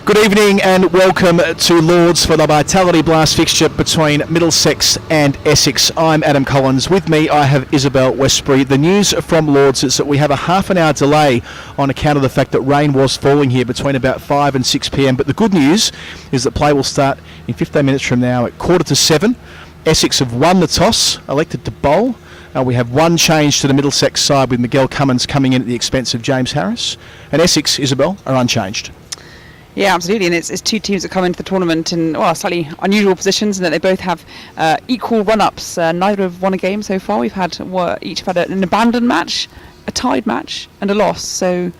Good evening and welcome to Lords for the Vitality Blast fixture between Middlesex and Essex. I'm Adam Collins. With me I have Isabel Westbury. The news from Lords is that we have a half an hour delay on account of the fact that rain was falling here between about 5 and 6 p.m. But the good news is that play will start in 15 minutes from now at 6:45. Essex have won the toss, elected to bowl. We have one change to the Middlesex side with Miguel Cummins coming in at the expense of James Harris. And Essex, Isabel, are unchanged. Yeah, absolutely, and it's two teams that come into the tournament in slightly unusual positions, and that they both have equal run-ups. Neither have won a game so far. Each have had an abandoned match, a tied match, and a loss. So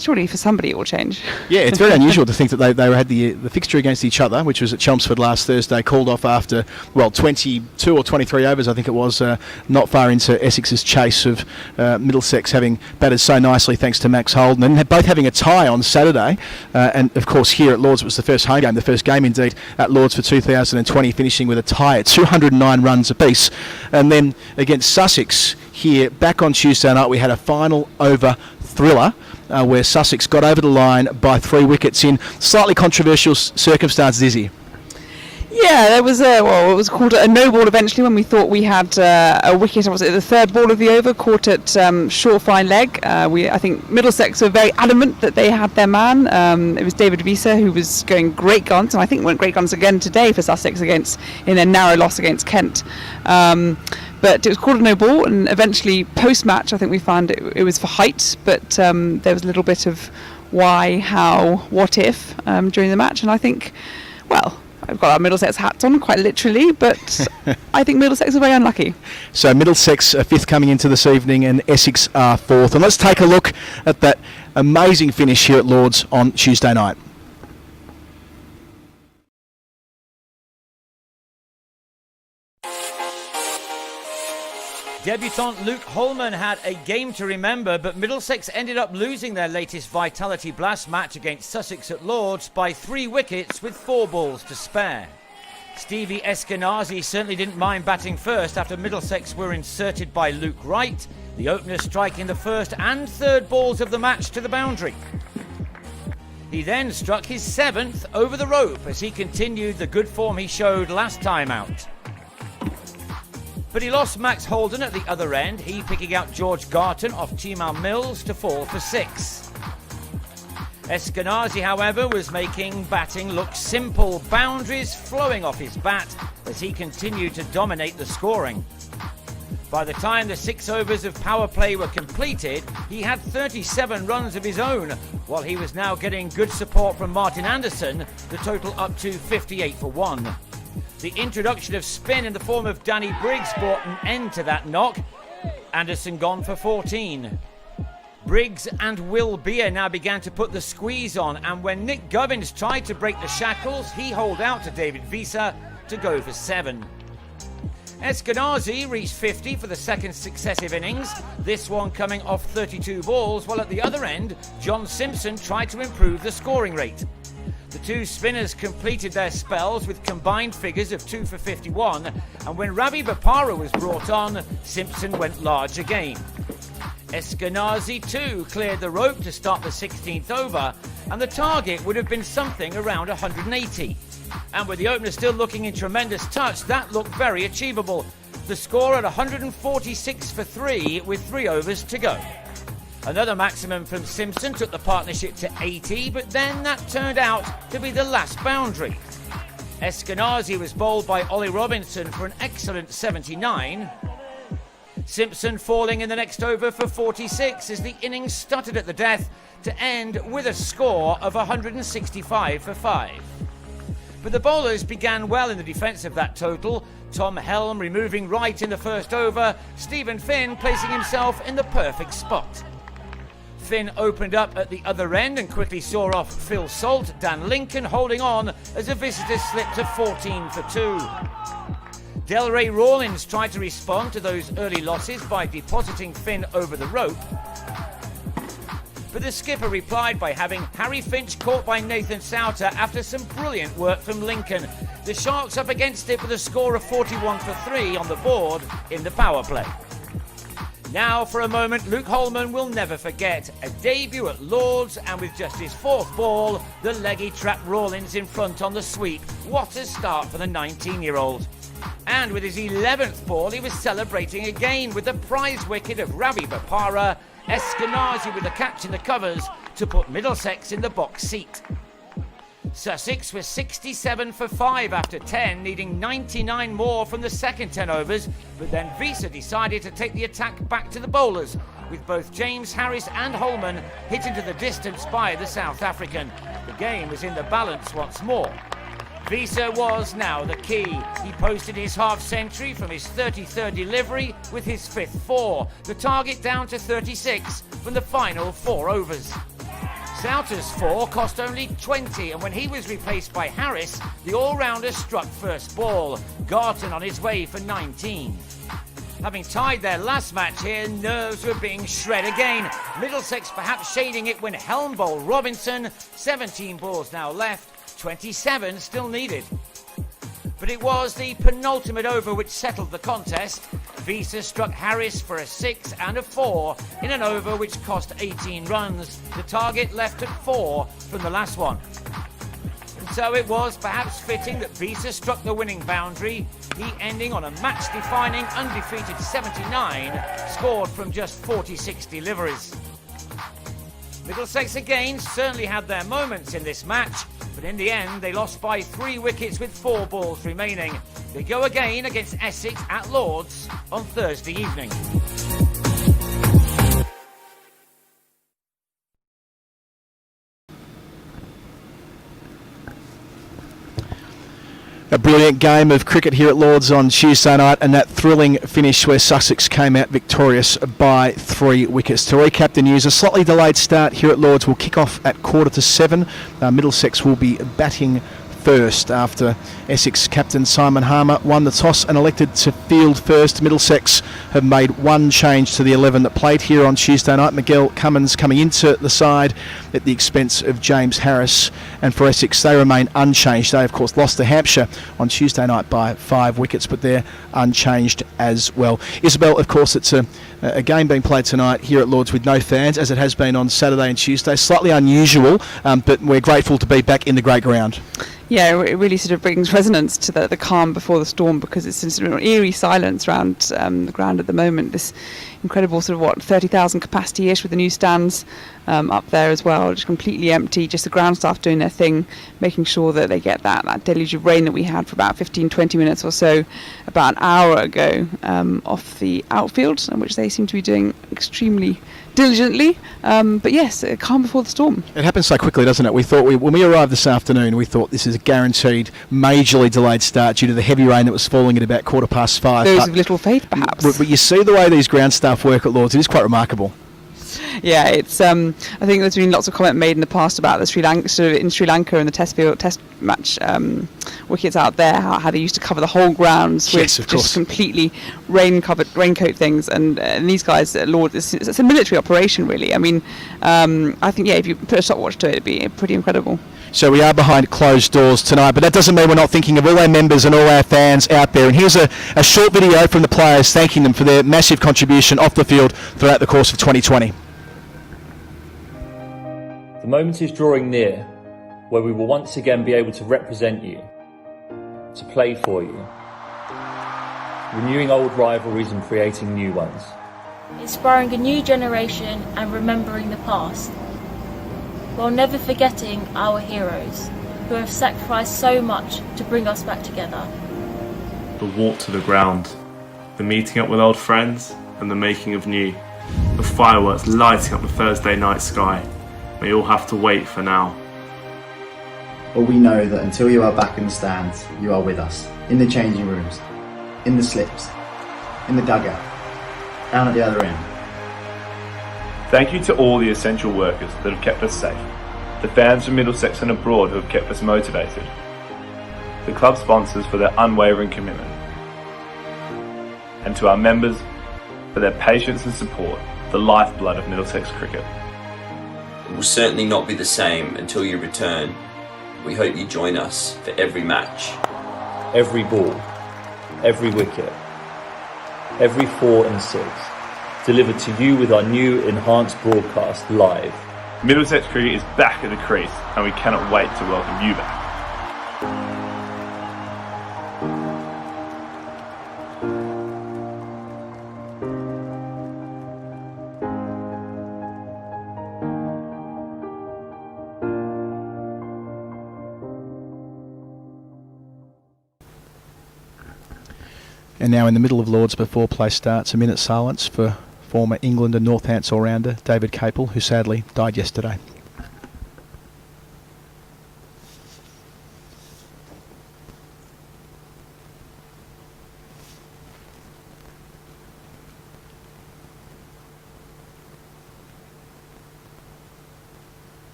surely for somebody it will change. Yeah, it's very unusual to think that they had the fixture against each other, which was at Chelmsford last Thursday, called off after 22 or 23 overs, I think it was, not far into Essex's chase of Middlesex having batted so nicely thanks to Max Holden, and both having a tie on Saturday. And of course here at Lords it was the first home game, the first game indeed at Lords for 2020, finishing with a tie at 209 runs apiece. And then against Sussex here back on Tuesday night we had a final over thriller where Sussex got over the line by 3 wickets in slightly controversial circumstances, Izzy. Yeah, there was it was called a no ball eventually when we thought we had a wicket. Was it the third ball of the over, caught at short fine leg? I think Middlesex were very adamant that they had their man. It was David Visa who was going great guns, and I think went great guns again today for Sussex in a narrow loss against Kent. But it was called a no ball, and eventually post-match I think we found it was for height, but there was a little bit of why, how, what if during the match, and I think, I've got our Middlesex hats on quite literally, but I think Middlesex are very unlucky. So Middlesex are fifth coming into this evening and Essex are fourth, and let's take a look at that amazing finish here at Lords on Tuesday night. Debutant Luke Holman had a game to remember, but Middlesex ended up losing their latest Vitality Blast match against Sussex at Lords by 3 wickets with 4 balls to spare. Stevie Eskenazi certainly didn't mind batting first after Middlesex were inserted by Luke Wright, the opener striking the first and third balls of the match to the boundary. He then struck his 7th over the rope as he continued the good form he showed last time out. But he lost Max Holden at the other end, he picking out George Garton off Chimal Mills to fall for 6. Eskenazi, however, was making batting look simple, boundaries flowing off his bat as he continued to dominate the scoring. By the time the 6 overs of power play were completed, he had 37 runs of his own, while he was now getting good support from Martin Anderson, the total up to 58 for 1. The introduction of spin in the form of Danny Briggs brought an end to that knock. Anderson gone for 14. Briggs and Will Beer now began to put the squeeze on, and when Nick Gubbins tried to break the shackles, he holed out to David Visa to go for 7. Eskenazi reached 50 for the second successive innings, this one coming off 32 balls, while at the other end, John Simpson tried to improve the scoring rate. The two spinners completed their spells with combined figures of 2 for 51, and when Ravi Bopara was brought on, Simpson went large again. Eskenazi too cleared the rope to start the 16th over, and the target would have been something around 180. And with the opener still looking in tremendous touch, that looked very achievable. The score at 146 for 3 with 3 overs to go. Another maximum from Simpson took the partnership to 80, but then that turned out to be the last boundary. Eskenazi was bowled by Ollie Robinson for an excellent 79. Simpson falling in the next over for 46 as the innings stuttered at the death to end with a score of 165 for 5. But the bowlers began well in the defence of that total. Tom Helm removing Wright in the first over, Stephen Finn placing himself in the perfect spot. Finn opened up at the other end and quickly saw off Phil Salt, Dan Lincoln holding on as the visitors slipped to 14 for 2. Delray Rawlins tried to respond to those early losses by depositing Finn over the rope, but the skipper replied by having Harry Finch caught by Nathan Souter after some brilliant work from Lincoln. The Sharks up against it with a score of 41 for 3 on the board in the power play. Now, for a moment, Luke Holman will never forget a debut at Lord's, and with just his 4th ball, the leggy trapped Rawlins in front on the sweep. What a start for the 19-year-old. And with his 11th ball, he was celebrating again with the prize wicket of Ravi Bopara, Eskenazi with the catch in the covers to put Middlesex in the box seat. Sussex was 67 for 5 after 10, needing 99 more from the second 10 overs, but then Visa decided to take the attack back to the bowlers, with both James Harris and Holman hit into the distance by the South African. The game was in the balance once more. Visa was now the key. He posted his half-century from his 33rd delivery with his 5th 4, the target down to 36 from the final 4 overs. Souter's 4 cost only 20, and when he was replaced by Harris, the all-rounder struck first ball. Garton on his way for 19. Having tied their last match here, nerves were being shred again. Middlesex perhaps shading it when Helm bowled Robinson. 17 balls now left, 27 still needed. But it was the penultimate over which settled the contest. Visa struck Harris for a 6 and a 4 in an over which cost 18 runs. The target left at 4 from the last one. And so it was perhaps fitting that Visa struck the winning boundary, he ending on a match-defining undefeated 79, scored from just 46 deliveries. Middlesex again certainly had their moments in this match, but in the end they lost by 3 wickets with 4 balls remaining. They go again against Essex at Lord's on Thursday evening. A brilliant game of cricket here at Lord's on Tuesday night, and that thrilling finish where Sussex came out victorious by 3 wickets. To recap the news, a slightly delayed start here at Lord's will kick off at 6:45. Middlesex will be batting first after Essex captain Simon Harmer won the toss and elected to field first. Middlesex have made one change to the 11 that played here on Tuesday night. Miguel Cummins coming into the side at the expense of James Harris, and for Essex they remain unchanged. They of course lost to Hampshire on Tuesday night by 5 wickets, but they're unchanged as well. Isabel, of course it's a game being played tonight here at Lord's with no fans, as it has been on Saturday and Tuesday. Slightly unusual, but we're grateful to be back in the great ground. Yeah, it really sort of brings resonance to the calm before the storm, because it's sort of an eerie silence around the ground at the moment. This incredible sort of 30,000 capacity-ish with the new stands up there as well, just completely empty, just the ground staff doing their thing, making sure that they get that deluge of rain that we had for about 15-20 minutes or so about an hour ago off the outfield, which they seem to be doing extremely diligently, but yes, calm before the storm. It happens so quickly, doesn't it? We thought when we arrived this afternoon, we thought this is a guaranteed majorly delayed start due to the heavy rain that was falling at about 5:15. Those of little faith, perhaps. But you see the way these ground staff work at Lord's, it is quite remarkable. Yeah, it's. I think there's been lots of comment made in the past about the Sri Lanka and the Test match wickets out there, how they used to cover the whole grounds with just completely raincoat things, and these guys at Lord's, it's a military operation really. I mean, I think if you put a stopwatch to it, it'd be pretty incredible. So we are behind closed doors tonight, but that doesn't mean we're not thinking of all our members and all our fans out there. And here's a short video from the players thanking them for their massive contribution off the field throughout the course of 2020. The moment is drawing near where we will once again be able to represent you, to play for you, renewing old rivalries and creating new ones. Inspiring a new generation and remembering the past, while never forgetting our heroes who have sacrificed so much to bring us back together. The walk to the ground, the meeting up with old friends and the making of new, the fireworks lighting up the Thursday night sky. We all have to wait for now. But we know that until you are back in the stands, you are with us, in the changing rooms, in the slips, in the dugout, down at the other end. Thank you to all the essential workers that have kept us safe, the fans from Middlesex and abroad who have kept us motivated, the club sponsors for their unwavering commitment, and to our members for their patience and support, the lifeblood of Middlesex cricket. It will certainly not be the same until you return. We hope you join us for every match. Every ball, every wicket, every 4 and 6, delivered to you with our new enhanced broadcast live. Middlesex cricket is back at the crease, and we cannot wait to welcome you back. And now in the middle of Lords before play starts, a minute silence for former England and Northants all-rounder David Capel, who sadly died yesterday.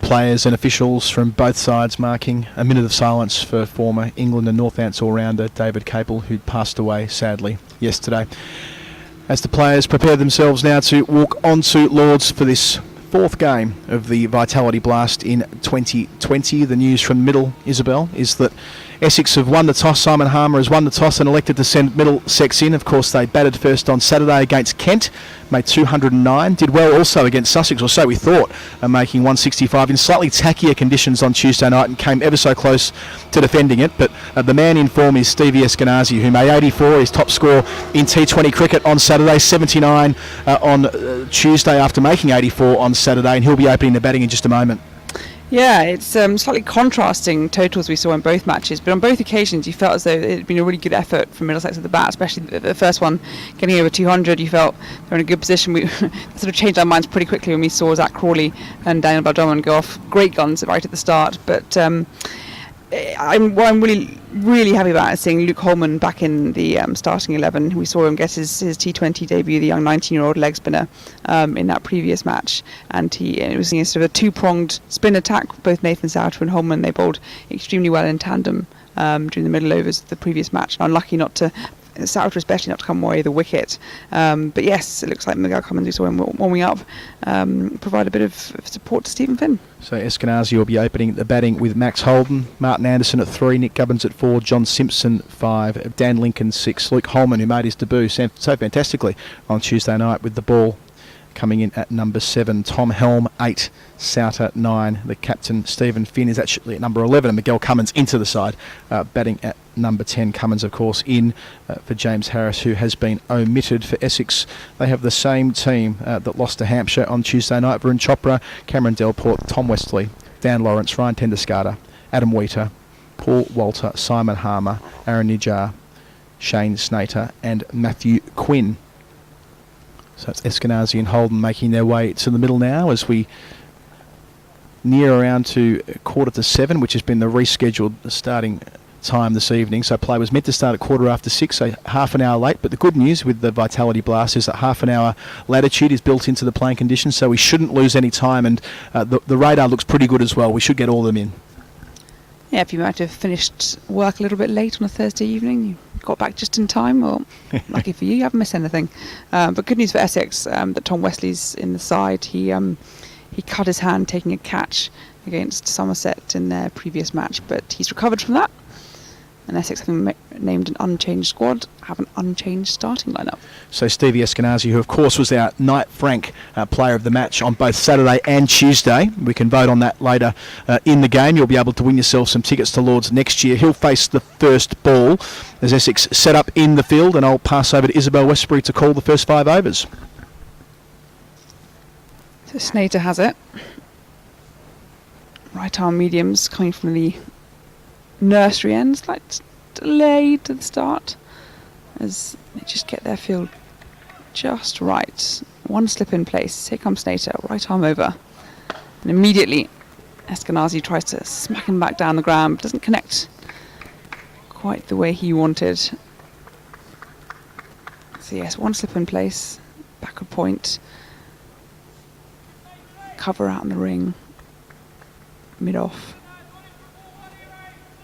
Players and officials from both sides marking a minute of silence for former England and Northants all-rounder David Capel, who'd passed away sadly yesterday. As the players prepare themselves now to walk onto Lords for this fourth game of the Vitality Blast in 2020, the news from Middle, Isabel, is that Essex have won the toss. Simon Harmer has won the toss and elected to send Middlesex in. Of course, they batted first on Saturday against Kent, made 209. Did well also against Sussex, or so we thought, making 165 in slightly tackier conditions on Tuesday night and came ever so close to defending it. But the man in form is Stevie Eskenazi, who made 84, his top score in T20 cricket on Saturday, 79 on Tuesday after making 84 on Saturday, and he'll be opening the batting in just a moment. Yeah, it's slightly contrasting totals we saw in both matches, but on both occasions you felt as though it had been a really good effort from Middlesex at the bat, especially the first one getting over 200. You felt they were in a good position. We sort of changed our minds pretty quickly when we saw Zach Crawley and Daniel Baldoman go off great guns right at the start, but what I'm really happy about is seeing Luke Holman back in the starting 11. We saw him get his T20 debut, the young 19-year-old leg spinner, in that previous match, and it was sort of a two-pronged spin attack. Both Nathan Souter and Holman, they bowled extremely well in tandem during the middle overs of the previous match. And unlucky Souter especially not to come away with the wicket. But yes, it looks like Miguel Cummins, we saw him warming up, provide a bit of support to Stephen Finn. So Eskenazi will be opening the batting with Max Holden, Martin Anderson at 3, Nick Gubbins at 4, John Simpson 5, Dan Lincoln 6, Luke Holman, who made his debut so fantastically on Tuesday night with the ball, coming in at number 7, Tom Helm 8, Souter 9. The captain Stephen Finn is actually at number 11, and Miguel Cummins into the side, batting at number 10. Cummins, of course, in for James Harris, who has been omitted for Essex. They have the same team that lost to Hampshire on Tuesday night: Varun Chopra, Cameron Delport, Tom Westley, Dan Lawrence, Ryan Tenderskata, Adam Wheater, Paul Walter, Simon Harmer, Aaron Nijar, Shane Snater and Matthew Quinn. So it's Eskenazi and Holden making their way to the middle now as we near around to 7:15, which has been the rescheduled starting time this evening. So play was meant to start at 6:15, so half an hour late. But the good news with the Vitality Blast is that half an hour latitude is built into the playing conditions, so we shouldn't lose any time. And the radar looks pretty good as well. We should get all of them in. Yeah, if you might have finished work a little bit late on a Thursday evening, you got back just in time, well, lucky for you haven't missed anything. But good news for Essex, that Tom Wesley's in the side. He cut his hand taking a catch against Somerset in their previous match, but he's recovered from that. And Essex, having named an unchanged squad, have an unchanged starting lineup. So Stevie Eskenazi, who of course was our Knight Frank player of the match on both Saturday and Tuesday. We can vote on that later in the game. You'll be able to win yourself some tickets to Lords next year. He'll face the first ball as Essex set up in the field, and I'll pass over to Isabel Westbury to call the first 5 overs. So Snater has it. Right arm mediums coming from the nursery end, slight delay to the start as they just get their field just right. One slip in place. Here comes Snater, right arm over. And immediately Eskenazi tries to smack him back down the ground, but doesn't connect quite the way he wanted. So yes, one slip in place, backward point, cover out in the ring, mid off,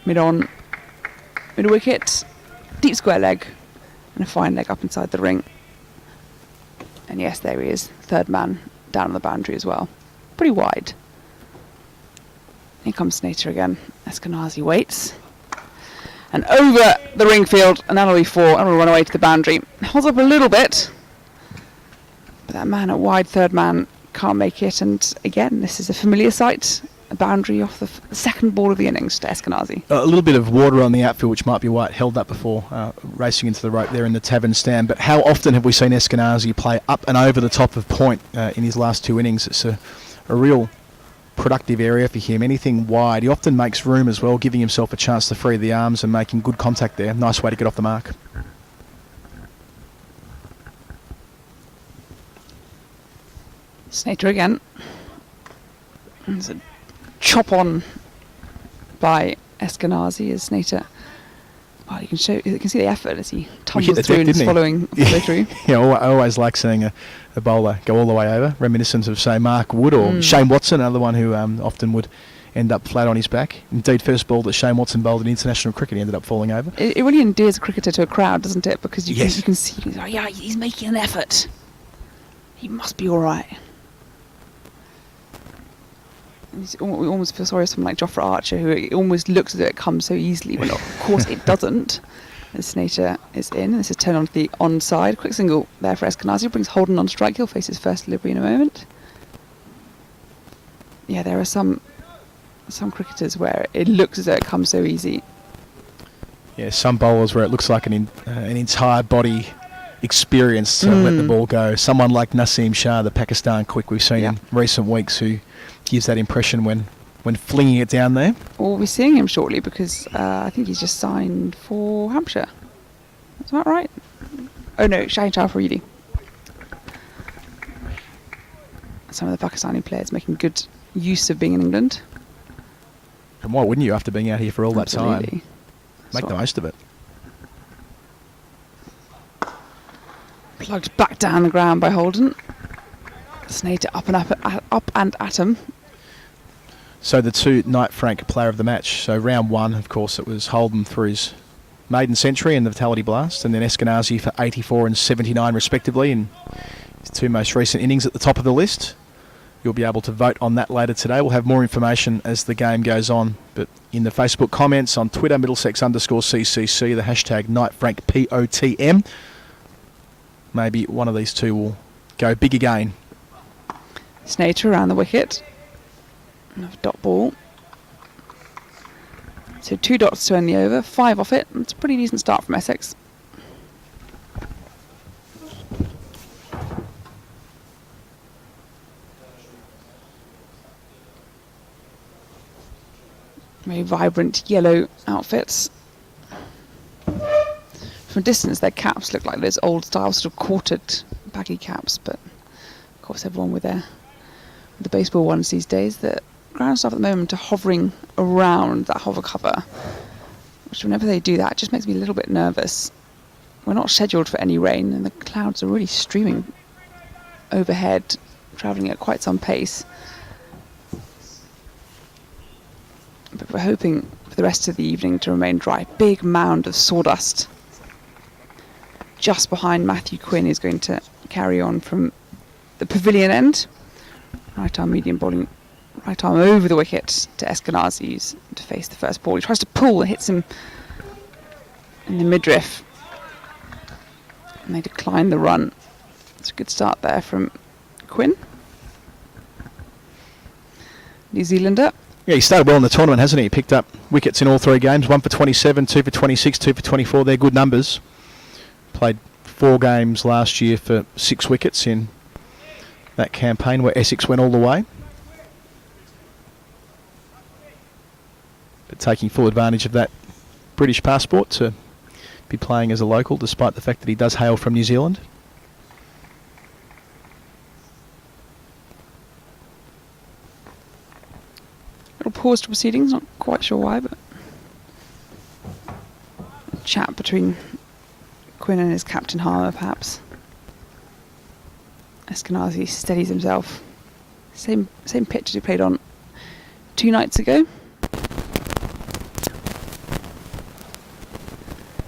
mid on, mid wicket, deep square leg, and a fine leg up inside the ring. And yes, there he is, third man down on the boundary as well. Pretty wide. Here comes Snater again. Eskenazi waits. And over the ring field, and that'll be 4, and will run away to the boundary. Holds up a little bit, but that man at wide, third man, can't make it. And again, this is a familiar sight. A boundary off the second ball of the innings to Eskenazi. A little bit of water on the outfield, which might be why it held up before racing into the rope there in the tavern stand. But how often have we seen Eskenazi play up and over the top of point in his last 2 innings? It's a real productive area for him. Anything wide, he often makes room as well, giving himself a chance to free the arms and making good contact there. Nice way to get off the mark. Snater again. There's a chop on by Eskenazi as Snater. Well, you can see the effort as he tumbles through and is following through. Yeah, I always like seeing a bowler go all the way over, reminiscent of, say, Mark Wood or Shane Watson, another one who often would end up flat on his back. Indeed, first ball that Shane Watson bowled in international cricket, he ended up falling over. It really endears a cricketer to a crowd, doesn't it? Because you Yes. can see, yeah, he's making an effort. He must be all right. We almost feel sorry for someone like Jofra Archer, who almost looks as though it comes so easily, when of course it doesn't. As Snater is in, this is turned on to the onside. Quick single there for Eskenazi, brings Holden on strike. He'll face his first delivery in a moment. Yeah, there are some cricketers where it looks as though it comes so easy. Yeah, some bowlers where it looks like an entire body experience to let the ball go. Someone like Naseem Shah, the Pakistan quick we've seen in recent weeks, who gives that impression when flinging it down there. Well, we'll be seeing him shortly because I think he's just signed for Hampshire. Is that right? Oh no, Shaheen Shah Faridi. Some of the Pakistani players making good use of being in England. And why wouldn't you, after being out here for all that Absolutely. time? Make the most of it. Plugged back down the ground by Holden. Snater up and at him. So the 2 Knight Frank player of the match. So round 1, of course, it was Holden for his maiden century and the Vitality Blast, and then Eskenazi for 84 and 79 respectively in his 2 most recent innings at the top of the list. You'll be able to vote on that later today. We'll have more information as the game goes on. But in the Facebook comments, on Twitter, Middlesex_CCC, the hashtag KnightFrankPOTM, maybe one of these 2 will go big again. Snater around the wicket. Another dot ball. So 2 dots to end the over, 5 off it. It's a pretty decent start from Essex. Very vibrant yellow outfits. From a distance, their caps look like those old style sort of quartered baggy caps, but of course everyone with the baseball ones these days, the ground staff at the moment are hovering around that hover cover, which whenever they do that, it just makes me a little bit nervous. We're not scheduled for any rain, and the clouds are really streaming overhead, travelling at quite some pace. But we're hoping for the rest of the evening to remain dry. Big mound of sawdust just behind Matthew Quinn is going to carry on from the pavilion end. Right arm medium bowling, right arm over the wicket to Eskenazi to face the first ball. He tries to pull and hits him in the midriff. And they declined the run. It's a good start there from Quinn. New Zealander. Yeah, he started well in the tournament, hasn't he? He picked up wickets in all 3 games, 1 for 27, 2 for 26, 2 for 24. They're good numbers. Played 4 games last year for 6 wickets in that campaign where Essex went all the way. But taking full advantage of that British passport to be playing as a local, despite the fact that he does hail from New Zealand. Little pause to proceedings, not quite sure why, but a chat between Quinn and his captain Harmer, perhaps. Eskenazi steadies himself. Same pitch as he played on 2 nights ago.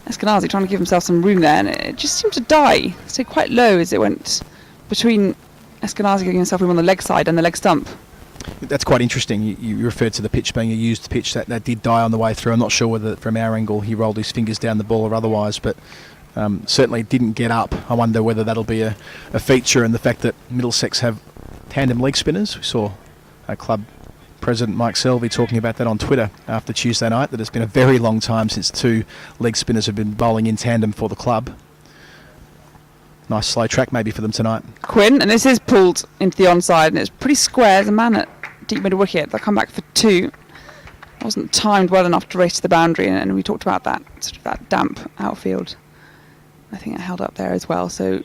Eskenazi trying to give himself some room there, and it just seemed to die. So quite low as it went between Eskenazi giving himself room on the leg side and the leg stump. That's quite interesting. You referred to the pitch being a used pitch. That did die on the way through. I'm not sure whether from our angle he rolled his fingers down the ball or otherwise, but certainly didn't get up. I wonder whether that'll be a feature in the fact that Middlesex have tandem leg spinners. We saw club president Mike Selvey talking about that on Twitter after Tuesday night, that it's been a very long time since 2 leg spinners have been bowling in tandem for the club. Nice slow track maybe for them tonight. Quinn, and this is pulled into the onside, and it's pretty square as a man at deep mid wicket. They'll come back for 2. Wasn't timed well enough to race to the boundary, and we talked about that sort of that damp outfield. I think it held up there as well. So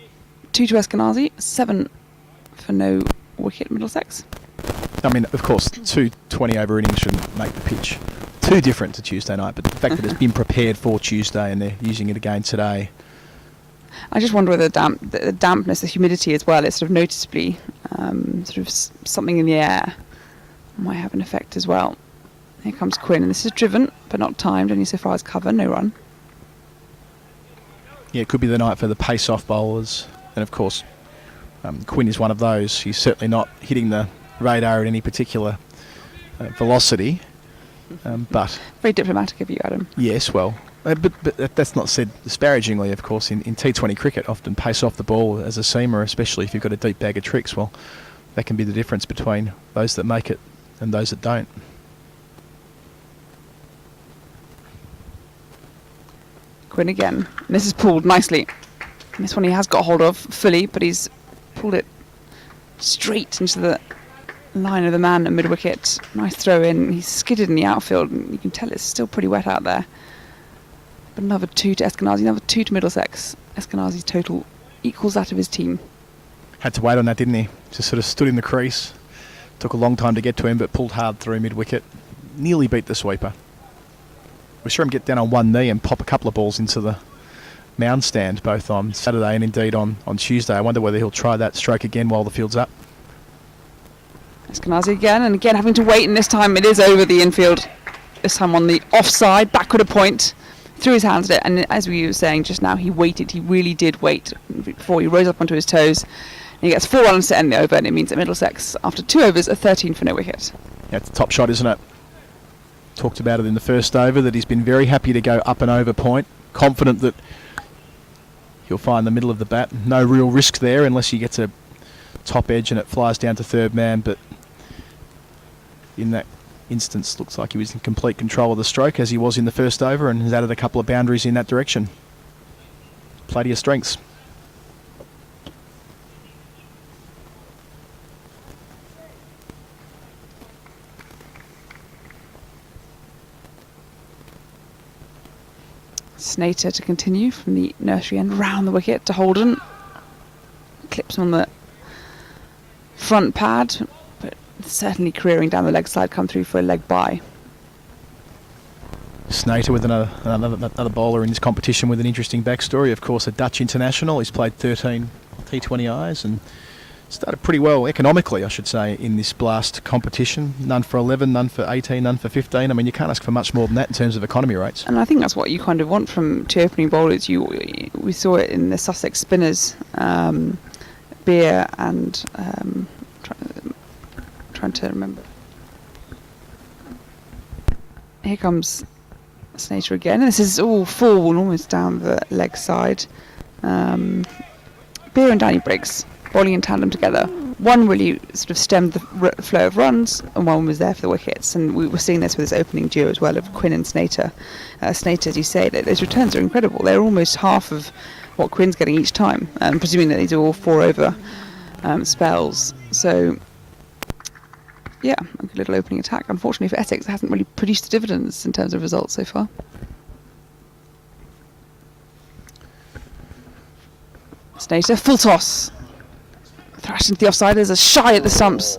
2 to Eskenazi, 7 for no wicket Middlesex. I mean, of course, 2 20-over innings shouldn't make the pitch too different to Tuesday night, but the fact that it's been prepared for Tuesday and they're using it again today. I just wonder whether the dampness, the humidity as well, is sort of noticeably sort of something in the air might have an effect as well. Here comes Quinn, and this is driven but not timed, only so far as cover, no run. Yeah, it could be the night for the pace-off bowlers, and of course Quinn is one of those. He's certainly not hitting the radar at any particular velocity, but very diplomatic of you, Adam. Yes, well, but that's not said disparagingly, of course. In T20 cricket, often pace off the ball as a seamer, especially if you've got a deep bag of tricks. Well, that can be the difference between those that make it and those that don't. Quinn again. And this is pulled nicely. And this one he has got hold of fully, but he's pulled it straight into the line of the man at mid-wicket. Nice throw in. He's skidded in the outfield, and you can tell it's still pretty wet out there. But another 2 to Eskenazi, another 2 to Middlesex. Eskenazi's total equals that of his team. Had to wait on that, didn't he? Just sort of stood in the crease. Took a long time to get to him, but pulled hard through mid-wicket. Nearly beat the sweeper. We saw him get down on one knee and pop a couple of balls into the mound stand, both on Saturday and indeed on Tuesday. I wonder whether he'll try that stroke again while the field's up. Eskenazi again, and again having to wait, and this time it is over the infield. This time on the offside, backward a point, threw his hands at it, and as we were saying just now, he waited. He really did wait before he rose up onto his toes. And he gets 4 runs to end the over, and it means that Middlesex, after 2 overs, are 13 for no wicket. Yeah, it's a top shot, isn't it? Talked about it in the first over, that he's been very happy to go up and over point, confident that he'll find the middle of the bat. No real risk there unless he gets a top edge and it flies down to third man, but in that instance looks like he was in complete control of the stroke as he was in the first over, and has added a couple of boundaries in that direction. Plenty of strengths. Snater to continue from the nursery end round the wicket to Holden. Clips on the front pad, but certainly careering down the leg side, come through for a leg bye. Snater with another bowler in this competition with an interesting backstory. Of course, a Dutch international. He's played 13 T20Is and started pretty well economically, I should say, in this blast competition. None for 11, none for 18, none for 15. I mean, you can't ask for much more than that in terms of economy rates. And I think that's what you kind of want from 2 opening bowlers. We saw it in the Sussex spinners, Beer and trying to remember. Here comes Snater again. This is all full, almost down the leg side. Beer and Danny Briggs bowling in tandem together. One really sort of stemmed the flow of runs, and one was there for the wickets. And we were seeing this with this opening duo as well of Quinn and Snater. Snater, as you say, those returns are incredible. They're almost half of what Quinn's getting each time, presuming that these are all 4 over spells. So, yeah, a good little opening attack. Unfortunately for Essex, it hasn't really produced the dividends in terms of results so far. Snater, full toss. Thrashed into the offside. There's a shy at the stumps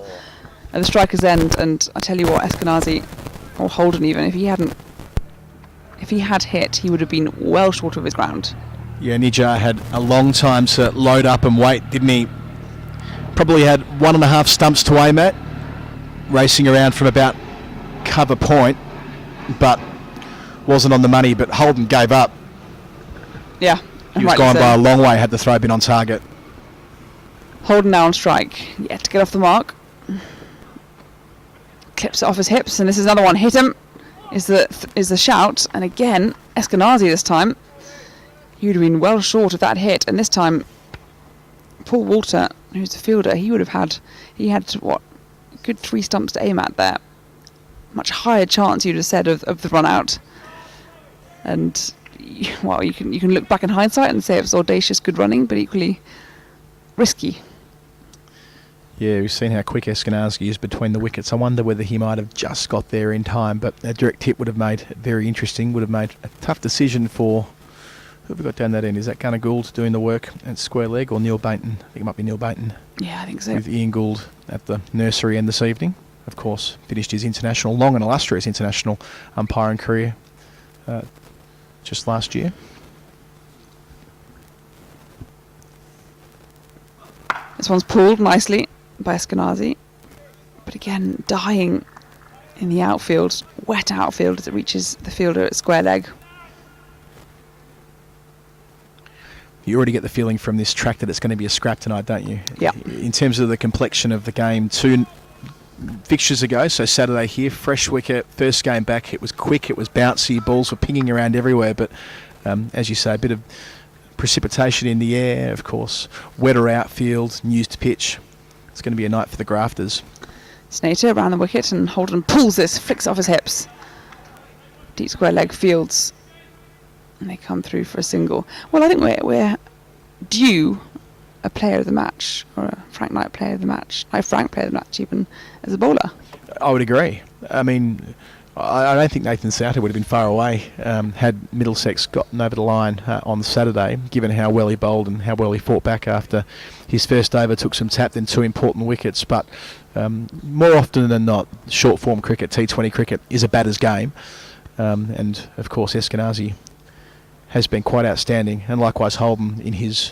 at the striker's end, and I tell you what, Eskenazi, or Holden even, if he had hit, he would have been well short of his ground. Yeah, Nijar had a long time to load up and wait, didn't he? Probably had 1.5 stumps to aim at, racing around from about cover point, but wasn't on the money. But Holden gave up. Yeah. He was gone by a long way had the throw been on target. Holden now on strike. Yeah, to get off the mark. Clips it off his hips, and this is another one. Hit him is the shout, and again Eskenazi this time. He would have been well short of that hit, and this time Paul Walter, who's the fielder, he had what, a good 3 stumps to aim at there. Much higher chance, you'd have said, of the run out. And well, you can look back in hindsight and say it was audacious good running, but equally risky. Yeah, we've seen how quick Eskenazi is between the wickets. I wonder whether he might have just got there in time, but a direct hit would have made it very interesting, would have made a tough decision for... Who have we got down that end? Is that Gunnar Gould doing the work at square leg, or Neil Bainton? I think it might be Neil Bainton. Yeah, I think so. With Ian Gould at the nursery end this evening. Of course, finished his long and illustrious international umpiring career just last year. This one's pulled nicely by Eskenazi, but again dying in the outfield, wet outfield as it reaches the fielder at square leg. You already get the feeling from this track that it's going to be a scrap tonight, don't you? Yeah. In terms of the complexion of the game, 2 fixtures ago, so Saturday here, fresh wicket, first game back, it was quick, it was bouncy, balls were pinging around everywhere, but as you say, a bit of precipitation in the air, of course, wetter outfield, news to pitch. It's going to be a night for the grafters. Snater around the wicket, and Holden pulls this, flicks off his hips. Deep square leg fields, and they come through for a single. Well, I think we're due a player of the match, or a Frank Knight player of the match. Frank player of the match even, as a bowler. I would agree. I mean, I don't think Nathan Souter would have been far away had Middlesex gotten over the line on Saturday, given how well he bowled and how well he fought back after his first over, took some tap, then 2 important wickets. But more often than not, short form cricket, T20 cricket, is a batter's game. And of course, Eskenazi has been quite outstanding, and likewise Holden in his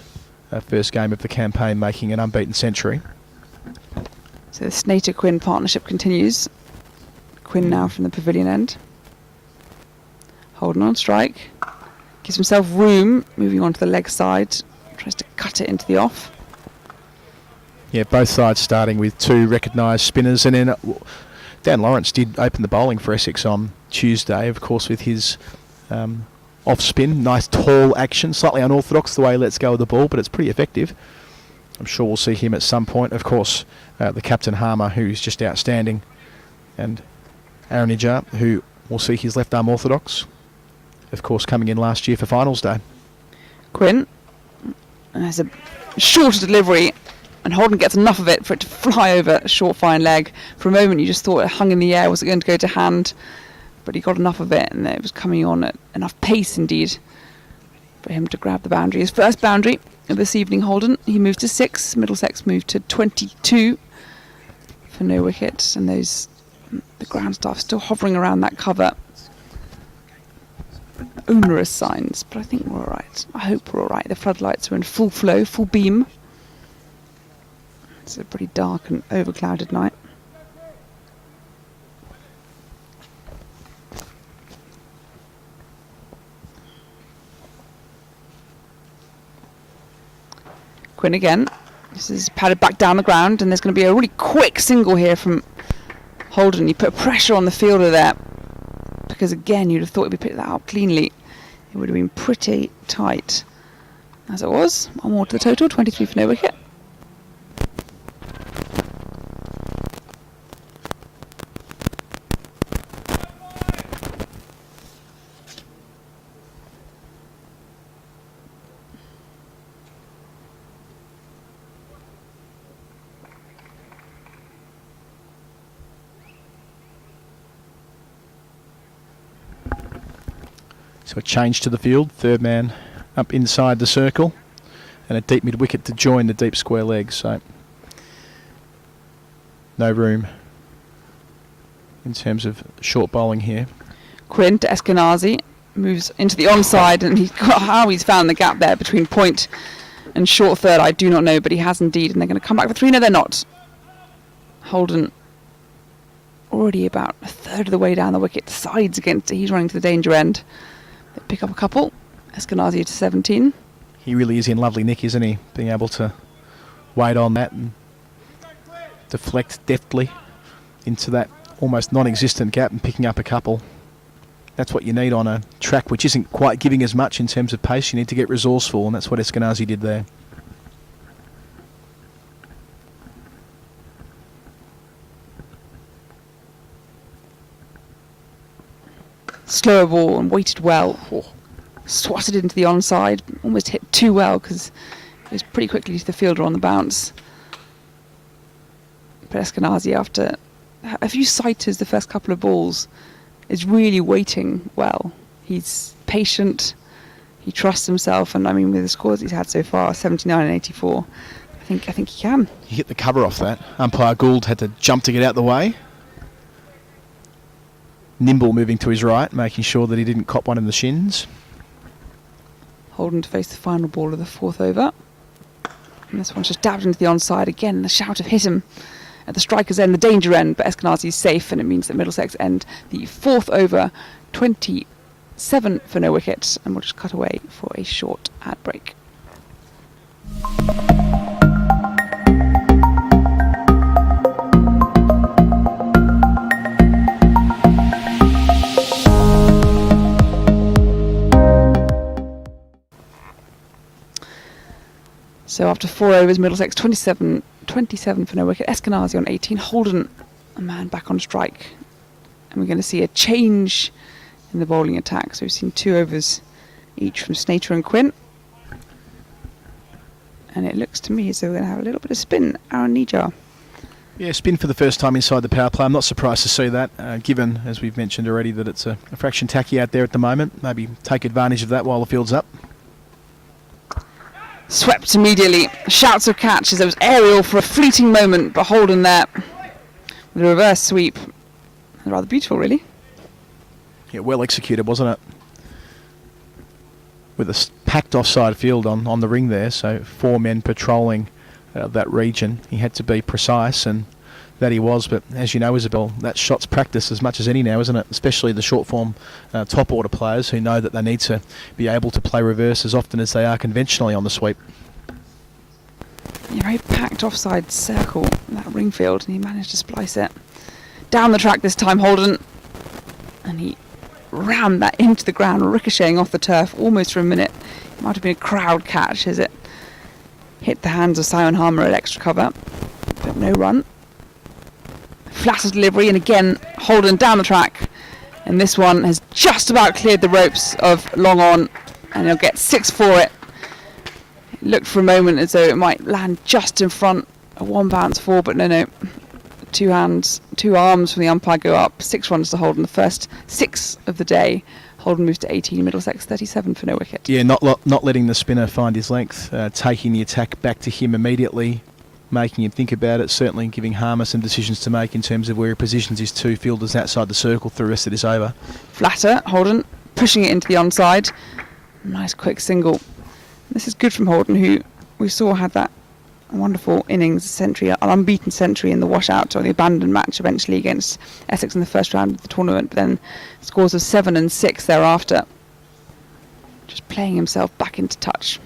first game of the campaign, making an unbeaten century. So the Snater-Quinn partnership continues. Quinn now from the pavilion end. Holden on strike. Gives himself room, moving on to the leg side. Tries to cut it into the off. Yeah, both sides starting with 2 recognised spinners, and then Dan Lawrence did open the bowling for Essex on Tuesday, of course, with his off spin. Nice tall action, slightly unorthodox the way he lets go of the ball, but it's pretty effective. I'm sure we'll see him at some point. Of course, the captain Harmer, who's just outstanding, and Aaron Nijar, who will see his left arm orthodox, of course, coming in last year for finals day. Quinn has a shorter delivery, and Holden gets enough of it for it to fly over a short fine leg. For a moment you just thought it hung in the air, was it going to go to hand? But he got enough of it, and it was coming on at enough pace indeed for him to grab the boundary. His first boundary of this evening, Holden. He moved to 6, Middlesex moved to 22 for no wicket, and the ground staff still hovering around that cover. Onerous signs, but I think we're all right. I hope we're all right. The floodlights are in full flow, full beam. It's a pretty dark and overclouded night. Quinn again. This is padded back down the ground, and there's going to be a really quick single here from Holden. He put pressure on the fielder there to because again, you'd have thought he'd picked that up cleanly. It would have been pretty tight. As it was, one more to the total, 23 for no wicket. So a change to the field, third man up inside the circle, and a deep mid wicket to join the deep square leg. So no room in terms of short bowling here. Quinn to Eskenazi, moves into the onside, and how he's found the gap there between point and short third, I do not know, but he has indeed, and they're going to come back for three. No, they're not. Holden already about a third of the way down the wicket, sides against it. He's running to the danger end. They pick up a couple. Eskenazi to 17. He really is in lovely nick, isn't he? Being able to wait on that and deflect deftly into that almost non-existent gap and picking up a couple. That's what you need on a track which isn't quite giving as much in terms of pace. You need to get resourceful, and that's what Eskenazi did there. Slower ball and weighted well. Swatted into the onside, almost hit too well because it was pretty quickly to the fielder on the bounce. But Eskenazi, after a few sighters the first couple of balls, is really waiting well. He's patient, he trusts himself, and I mean with the scores he's had so far, 79 and 84, I think he can. He hit the cover off that. Umpire Gould had to jump to get out the way. Nimble moving to his right, making sure that he didn't cop one in the shins. Holden to face the final ball of the fourth over. And this one's just dabbed into the onside again. The shout have hit him at the striker's end, the danger end, but Eskenazi is safe, and it means that Middlesex end the fourth over, 27 for no wicket, and we'll just cut away for a short ad break. So after 4 overs, Middlesex 27 for no wicket. Eskenazi on 18. Holden, a man back on strike. And we're going to see a change in the bowling attack. So we've seen 2 overs each from Snater and Quinn. And it looks to me as though we're going to have a little bit of spin. Aaron Nijar. Yeah, spin for the first time inside the power play. I'm not surprised to see that, given, as we've mentioned already, that it's a fraction tacky out there at the moment. Maybe take advantage of that while the field's up. Swept immediately. Shouts of catch as there was aerial for a fleeting moment, but Holden there with a reverse sweep. Rather beautiful, really. Yeah, well executed, wasn't it? With a packed offside field on the ring there, so 4 men patrolling that region. He had to be precise, and that he was, but as you know, Isabel, that shot's practice as much as any now, isn't it? Especially the short form top order players who know that they need to be able to play reverse as often as they are conventionally on the sweep. Yeah, very packed offside circle, that ring field, and he managed to splice it. Down the track this time, Holden, and he rammed that into the ground, ricocheting off the turf almost for a minute. It might have been a crowd catch as it hit the hands of Simon Harmer at extra cover, but no run. Flatter delivery, and again Holden down the track, and this one has just about cleared the ropes of long on, and he'll get 6 for it. It looked for a moment as though it might land just in front, a 1 bounce 4, but no. 2 arms from the umpire go up. 6 runs to Holden, the first 6 of the day. Holden moves to 18, Middlesex 37 for no wicket. Yeah, not letting the spinner find his length, taking the attack back to him immediately, making him think about it, certainly giving Harmer some decisions to make in terms of where he positions his 2 fielders outside the circle through the rest of this over. Flatter, Holden pushing it into the onside. Nice quick single. This is good from Holden, who we saw had that wonderful innings century, an unbeaten century in the washout or the abandoned match eventually against Essex in the first round of the tournament, but then scores of 7 and 6 thereafter. Just playing himself back into touch.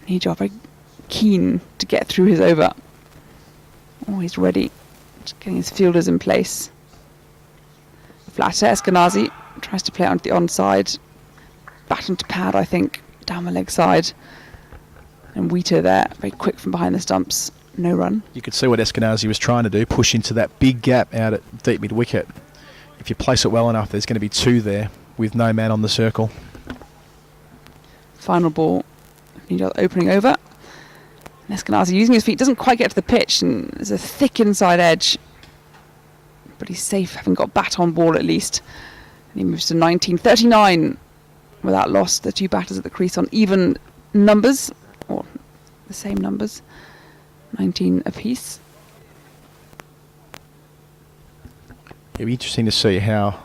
Nijar very keen to get through his over. Always ready, just getting his fielders in place. Flatter, Eskenazi tries to play it onto the onside. Back onto pad, I think, down the leg side. And Wheater there, very quick from behind the stumps. No run. You could see what Eskenazi was trying to do, push into that big gap out at deep mid-wicket. If you place it well enough, there's going to be 2 there with no man on the circle. Final ball, opening over. And Eskenazi using his feet, doesn't quite get to the pitch, and there's a thick inside edge. But he's safe, having got bat on ball at least. And he moves to 1939 without loss. The 2 batters at the crease on even numbers, or the same numbers, 19 apiece. It'll be interesting to see how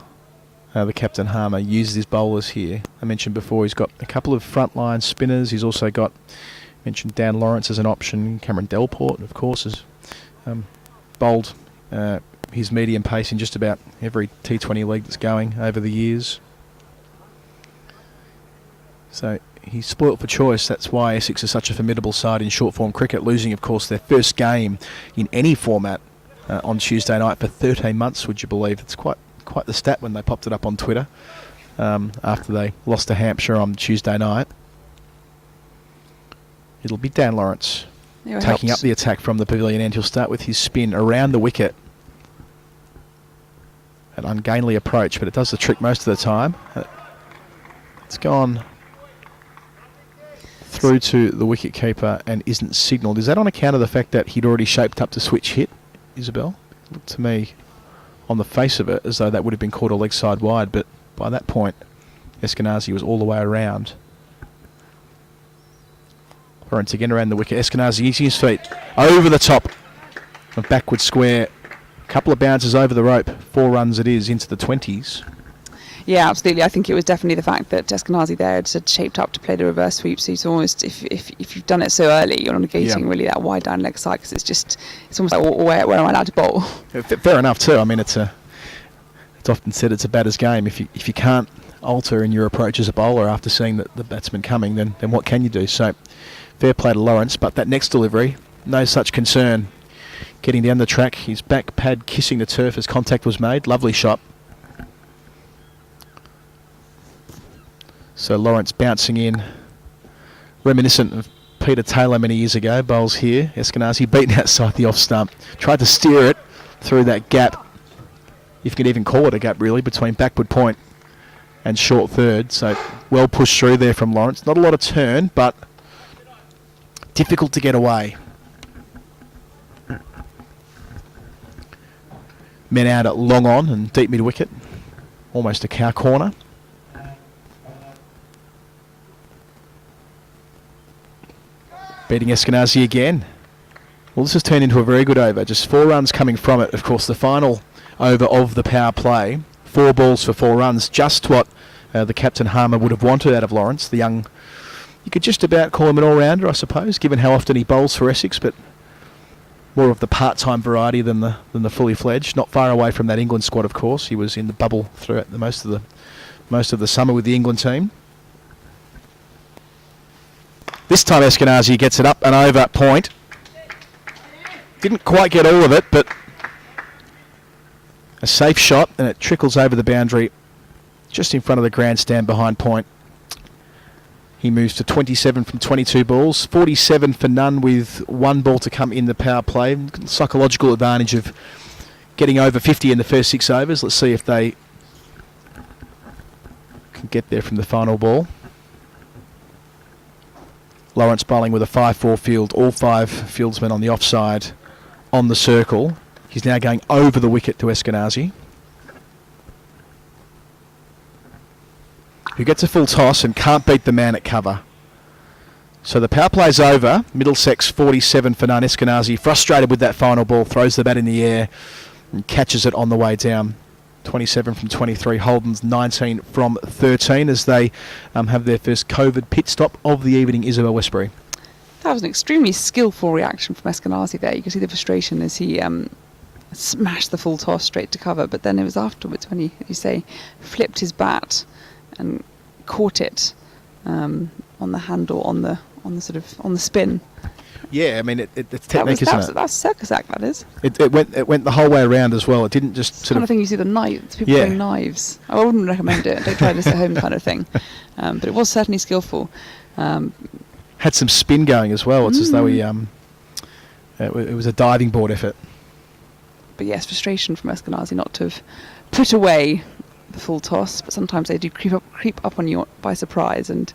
the Captain Harmer uses his bowlers here. I mentioned before he's got a couple of frontline spinners. He's also got, mentioned Dan Lawrence as an option. Cameron Delport, of course, has bowled his medium pace in just about every T20 league that's going over the years. So he's spoilt for choice. That's why Essex is such a formidable side in short form cricket, losing, of course, their first game in any format on Tuesday night for 13 months, would you believe? It's quite the stat when they popped it up on Twitter after they lost to Hampshire on Tuesday night. It'll be Dan Lawrence taking up the attack from the pavilion end. He'll start with his spin around the wicket. An ungainly approach, but it does the trick most of the time. It's gone through to the wicket keeper and isn't signalled. Is that on account of the fact that he'd already shaped up to switch hit, Isabel? It looked to me on the face of it as though that would have been called a leg side wide, but by that point Eskenazi was all the way around. Lawrence again around the wicket. Eskenazi using his feet over the top of backward square. A couple of bounces over the rope. 4 runs it is into the 20s. Yeah, absolutely. I think it was definitely the fact that Eskenazi there had shaped up to play the reverse sweep. So it's almost, if you've done it so early, you're not negating really that wide down leg side, because it's almost like where am I allowed to bowl? Fair enough too. I mean, it's often said it's a batter's game. If you can't alter in your approach as a bowler after seeing the batsman coming, then what can you do? So fair play to Lawrence, but that next delivery, no such concern. Getting down the track, his back pad kissing the turf as contact was made. Lovely shot. So Lawrence bouncing in, reminiscent of Peter Taylor many years ago. Bowls here. Eskenazi beaten outside the off stump. Tried to steer it through that gap, if you could even call it a gap really, between backward point and short third. So well pushed through there from Lawrence. Not a lot of turn, but difficult to get away. Men out at long on and deep mid wicket. Almost a cow corner. Beating Eskenazi again. Well, this has turned into a very good over. Just 4 runs coming from it. Of course, the final over of the power play. 4 balls for 4 runs. Just what the Captain Harmer would have wanted out of Lawrence. The young, you could just about call him an all-rounder, I suppose, given how often he bowls for Essex, but more of the part-time variety than the fully fledged. Not far away from that England squad, of course. He was in the bubble throughout most of the summer with the England team. This time Eskenazi gets it up and over point. Didn't quite get all of it, but a safe shot, and it trickles over the boundary just in front of the grandstand behind point. He moves to 27 from 22 balls, 47 for none with 1 ball to come in the power play. Psychological advantage of getting over 50 in the first 6 overs. Let's see if they can get there from the final ball. Lawrence bowling with a 5-4 field, all 5 fieldsmen on the offside on the circle. He's now going over the wicket to Eskenazi, who gets a full toss and can't beat the man at cover. So the power play's over. Middlesex 47 for none. Eskenazi, frustrated with that final ball, throws the bat in the air and catches it on the way down. 27 from 23. Holden's 19 from 13 as they have their first COVID pit stop of the evening. Isabel Westbury. That was an extremely skillful reaction from Eskenazi there. You can see the frustration as he smashed the full toss straight to cover, but then it was afterwards when he, as you say, flipped his bat and caught it on the handle on the spin. Yeah, I mean it's technique, isn't it? That's circus act, that is. It went the whole way around as well. It didn't just It's kind of thing you see the knives, people throwing knives. I wouldn't recommend it. Don't try this at home, kind of thing. But it was certainly skillful. Had some spin going as well. It's as though it was a diving board effort. But yes, frustration from Eskenazi not to have put away the full toss. But sometimes they do creep up on you by surprise. And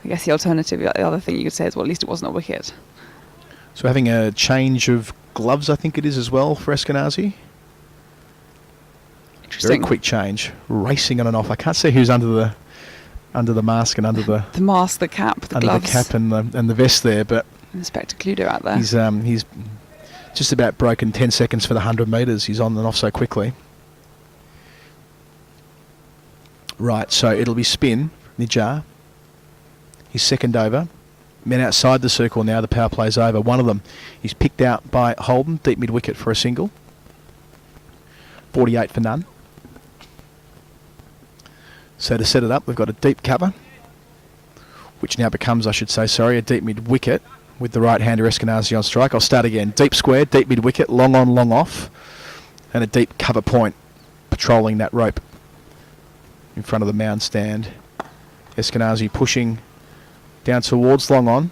I guess the alternative, the other thing you could say is, well, at least it wasn't a wicket. So having a change of gloves, I think it is as well for Eskenazi. Interesting. Very quick change, racing on and off. I can't see who's under the mask and under the mask, the cap, the under gloves, the cap and the vest there. But Inspector Cluedo out there. He's just about broken 10 seconds for the 100 metres. He's on and off so quickly. Right, so it'll be spin, Nijar. He's second over. Men outside the circle now, the power play's over. One of them is picked out by Holden, deep mid-wicket for a single. 48 for none. So to set it up, we've got a deep cover, which now becomes, I should say, a deep mid-wicket with the right-hander Eskenazi on strike. I'll start again. Deep square, deep mid-wicket, long on, long off, and a deep cover point patrolling that rope in front of the mound stand. Eskenazi pushing down towards long on.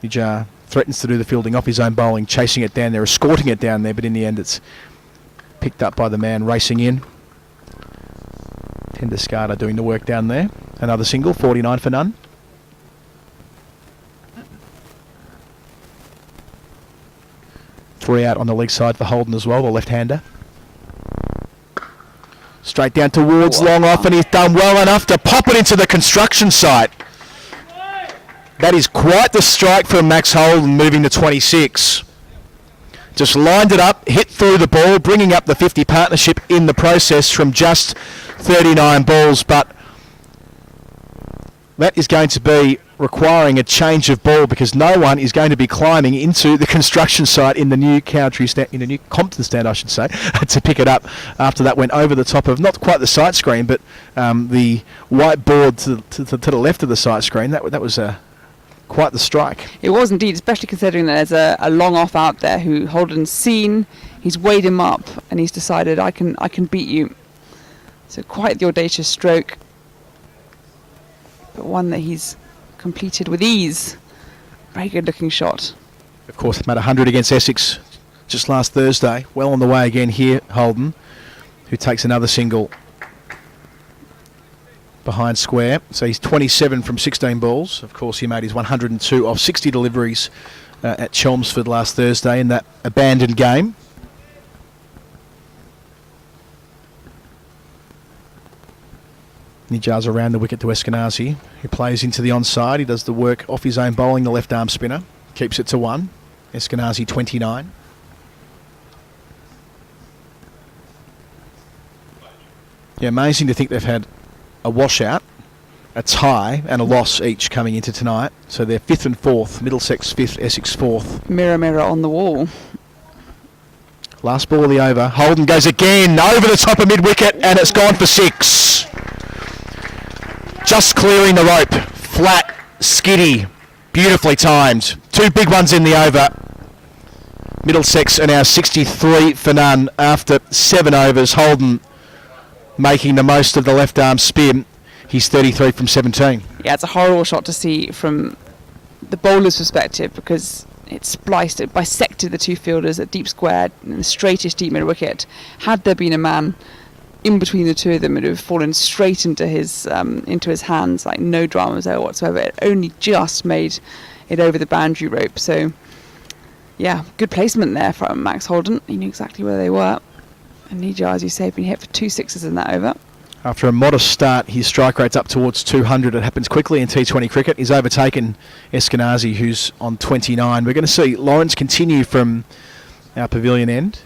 Nijar threatens to do the fielding off his own bowling, chasing it down there, escorting it down there, but in the end it's picked up by the man racing in. Tenduscarter doing the work down there. Another single, 49 for none. Three out on the leg side for Holden as well, the left-hander. Straight down towards long off, and he's done well enough to pop it into the construction site. That is quite the strike from Max Holden, moving to 26. Just lined it up, hit through the ball, bringing up the 50 partnership in the process from just 39 balls, but that is going to be requiring a change of ball because no one is going to be climbing into the construction site in the new in the new Compton stand, I should say, to pick it up after that went over the top of not quite the sight screen, but the white board to the left of the sight screen. That was quite the strike. It was indeed, especially considering that there's a long off out there who Holden's seen, he's weighed him up, and he's decided I can beat you. So quite the audacious stroke, but one that he's completed with ease. Very good looking shot. Of course, made 100 against Essex just last Thursday. Well on the way again here, Holden, who takes another single behind square. So he's 27 from 16 balls. Of course, he made his 102 of 60 deliveries at Chelmsford last Thursday in that abandoned game. Nijar's around the wicket to Eskenazi, who plays into the onside. He does the work off his own bowling, the left arm spinner. Keeps it to 1. Eskenazi 29. Yeah, amazing to think they've had a washout, a tie and a loss each coming into tonight. So they're 5th and 4th, Middlesex 5th, Essex 4th. Mirror, mirror on the wall. Last ball of the over. Holden goes again over the top of mid-wicket and it's gone for 6. Just clearing the rope. Flat, skiddy, beautifully timed. 2 big ones in the over. Middlesex are now 63 for none after 7 overs. Holden making the most of the left arm spin. He's 33 from 17. Yeah, it's a horrible shot to see from the bowler's perspective because it bisected the two fielders at deep square in the straightest deep mid wicket. Had there been a man in between the two of them, it would have fallen straight into his hands, like no dramas there whatsoever. It only just made it over the boundary rope. So, yeah, good placement there from Max Holden. He knew exactly where they were. And Nijar, as you say, been hit for 2 sixes in that over. After a modest start, his strike rate's up towards 200. It happens quickly in T20 cricket. He's overtaken Eskenazi, who's on 29. We're going to see Lawrence continue from our pavilion end.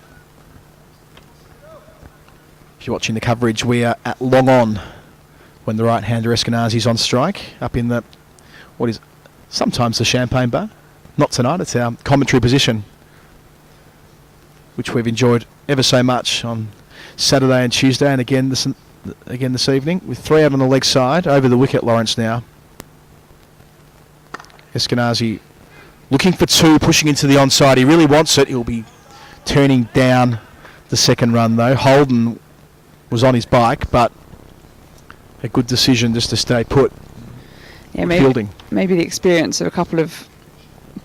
If you're watching the coverage, we are at long on when the right-hander Eskenazi's on strike, up in the, what is sometimes the champagne bar. Not tonight, it's our commentary position, which we've enjoyed ever so much on Saturday and Tuesday, and again this evening, with 3 out on the leg side, over the wicket, Lawrence now. Eskenazi looking for 2, pushing into the onside. He really wants it. He'll be turning down the second run though. Holden was on his bike, but a good decision just to stay put. Yeah, Fielding. Maybe the experience of a couple of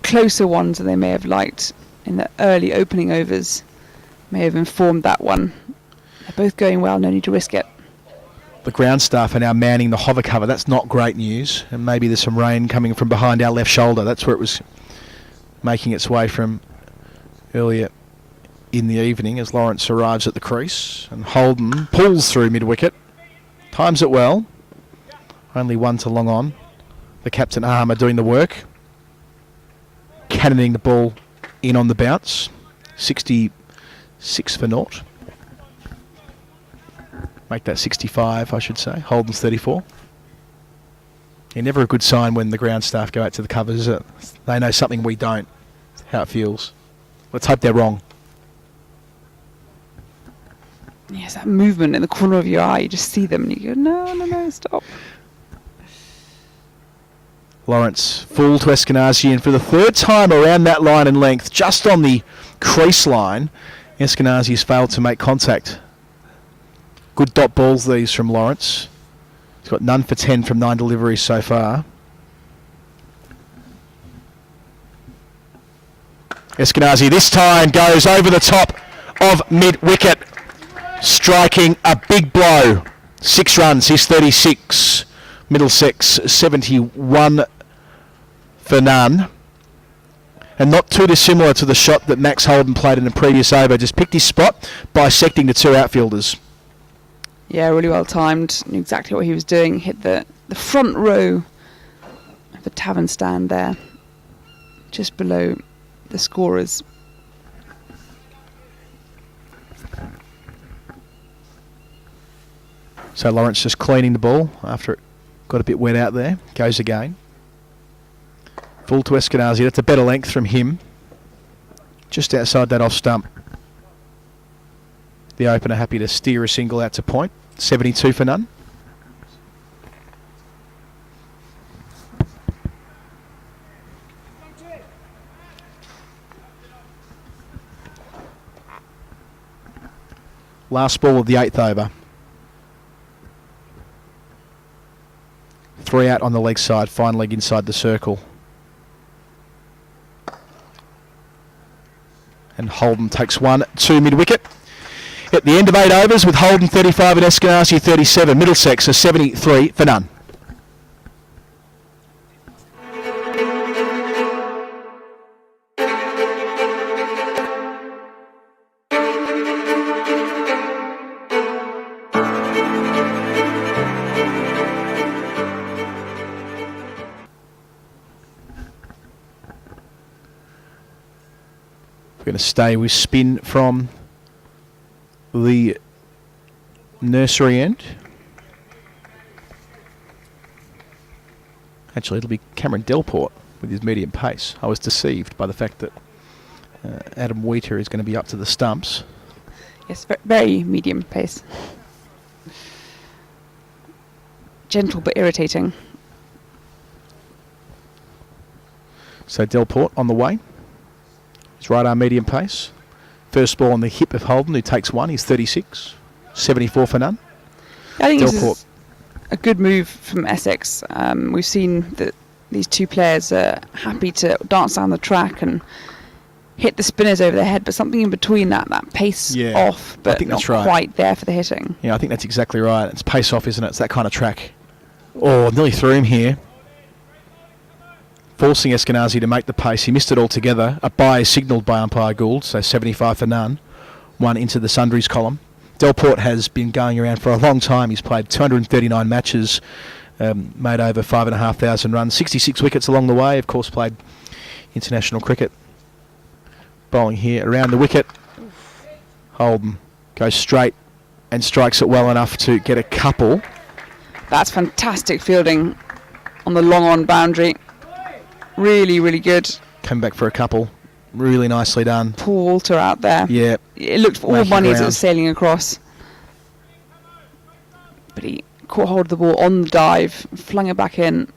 closer ones that they may have liked in the early opening overs may have informed that one. They're both going well, no need to risk it. The ground staff are now manning the hover cover. That's not great news. And maybe there's some rain coming from behind our left shoulder. That's where it was making its way from earlier in the evening as Lawrence arrives at the crease. And Holden pulls through mid-wicket. Times it well. Only 1 to long on. The captain arm are doing the work. Cannoning the ball in on the bounce. 66 for naught. Make that 65, I should say. Holden's 34. Yeah, never a good sign when the ground staff go out to the covers, is it? They know something we don't, how it feels. Let's hope they're wrong. Yes, that movement in the corner of your eye, you just see them and you go, no, stop. Lawrence full to Eskenazi, and for the third time around that line and length, just on the crease line, Eskenazi's failed to make contact. Good dot balls these from Lawrence. He's got none for 10 from 9 deliveries so far. Eskenazi this time goes over the top of mid-wicket, striking a big blow. 6 runs, he's 36. Middlesex 71 for none. And not too dissimilar to the shot that Max Holden played in the previous over. Just picked his spot, bisecting the 2 outfielders. Yeah, really well timed. Knew exactly what he was doing. Hit the front row of the tavern stand there, just below the scorers. So Lawrence just cleaning the ball after it got a bit wet out there. Goes again. Full to Eskenazi. That's a better length from him. Just outside that off stump. The opener happy to steer a single out to point. 72 for none. Last ball of the 8th over. 3 out on the leg side, fine leg inside the circle. And Holden takes 1 to mid-wicket. At the end of 8 overs with Holden 35 and Eskenazi 37. Middlesex are 73 for none. We're going to stay with spin from the nursery end. Actually, it'll be Cameron Delport with his medium pace. I was deceived by the fact that Adam Wheater is going to be up to the stumps. Yes, very medium pace. Gentle but irritating. So Delport on the way. His right arm medium pace. First ball on the hip of Holden, who takes 1. He's 36. 74 for none. I think Delport. this is a good move from Essex. We've seen that these 2 players are happy to dance down the track and hit the spinners over their head, but something in between that pace off, but not quite there for the hitting. Yeah, I think that's exactly right. It's pace off, isn't it? It's that kind of track. Oh, nearly threw him here. Forcing Eskenazi to make the pace. He missed it altogether. A bye is signalled by umpire Gould, so 75 for none. 1 into the sundries column. Delport has been going around for a long time. He's played 239 matches, made over 5,500 runs, 66 wickets along the way. Of course, played international cricket. Bowling here around the wicket. Holden goes straight and strikes it well enough to get a couple. That's fantastic fielding on the long on boundary. Really, really good. Come back for a couple. Really nicely done. Paul Walter out there. Yeah. It looked for all money as it was sailing across. But he caught hold of the ball on the dive, flung it back in.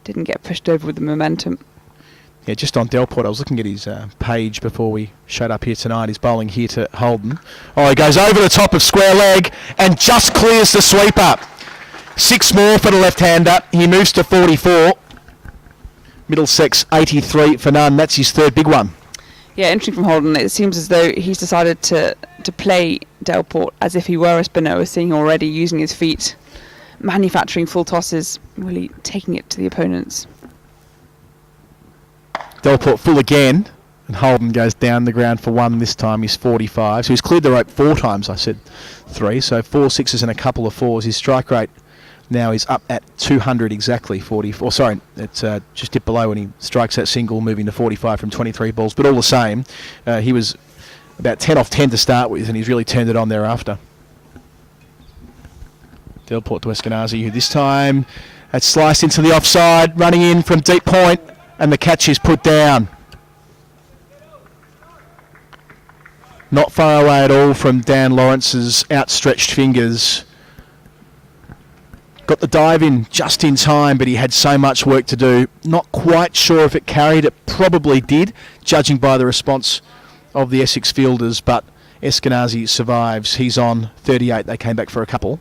didn't get pushed over with the momentum. Yeah, just on Delport, I was looking at his page before we showed up here tonight. He's bowling here to Holden. Oh, he goes over the top of square leg and just clears the sweeper. 6 more for the left-hander. He moves to 44. Middlesex 83 for none. That's his third big one. Yeah, interesting from Holden. It seems as though he's decided to play Delport as if he were a spinner. We're seeing already using his feet, manufacturing full tosses, really taking it to the opponents. Delport full again, and Holden goes down the ground for 1 this time. He's 45. So he's cleared the rope 4 times, I said 3. So 4 6s and a couple of 4s. His strike rate now is up at 200 exactly, 44. Sorry, it's just dipped below when he strikes that single, moving to 45 from 23 balls. But all the same, he was about 10 off 10 to start with, and he's really turned it on thereafter. Delport to Eskenazi, who this time had sliced into the offside, running in from deep point, and the catch is put down. Not far away at all from Dan Lawrence's outstretched fingers. Got the dive in just in time, but he had so much work to do. Not quite sure if it carried. It probably did, judging by the response of the Essex fielders, but Eskenazi survives. He's on 38. They came back for a couple.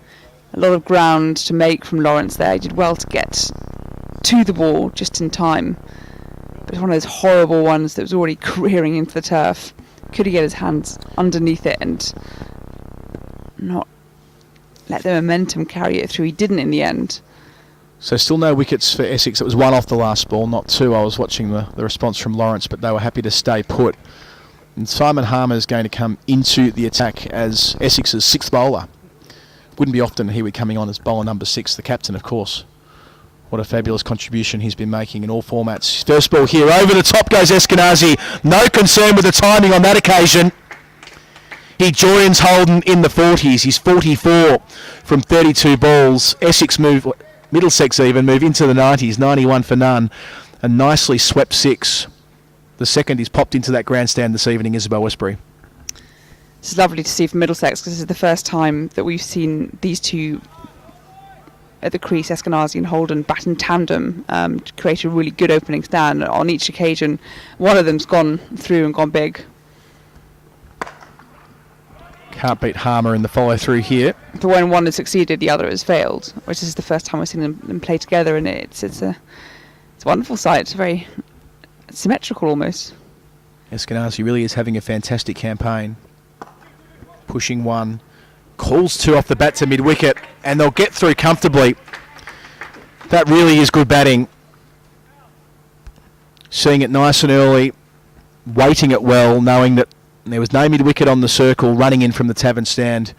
A lot of ground to make from Lawrence there. He did well to get to the ball just in time. But it's one of those horrible ones that was already careering into the turf. Could he get his hands underneath it and not let the momentum carry it through? He didn't in the end. So still no wickets for Essex. It was 1 off the last ball, not 2. I was watching the response from Lawrence, but they were happy to stay put. And Simon Harmer is going to come into the attack as Essex's 6th bowler. Wouldn't be often he would coming on as bowler number 6, the captain, of course. What a fabulous contribution he's been making in all formats. First ball here, over the top goes Eskenazi. No concern with the timing on that occasion. He joins Holden in the 40s. He's 44 from 32 balls. Essex move, Middlesex even, move into the 90s, 91 for none. A nicely swept 6. The second is popped into that grandstand this evening, Isabel Westbury. It's lovely to see from Middlesex because this is the first time that we've seen these two at the crease, Eskenazi and Holden, bat in tandem to create a really good opening stand. On each occasion, one of them's gone through and gone big. Can't beat Harmer in the follow-through here. But when one has succeeded, the other has failed, which is the first time we've seen them play together, and it's a wonderful sight. It's very symmetrical almost. Eskenazi really is having a fantastic campaign. Pushing 1. Calls 2 off the bat to mid-wicket, and they'll get through comfortably. That really is good batting. Seeing it nice and early, weighting it well, knowing that there was no mid-wicket on the circle, running in from the tavern stand,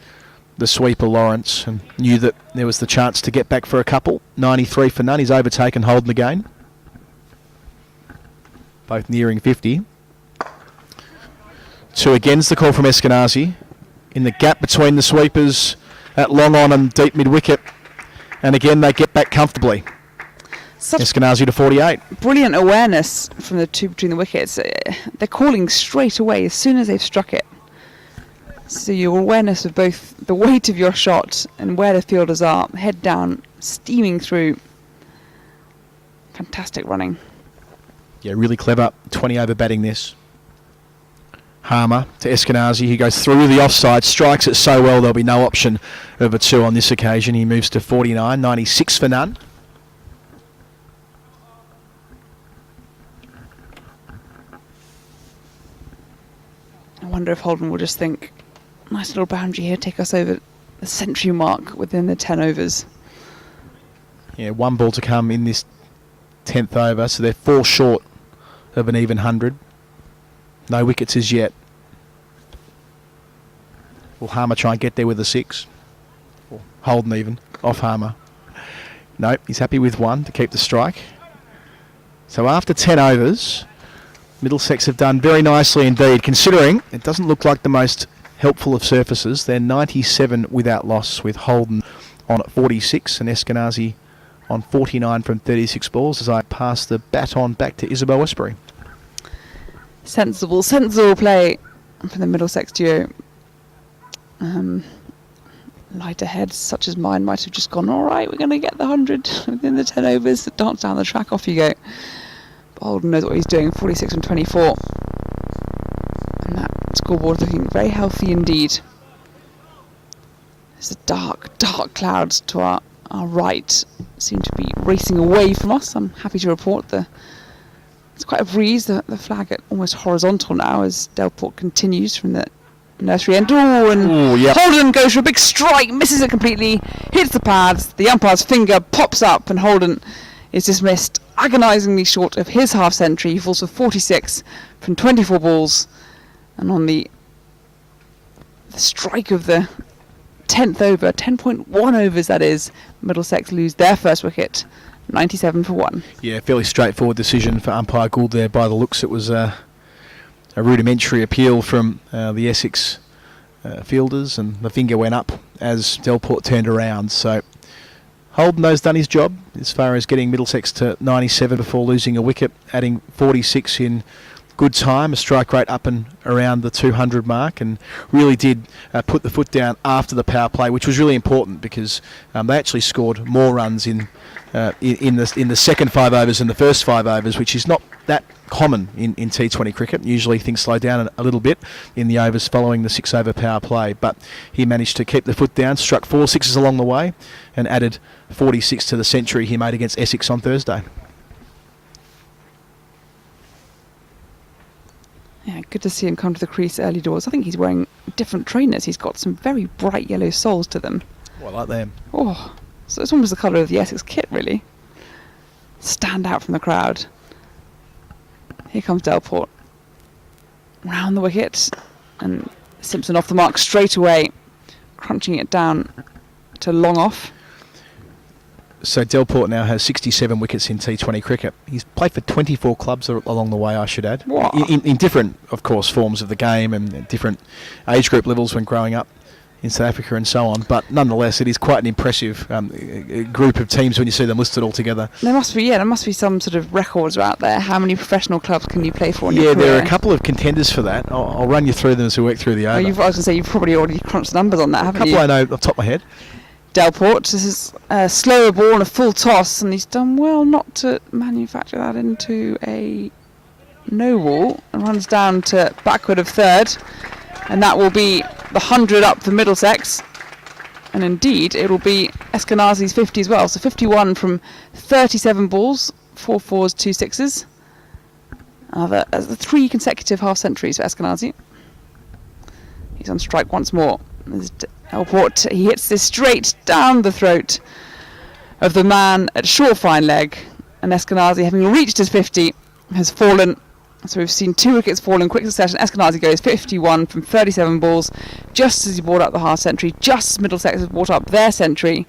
the sweeper Lawrence, and knew that there was the chance to get back for a couple. 93 for none. He's overtaken Holden again. Both nearing 50. 2 again's the call from Eskenazi. In the gap between the sweepers at long on and deep mid-wicket. And again, they get back comfortably. Eskenazi to 48. Brilliant awareness from the two between the wickets. They're calling straight away as soon as they've struck it. So your awareness of both the weight of your shot and where the fielders are, head down, steaming through. Fantastic running. Yeah, really clever. 20 over batting this. Harmer to Eskenazi. He goes through the offside, strikes it so well there'll be no option of a 2 on this occasion. He moves to 49, 96 for none. I wonder if Holden will just think, nice little boundary here, take us over the century mark within the 10 overs. Yeah, 1 ball to come in this 10th over, so they're 4 short of an even 100. No wickets as yet. Will Harmer try and get there with a 6? Or Holden even, off Harmer. No, he's happy with 1 to keep the strike. So after 10 overs, Middlesex have done very nicely indeed, considering it doesn't look like the most helpful of surfaces. They're 97 without loss, with Holden on at 46 and Eskenazi on 49 from 36 balls, as I pass the baton back to Isabel Westbury. Sensible play from the Middlesex duo. lighter heads such as mine might have just gone, all right, we're going to get the 100 within the 10 overs, dance down the track, off you go. But Holden knows what he's doing, 46 and 24. And that scoreboard looking very healthy indeed. There's the dark clouds to our right seem to be racing away from us. I'm happy to report it's quite a breeze, the flag at almost horizontal now as Delport continues from the nursery end. Yep. Holden goes for a big strike, misses it completely, hits the pads, the umpire's finger pops up and Holden is dismissed agonisingly short of his half century. He falls for 46 from 24 balls, and on the strike of the 10th over, 10.1 overs that is, Middlesex lose their first wicket, 97 for 1. Yeah, fairly straightforward decision for umpire Gould there. By the looks, it was a rudimentary appeal from the Essex fielders, and the finger went up as Delport turned around. So Holden has done his job as far as getting Middlesex to 97 before losing a wicket, adding 46 in good time, a strike rate up and around the 200 mark, and really did put the foot down after the power play, which was really important because they actually scored more runs in the second 5 overs than the first 5 overs, which is not that common in T20 cricket. Usually things slow down a little bit in the overs following the 6 over power play, but he managed to keep the foot down, struck 4 sixes along the way and added 46 to the century he made against Essex on Thursday. Yeah, good to see him come to the crease early doors. I think he's wearing different trainers. He's got some very bright yellow soles to them. Oh, I like them. Oh, so it's almost the colour of the Essex kit, really. Stand out from the crowd. Here comes Delport. Round the wicket. And Simpson off the mark straight away. Crunching it down to long off. So Delport now has 67 wickets in T20 cricket. He's played for 24 clubs along the way, I should add. Wow. In different, of course, forms of the game and different age group levels when growing up in South Africa and so on. But nonetheless, it is quite an impressive group of teams when you see them listed all together. There must be some sort of records out there. How many professional clubs can you play for in your Yeah, career? there are a couple of contenders for that. I'll run you through them as we work through the over. I was going to say, you've probably already crunched numbers on that, haven't you? A couple I know off the top of my head. Delport, this is a slower ball and a full toss, and he's done well not to manufacture that into a no ball, and runs down to backward of third, and that will be the 100 up for Middlesex, and indeed it will be Eskenazi's 50 as well, so 51 from 37 balls, 4 fours, 2 sixes. Another 3 consecutive half centuries for Eskenazi. He's on strike once more. There's Delport, he hits this straight down the throat of the man at short fine leg, and Eskenazi, having reached his 50, has fallen. So we've seen 2 wickets fall in quick succession. Eskenazi goes 51 from 37 balls, just as he brought up the half century, just as Middlesex has brought up their century,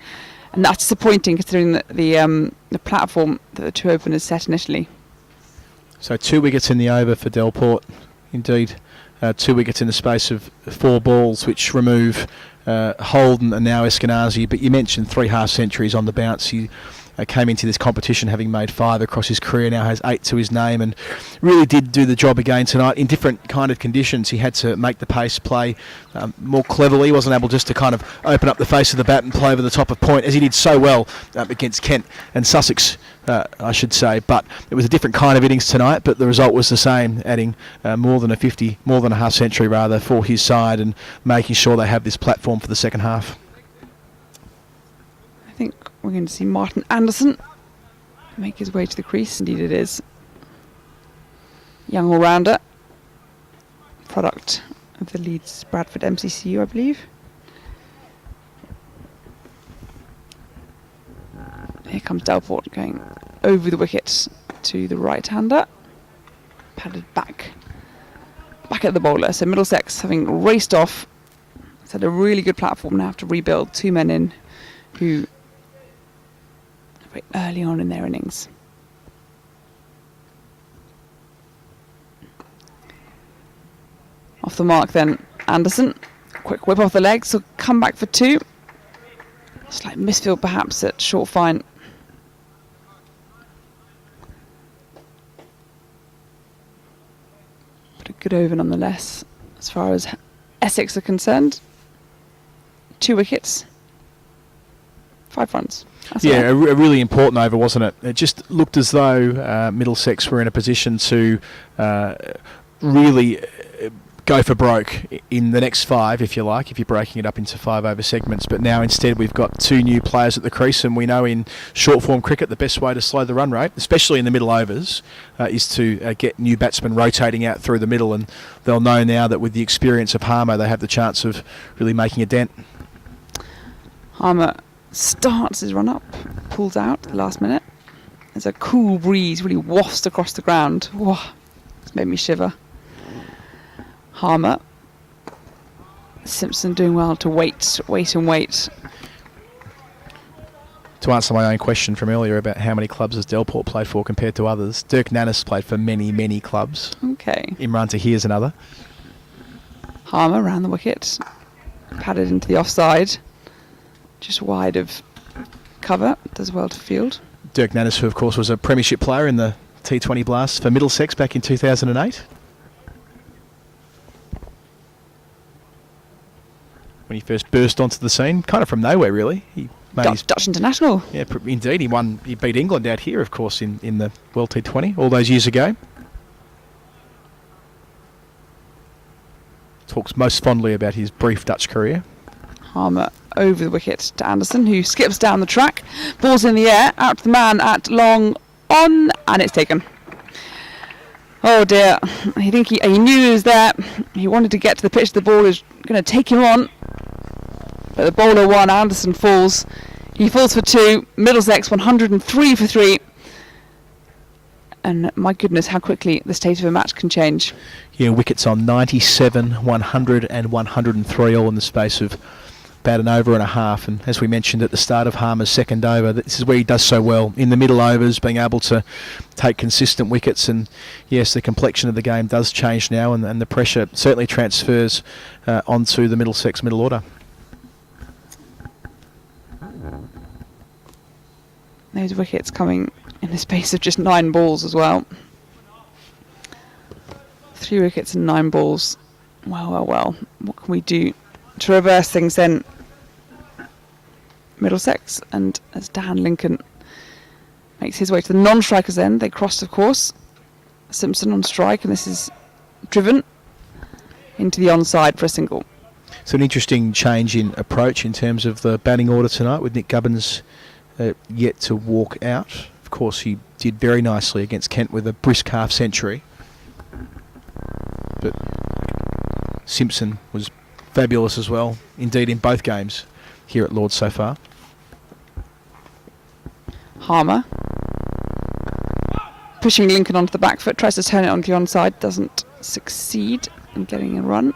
and that's disappointing considering the platform that the 2 openers set initially. So 2 wickets in the over for Delport, indeed. 2 wickets in the space of 4 balls, which remove Holden and now Eskenazi. But you mentioned 3 half centuries on the bounce. He came into this competition having made 5 across his career, now has 8 to his name, and really did do the job again tonight in different kind of conditions. He had to make the pace play more cleverly. He wasn't able just to kind of open up the face of the bat and play over the top of point, as he did so well against Kent and Sussex, I should say. But it was a different kind of innings tonight, but the result was the same, adding more than a half century rather, for his side, and making sure they have this platform for the second half. I think we're going to see Martin Anderson make his way to the crease. Indeed it is. Young all-rounder. Product of the Leeds Bradford MCCU, I believe. Here comes Delport going over the wicket to the right-hander. Padded back at the bowler. So Middlesex, having raced off, has had a really good platform now to rebuild. 2 men in who very early on in their innings. Off the mark then, Anderson. Quick whip off the legs, so come back for 2. Slight misfield perhaps at short fine. But a good over nonetheless, as far as Essex are concerned. 2 wickets. 5 runs. That's Yeah, all right. a really important over, wasn't it? It just looked as though Middlesex were in a position to really go for broke in the next 5, if you like, if you're breaking it up into 5 over segments. But now instead we've got 2 new players at the crease, and we know in short form cricket the best way to slow the run rate, especially in the middle overs, is to get new batsmen rotating out through the middle, and they'll know now that with the experience of Harmer they have the chance of really making a dent. Harmer starts his run up, pulls out at the last minute. There's a cool breeze really wafts across the ground. Whoa, it's made me shiver. Harmer. Simpson doing well to wait. To answer my own question from earlier about how many clubs has Delport played for compared to others, Dirk Nannis played for many, many clubs. Okay. Imran Tahir's another. Harmer round the wicket, padded into the offside, just wide of cover, does well to field. Dirk Nannis, who of course was a premiership player in the T20 Blast for Middlesex back in 2008. When he first burst onto the scene, kind of from nowhere really. He made his Dutch international. Yeah, indeed. He beat England out here, of course, in the World T20 all those years ago. Talks most fondly about his brief Dutch career. Harmer over the wicket to Anderson, who skips down the track. Ball's in the air, out to the man at long on, and it's taken. Oh dear. I think he knew he was there. He wanted to get to the pitch. The ball is going to take him on. But the bowler won. Anderson falls. He falls for 2. Middlesex 103 for 3. And my goodness, how quickly the state of a match can change. Yeah, wickets on 97, 100 and 103 all in the space of about an over and a half. And as we mentioned at the start of Harmer's second over, this is where he does so well. In the middle overs, being able to take consistent wickets. And yes, the complexion of the game does change now, and the pressure certainly transfers onto the Middlesex middle order. Those wickets coming in the space of just 9 balls as well. 3 wickets and 9 balls. Well. What can we do to reverse things then? Middlesex, and as Dan Lincoln makes his way to the non-strikers end, they crossed, of course. Simpson on strike, and this is driven into the onside for a single. So an interesting change in approach in terms of the batting order tonight, with Nick Gubbins yet to walk out. Of course, he did very nicely against Kent with a brisk half century. But Simpson was fabulous as well, indeed in both games here at Lord's so far. Harmer pushing Lincoln onto the back foot, tries to turn it onto the onside, doesn't succeed in getting a run.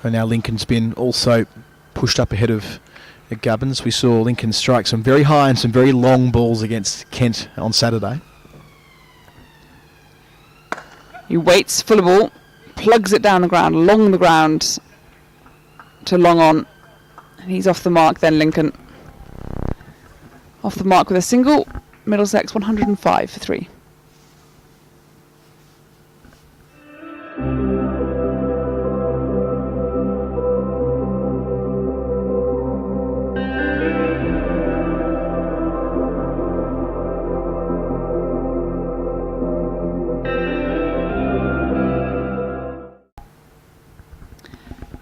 And now Lincoln's been also pushed up ahead of Gubbins. We saw Lincoln strike some very high and some very long balls against Kent on Saturday. He waits, full of ball, plugs it down the ground, along the ground to long on. And he's off the mark then, Lincoln. Off the mark with a single. Middlesex 105 for 3.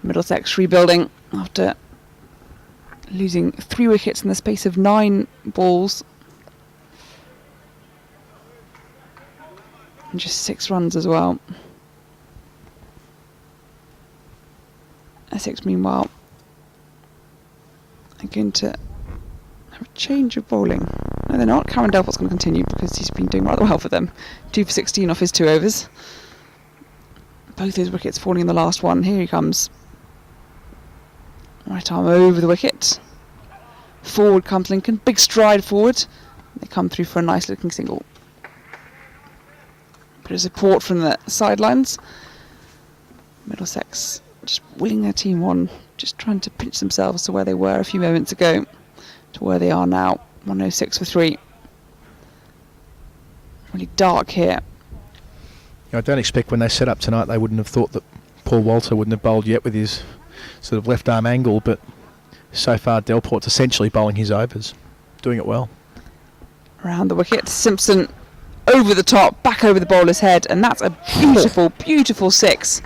Middlesex rebuilding after losing 3 wickets in the space of 9 balls. And just 6 runs as well. Essex, meanwhile, are going to have a change of bowling. No, they're not. Karen Delport's going to continue because he's been doing rather well for them. 2 for 16 off his 2 overs. Both those wickets falling in the last one. Here he comes. Right arm over the wicket. Forward comes Lincoln. Big stride forward. They come through for a nice looking single. Bit of support from the sidelines. Middlesex just willing their team on. Just trying to pinch themselves to where they were a few moments ago to where they are now. 106 for 3. Really dark here. I don't expect when they set up tonight they wouldn't have thought that Paul Walter wouldn't have bowled yet with his sort of left arm angle, but So far, Delport's essentially bowling his overs, doing it well. Around the wicket, Simpson over the top, back over the bowler's head, and that's a beautiful, beautiful 6.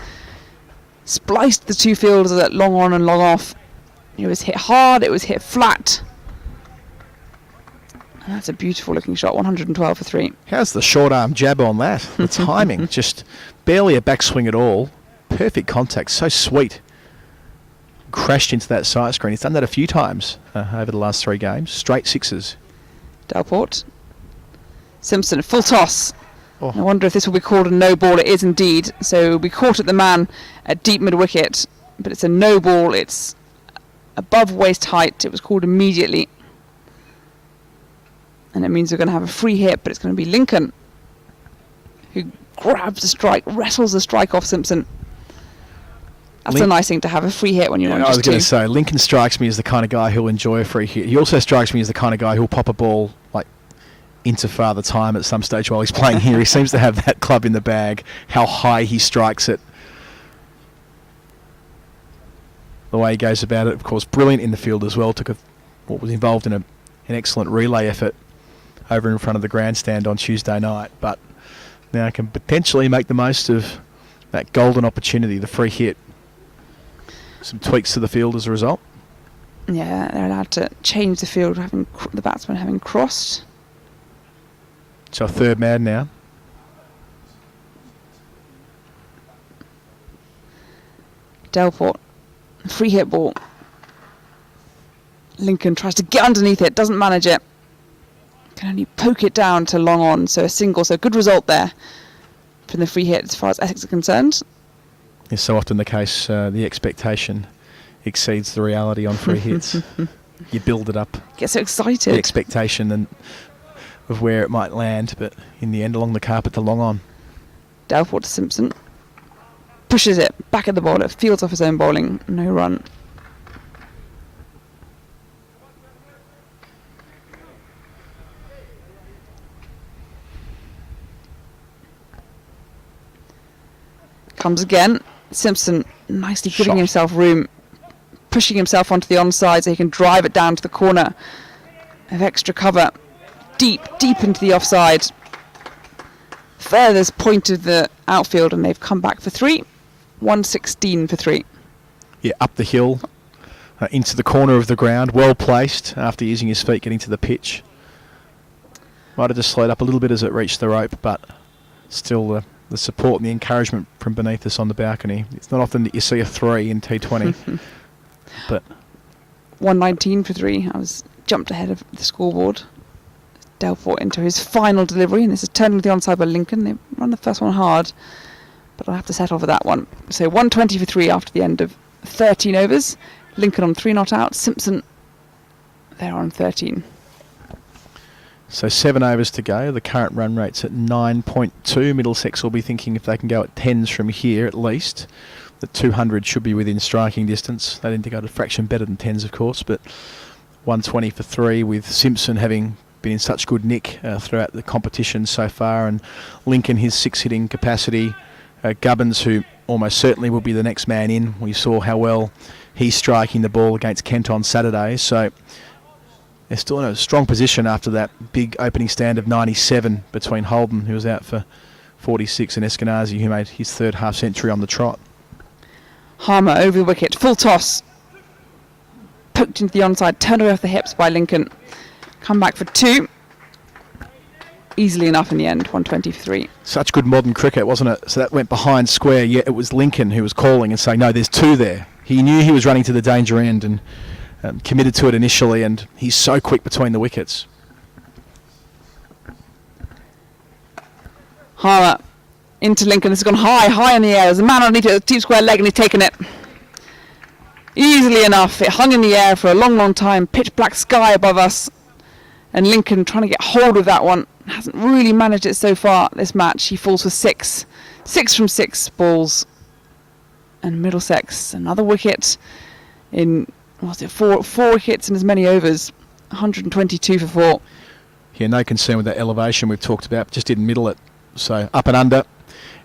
Spliced the 2 fielders at long on and long off. It was hit hard, it was hit flat. And that's a beautiful looking shot, 112 for 3. How's the short arm jab on that? The timing, just barely a backswing at all. Perfect contact, so sweet. Crashed into that side screen. He's done that a few times over the last 3 games. Straight 6s. Delport. Simpson, full toss. Oh. I wonder if this will be called a no ball. It is indeed. So we caught at the man at deep mid wicket, but it's a no ball. It's above waist height. It was called immediately. And it means we're going to have a free hit, but it's going to be Lincoln who grabs the strike, wrestles the strike off Simpson. That's a nice thing to have, a free hit when you're on just 2. I was going to say, Lincoln strikes me as the kind of guy who'll enjoy a free hit. He also strikes me as the kind of guy who'll pop a ball like into Father Time at some stage while he's playing here. He seems to have that club in the bag, how high he strikes it. The way he goes about it, of course, brilliant in the field as well. What was involved in an excellent relay effort over in front of the grandstand on Tuesday night, but now can potentially make the most of that golden opportunity, the free hit. Some tweaks to the field as a result. Yeah, they're allowed to change the field, having the batsman having crossed. So a 3rd man now. Delport, free hit ball. Lincoln tries to get underneath it, doesn't manage it. Can only poke it down to long on, so a single, so good result there from the free hit as far as Essex are concerned. It's so often the case, the expectation exceeds the reality on free hits. You build it up. Get so excited. The expectation of where it might land, but in the end, along the carpet to long on. Delport to Simpson. Pushes it back at the bowler, fields off his own bowling, no run. Comes again. Simpson nicely giving himself room, pushing himself onto the onside so he can drive it down to the corner of extra cover, deep into the offside. Furthest point of the outfield, and they've come back for 3. 116 for 3. Yeah, up the hill, into the corner of the ground, well placed after using his feet getting to the pitch. Might have just slowed up a little bit as it reached the rope, but still the support and the encouragement from beneath us on the balcony. It's not often that you see a 3 in T20. But 119 for 3. I was jumped ahead of the scoreboard. Delport into his final delivery, and this is turned to the onside by Lincoln. They run the first one hard, but I'll have to settle for that one. So 120 for 3 after the end of 13 overs. Lincoln on 3 not out. Simpson there on 13. So 7 overs to go. The current run rate's at 9.2. Middlesex will be thinking if they can go at 10s from here at least, that 200 should be within striking distance. They need to go to a fraction better than 10s, of course, but 120 for 3 with Simpson having been in such good nick throughout the competition so far, and Lincoln his 6 hitting capacity. Gubbins, who almost certainly will be the next man in. We saw how well he's striking the ball against Kent on Saturday, so they're still in a strong position after that big opening stand of 97 between Holden, who was out for 46, and Eskenazi, who made his 3rd half century on the trot. Harmer over the wicket, full toss. Poked into the onside, turned away off the hips by Lincoln. Come back for 2. Easily enough in the end, 120 for 3. Such good modern cricket, wasn't it? So that went behind square, yet it was Lincoln who was calling and saying, no, there's 2 there. He knew he was running to the danger end and committed to it initially, and he's so quick between the wickets. Harmer into Lincoln. This has gone high in the air. There's a man underneath it, a deep square leg, and he's taken it. Easily enough. It hung in the air for a long time. Pitch black sky above us. And Lincoln trying to get hold of that one. Hasn't really managed it so far this match. He falls for 6. 6 from 6 balls. And Middlesex, another wicket in, four wickets in as many overs. 122 for 4. Yeah, no concern with that elevation we've talked about. Just didn't middle it. So up and under.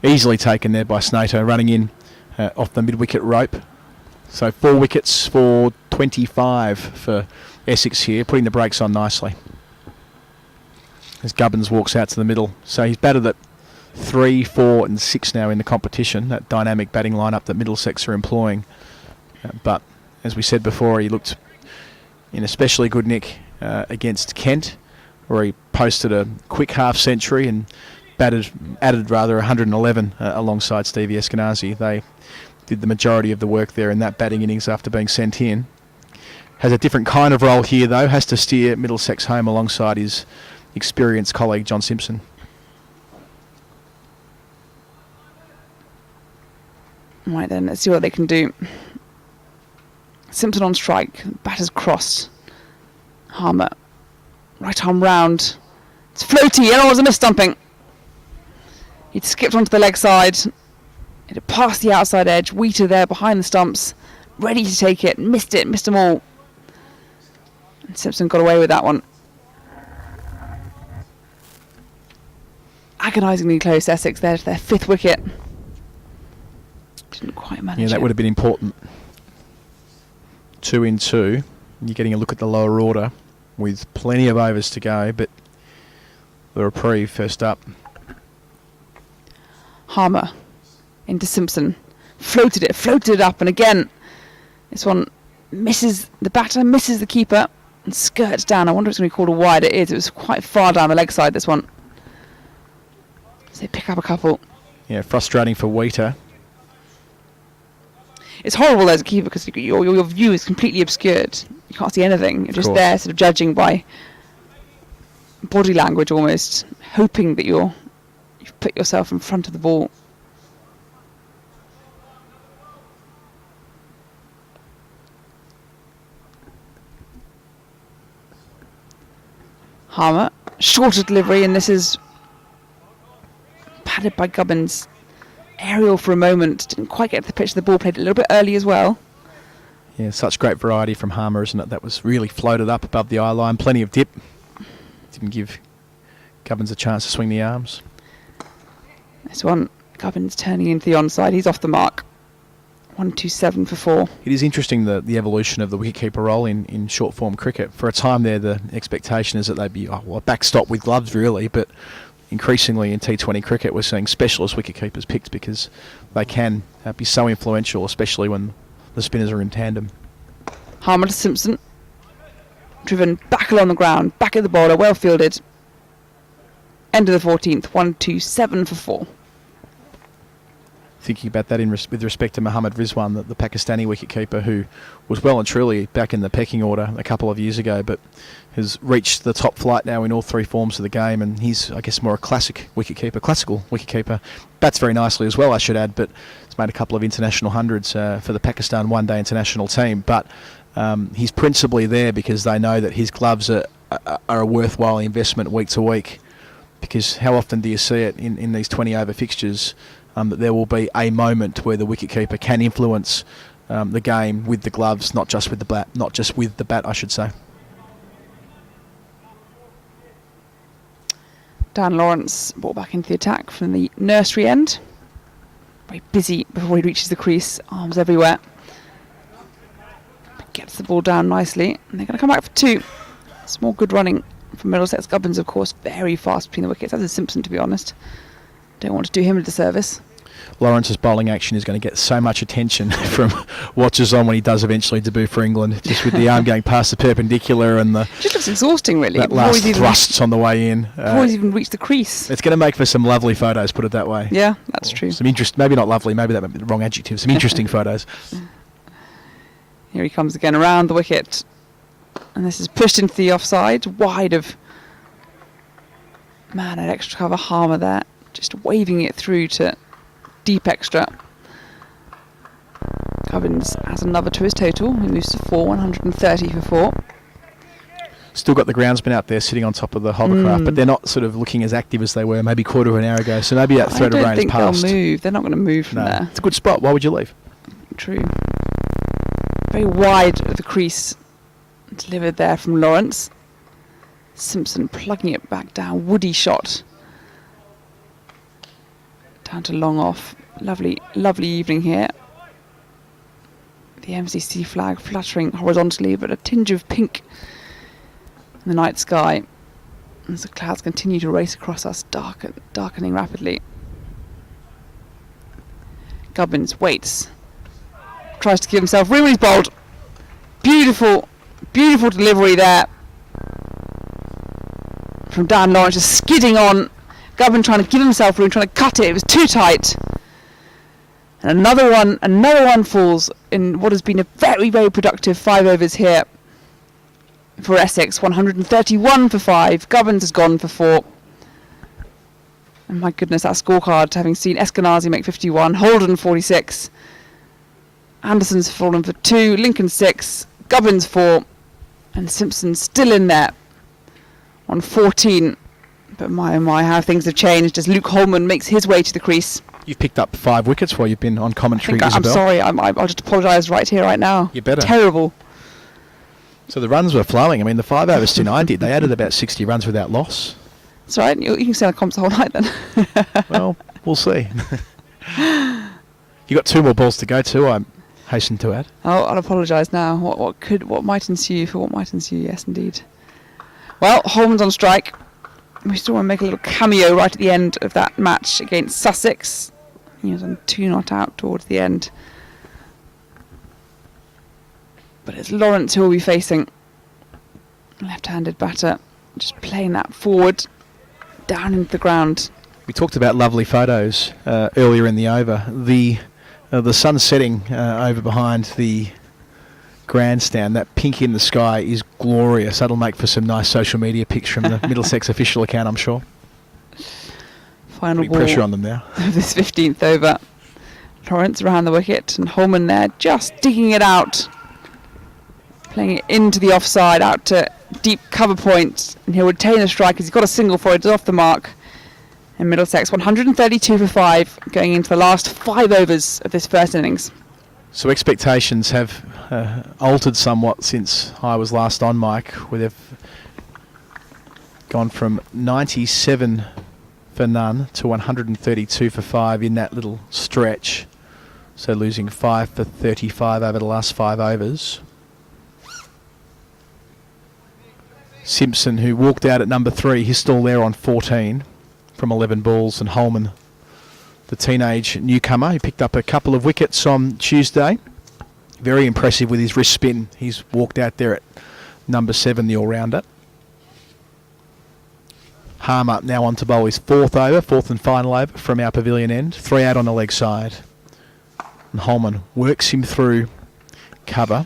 Easily taken there by Snato, running in off the mid-wicket rope. So 4 wickets for 25 for Essex here, putting the brakes on nicely. As Gubbins walks out to the middle. So he's batted at 3, 4 and 6 now in the competition, that dynamic batting lineup that Middlesex are employing. But as we said before, he looked in especially good nick against Kent, where he posted a quick half century and added 111 alongside Stevie Eskenazi. They did the majority of the work there in that batting innings after being sent in. Has a different kind of role here though, has to steer Middlesex home alongside his experienced colleague John Simpson. Right then, let's see what they can do. Simpson on strike, batter's crossed. Harmer, right arm round. It's floaty, and it was a miss-stumping. He'd skipped onto the leg side. It had passed the outside edge. Wheater there behind the stumps, ready to take it. Missed them all. And Simpson got away with that one. Agonisingly close, Essex there to their 5th wicket. Didn't quite manage it. Yeah, that would have been important. 2 in 2. You're getting a look at the lower order with plenty of overs to go, but the reprieve first up. Harmer into Simpson. Floated it up, and again, this one misses the batter, misses the keeper, and skirts down. I wonder if it's going to be called a wide. It is. It was quite far down the leg side, this one. So they pick up a couple. Yeah, frustrating for Wheater. It's horrible as a keeper because your view is completely obscured. You can't see anything. You're just there sort of judging by body language almost, hoping that you've put yourself in front of the ball. Harmer, shorter delivery, and this is padded by Gubbins. Aerial for a moment, didn't quite get to the pitch of the ball, played a little bit early as well. Yeah, such great variety from Harmer, isn't it? That was really floated up above the eye line, plenty of dip. Didn't give Gubbins a chance to swing the arms. This one, Gubbins turning into the onside, he's off the mark. 127 for 4. It is interesting the evolution of the wicketkeeper role in short form cricket. For a time there, the expectation is that they'd be a backstop with gloves really, but increasingly in T20 cricket we're seeing specialist wicketkeepers picked because they can be so influential, especially when the spinners are in tandem. Harmer to Simpson. Driven back along the ground, back at the bowler, well fielded. End of the 14th, 127 for 4. Thinking about that with respect to Mohammad Rizwan, the Pakistani wicketkeeper who was well and truly back in the pecking order a couple of years ago, but has reached the top flight now in all 3 forms of the game, and he's, I guess, more a classical wicketkeeper. Bats very nicely as well, I should add, but he's made a couple of international hundreds for the Pakistan one-day international team. But he's principally there because they know that his gloves are a worthwhile investment week to week, because how often do you see it in these 20-over fixtures that there will be a moment where the wicketkeeper can influence the game with the gloves, not just with the bat, I should say. Dan Lawrence brought back into the attack from the nursery end. Very busy before he reaches the crease, arms everywhere. Gets the ball down nicely, and they're going to come back for 2. It's more good running from Middlesex. Gubbins, of course, very fast between the wickets, as is Simpson, to be honest. Don't want to do him a disservice. Lawrence's bowling action is going to get so much attention from watchers on when he does eventually debut for England, just with the arm going past the perpendicular and the just looks exhausting, really. That last thrusts on the way in. Before he's even reached the crease. It's going to make for some lovely photos, put it that way. Yeah, that's true. Some maybe not lovely, maybe that might be the wrong adjective. Some interesting photos. Here he comes again around the wicket, and this is pushed into the offside, wide of man at extra cover. Harmer there, just waving it through to deep extra. Gubbins has another to his total. He moves to 4, 130 for 4. Still got the groundsman out there sitting on top of the hovercraft, but they're not sort of looking as active as they were maybe quarter of an hour ago. So maybe that threat of rain is past. I don't think they'll move. They're not going to move from there. It's a good spot. Why would you leave? True. Very wide of the crease. Delivered there from Lawrence. Simpson plugging it back down. Woody shot. Down to long off. Lovely, lovely evening here. The the MCC flag fluttering horizontally, but a tinge of pink in the night sky as the clouds continue to race across us, darkening rapidly. Gubbins waits, tries to give himself room, and he's bowled. Beautiful delivery there from Dan Lawrence, just skidding on. Gubbin trying to give himself room, trying to cut it. It was too tight. And another one falls in what has been a very, very productive 5 overs here for Essex. 131 for 5. Gubbins has gone for 4. And my goodness, that scorecard, having seen Eskenazi make 51, Holden 46, Anderson's fallen for 2, Lincoln 6, Gubbins 4, and Simpson still in there on 14. But my oh my, how things have changed as Luke Holman makes his way to the crease. You've picked up 5 wickets while you've been on commentary, I'm Isabel. sorry, I'll just apologise right here, right now. You better. Terrible. So the runs were flowing. I mean, the 5 overs to 9 did. They added about 60 runs without loss. It's all right, you can stay on comps the whole night then. Well, we'll see. You got 2 more balls to go too, I hasten to add. Oh, I'll apologise now. What might ensue for what might ensue, yes indeed. Well, Holman's on strike. We still want to make a little cameo right at the end of that match against Sussex. He was on 2 not out towards the end. But it's Lawrence who will be facing. Left-handed batter, just playing that forward, down into the ground. We talked about lovely photos earlier in the over. The sun setting over behind the grandstand, that pink in the sky is glorious. That'll make for some nice social media pics from the Middlesex official account, I'm sure. Final ball pressure on them now. of this 15th over. Lawrence around the wicket and Holman there just digging it out. Playing it into the offside, out to deep cover point, and he'll retain the strike as he's got a single for it. It's off the mark. And Middlesex 132 for 5 going into the last 5 overs of this first innings. So expectations have altered somewhat since I was last on, Mike, where they've gone from 97 for none to 132 for 5 in that little stretch. So losing 5 for 35 over the last 5 overs. Simpson, who walked out at number 3, he's still there on 14 from 11 balls, and Holman, the teenage newcomer, who picked up a couple of wickets on Tuesday. Very impressive with his wrist spin. He's walked out there at number 7, the all-rounder. Harmer now on to bowl his 4th over, 4th and final over from our pavilion end. 3 out on the leg side. And Holman works him through cover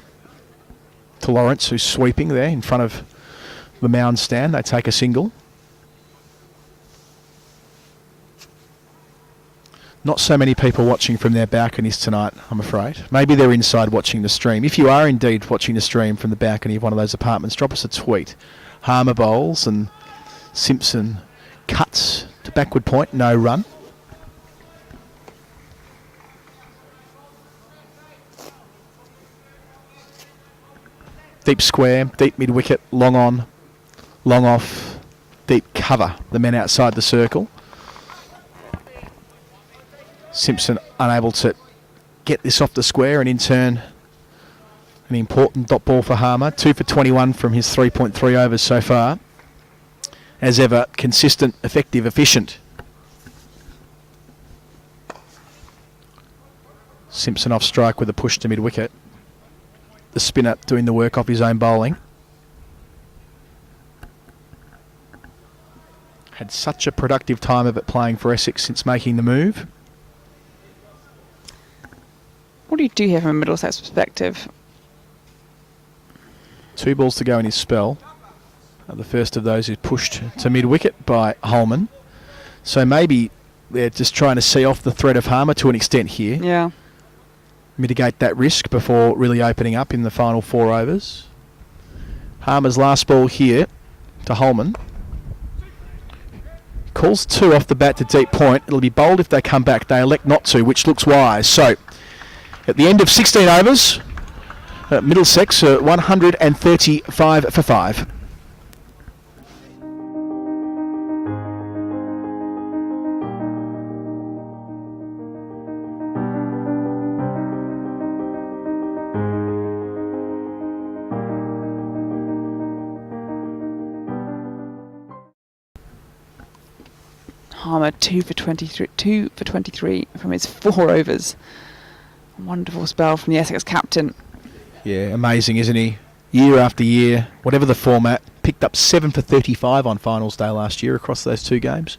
to Lawrence, who's sweeping there in front of the mound stand. They take a single. Not so many people watching from their balconies tonight, I'm afraid. Maybe they're inside watching the stream. If you are indeed watching the stream from the balcony of one of those apartments, drop us a tweet. Harmer bowls and Simpson cuts to backward point, no run. Deep square, deep mid-wicket, long on, long off, deep cover, the men outside the circle. Simpson unable to get this off the square, and in turn an important dot ball for Harmer. 2 for 21 from his 3.3 overs so far. As ever, consistent, effective, efficient. Simpson off strike with a push to mid-wicket. The spinner doing the work off his own bowling. Had such a productive time of it playing for Essex since making the move. What do you do here from a Middlesex perspective? 2 balls to go in his spell. The first of those is pushed to mid-wicket by Holman. So maybe they're just trying to see off the threat of Harmer to an extent here. Yeah. Mitigate that risk before really opening up in the final 4 overs. Harmer's last ball here to Holman. Calls 2 off the bat to deep point. It'll be bowled if they come back. They elect not to, which looks wise. So at the end of 16 overs, Middlesex 135 for 5. Harmer 2 for 23 from his 4 overs. Wonderful spell from the Essex captain. Yeah, amazing, isn't he? Year after year, whatever the format, picked up 7 for 35 on finals day last year across those 2 games.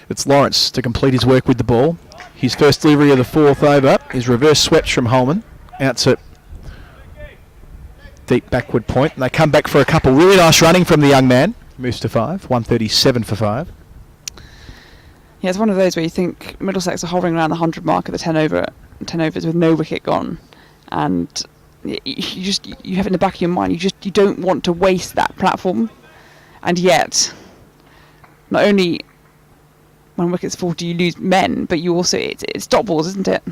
It's Lawrence to complete his work with the ball. His first delivery of the 4th over is reverse swept from Holman out to deep backward point. And they come back for a couple. Really nice running from the young man. Moves to 5, 137 for 5. Yeah, it's one of those where you think Middlesex are hovering around the 100 mark at the 10 overs with no wicket gone, and you have in the back of your mind you don't want to waste that platform, and yet not only when wickets fall do you lose men, but you also it's dot balls, isn't it?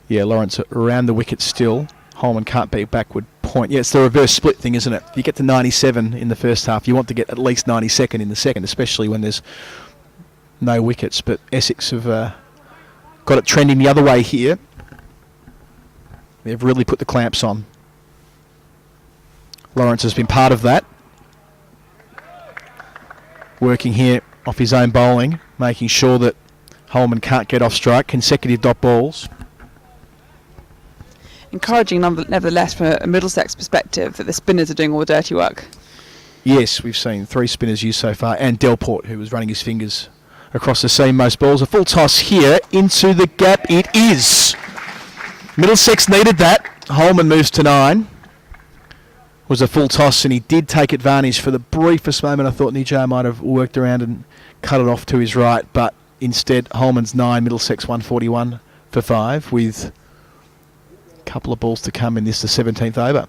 Yeah, Lawrence around the wicket still. Holman can't beat backward point. Yeah, it's the reverse split thing, isn't it? You get to 97 in the first half, you want to get at least 92nd in the second, especially when there's no wickets. But Essex have got it trending the other way here. They've really put the clamps on. Lawrence has been part of that. Working here off his own bowling, making sure that Holman can't get off strike. Consecutive dot balls. Encouraging nevertheless from a Middlesex perspective that the spinners are doing all the dirty work. Yes, we've seen 3 spinners used so far, and Delport, who was running his fingers across the seam most balls. A full toss here into the gap. It is. Middlesex needed that. Holman moves to 9. Was a full toss, and he did take advantage. For the briefest moment I thought Nijjar might have worked around and cut it off to his right, but instead Holman's 9, Middlesex 141 for 5 with a couple of balls to come in this, the 17th over.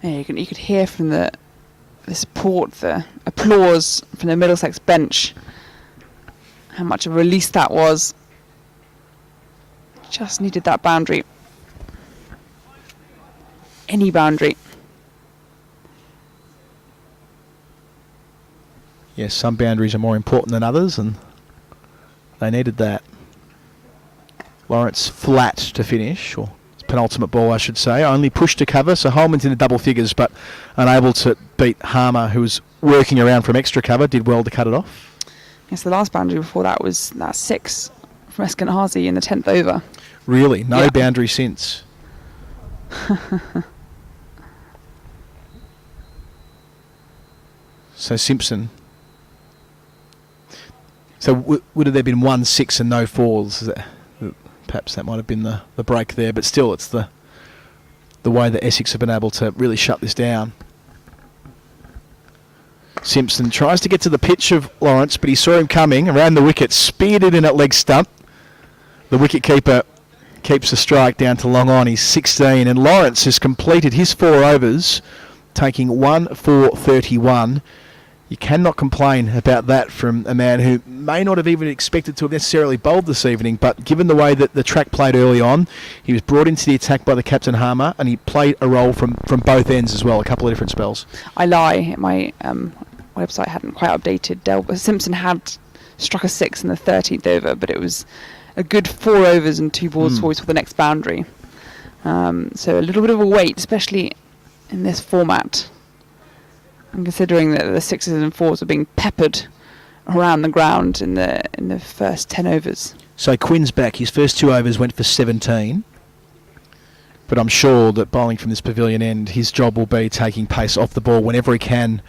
Yeah, you could hear from the support, the applause from the Middlesex bench, how much of a release that was. Just needed that boundary. Any boundary. Yes, some boundaries are more important than others, and they needed that. Lawrence flat to finish, or penultimate ball I should say, only pushed to cover, so Holman's in the double figures but unable to beat Harmer, who was working around from extra cover, did well to cut it off. Yes, the last boundary before that was that 6 from Eskenazi in the 10th over. Really? No boundary since? So Simpson. So would have there been 1 6 and no 4s? Perhaps that might have been the break there, but still it's the way that Essex have been able to really shut this down. Simpson tries to get to the pitch of Lawrence, but he saw him coming around the wicket, speared it in at leg stump. The wicket keeper keeps the strike down to long on. He's 16, and Lawrence has completed his 4 overs, taking 1 for 31. You cannot complain about that from a man who may not have even expected to have necessarily bowled this evening, but given the way that the track played early on, he was brought into the attack by the captain Harmer, and he played a role from both ends as well, a couple of different spells. I lie, my website hadn't quite updated. Simpson had struck a 6 in the 13th over, but it was a good 4 overs and 2 balls for the next boundary. So a little bit of a wait, especially in this format. And considering that the 6s and 4s are being peppered around the ground in the first 10 overs. So Quinn's back. His first 2 overs went for 17. But I'm sure that bowling from this pavilion end, his job will be taking pace off the ball whenever he can,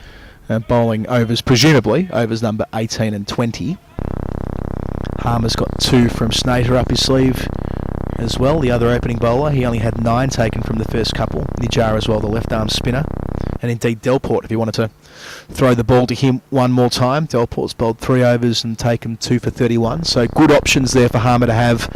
bowling overs, presumably, overs number 18 and 20. Harmer's got 2 from Snater up his sleeve as well, the other opening bowler. He only had 9 taken from the first couple. Nijjar as well, the left-arm spinner. And indeed Delport, if you wanted to throw the ball to him one more time. Delport's bowled 3 overs and taken 2 for 31. So good options there for Harmer to have,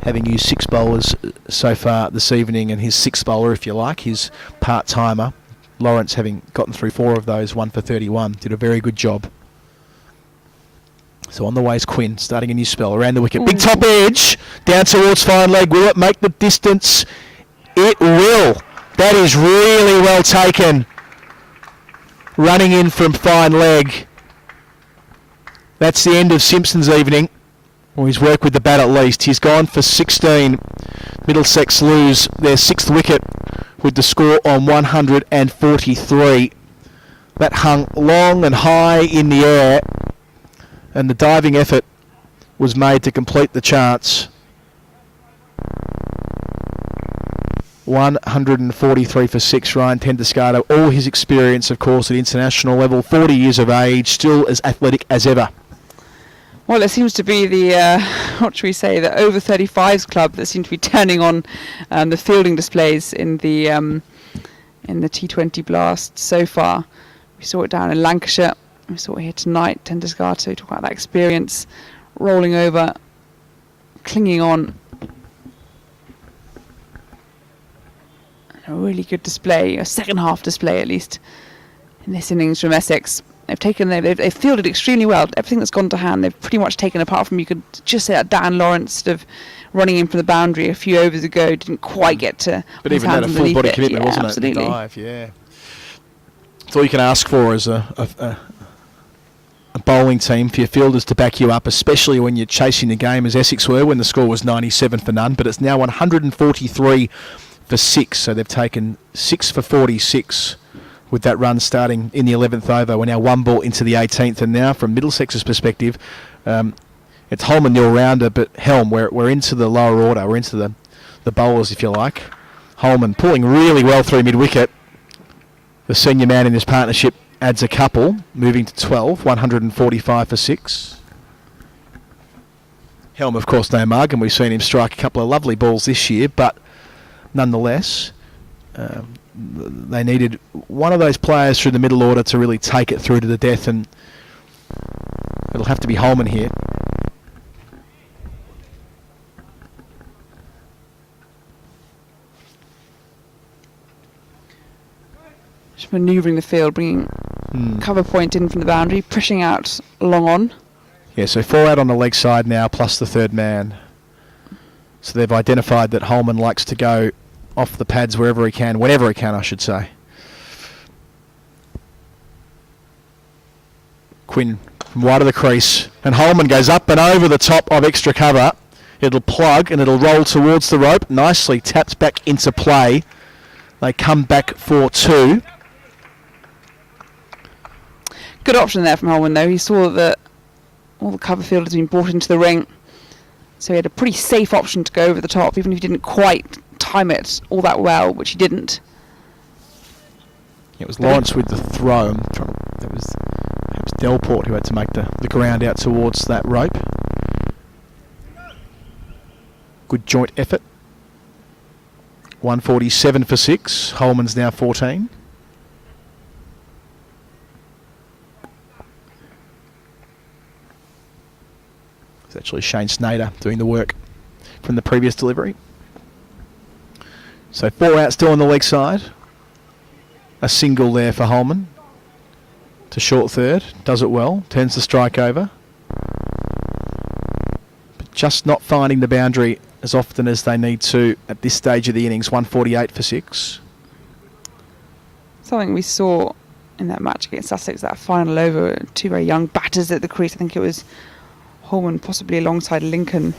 having used 6 bowlers so far this evening, and his 6th bowler, if you like, his part-timer. Lawrence, having gotten through 4 of those, 1 for 31, did a very good job. So on the way is Quinn, starting a new spell around the wicket. Big top edge, down towards fine leg. Will it make the distance? It will. That is really well taken. Running in from fine leg. That's the end of Simpson's evening. Or his work with the bat at least. He's gone for 16. Middlesex lose their 6th wicket with the score on 143. That hung long and high in the air, and the diving effort was made to complete the chance. 143 for 6, Ryan Tendescato. All his experience, of course, at international level, 40 years of age, still as athletic as ever. Well, it seems to be the, what should we say, the over 35s club that seem to be turning on the fielding displays in the T20 Blast so far. We saw it down in Lancashire. We saw it here tonight. Tendescato talk about that experience, rolling over, clinging on. A really good display, a second half display at least, in this innings from Essex. They've fielded extremely well. Everything that's gone to hand, they've pretty much taken, apart from, you could just say that Dan Lawrence sort of running in from the boundary a few overs ago didn't quite get to. But even that, a full body commitment, yeah, wasn't absolutely. it? The dive, yeah. It's all you can ask for as a bowling team, for your fielders to back you up, especially when you're chasing the game as Essex were when the score was 97 for none. But it's now 143 for 6, so they've taken 6 for 46 with that run starting in the 11th over. We're now 1 ball into the 18th, and now from Middlesex's perspective, it's Holman the all-rounder, but Helm, we're into the lower order, we're into the bowlers, if you like. Holman pulling really well through mid-wicket. The senior man in this partnership adds a couple, moving to 12, 145 for 6. Helm, of course, no mug, and we've seen him strike a couple of lovely balls this year, but nonetheless, they needed one of those players through the middle order to really take it through to the death, and it'll have to be Holman here. Just manoeuvring the field, bringing cover point in from the boundary, pushing out long on. Yeah, so 4 out on the leg side now, plus the third man. So they've identified that Holman likes to go off the pads wherever he can, whenever he can, I should say. Quinn from wide of the crease, and Holman goes up and over the top of extra cover. It'll plug and it'll roll towards the rope. Nicely tapped back into play. They come back for 2. Good option there from Holman, though. He saw that all the cover field has been brought into the ring, so he had a pretty safe option to go over the top, even if he didn't quite time it all that well, which he didn't. It was Lawrence with the throw. It was perhaps Delport who had to make the ground out towards that rope. Good joint effort. 147 for 6. Holman's now 14. It's actually Shane Snader doing the work from the previous delivery. So 4 out still on the leg side. A single there for Holman. To short third. Does it well. Turns the strike over. But just not finding the boundary as often as they need to at this stage of the innings. 148 for 6. Something we saw in that match against Essex, that final over, 2 very young batters at the crease. I think it was Holman possibly alongside Lincoln.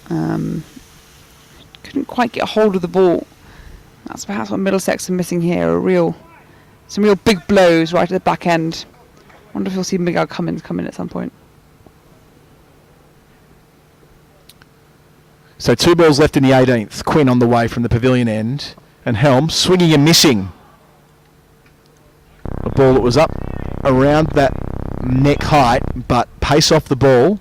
Couldn't quite get a hold of the ball. That's perhaps what Middlesex are missing here. Some real big blows right at the back end. Wonder if we'll see Miguel Cummins come in at some point. So 2 balls left in the 18th. Quinn on the way from the pavilion end, and Helm swinging and missing. A ball that was up around that neck height, but pace off the ball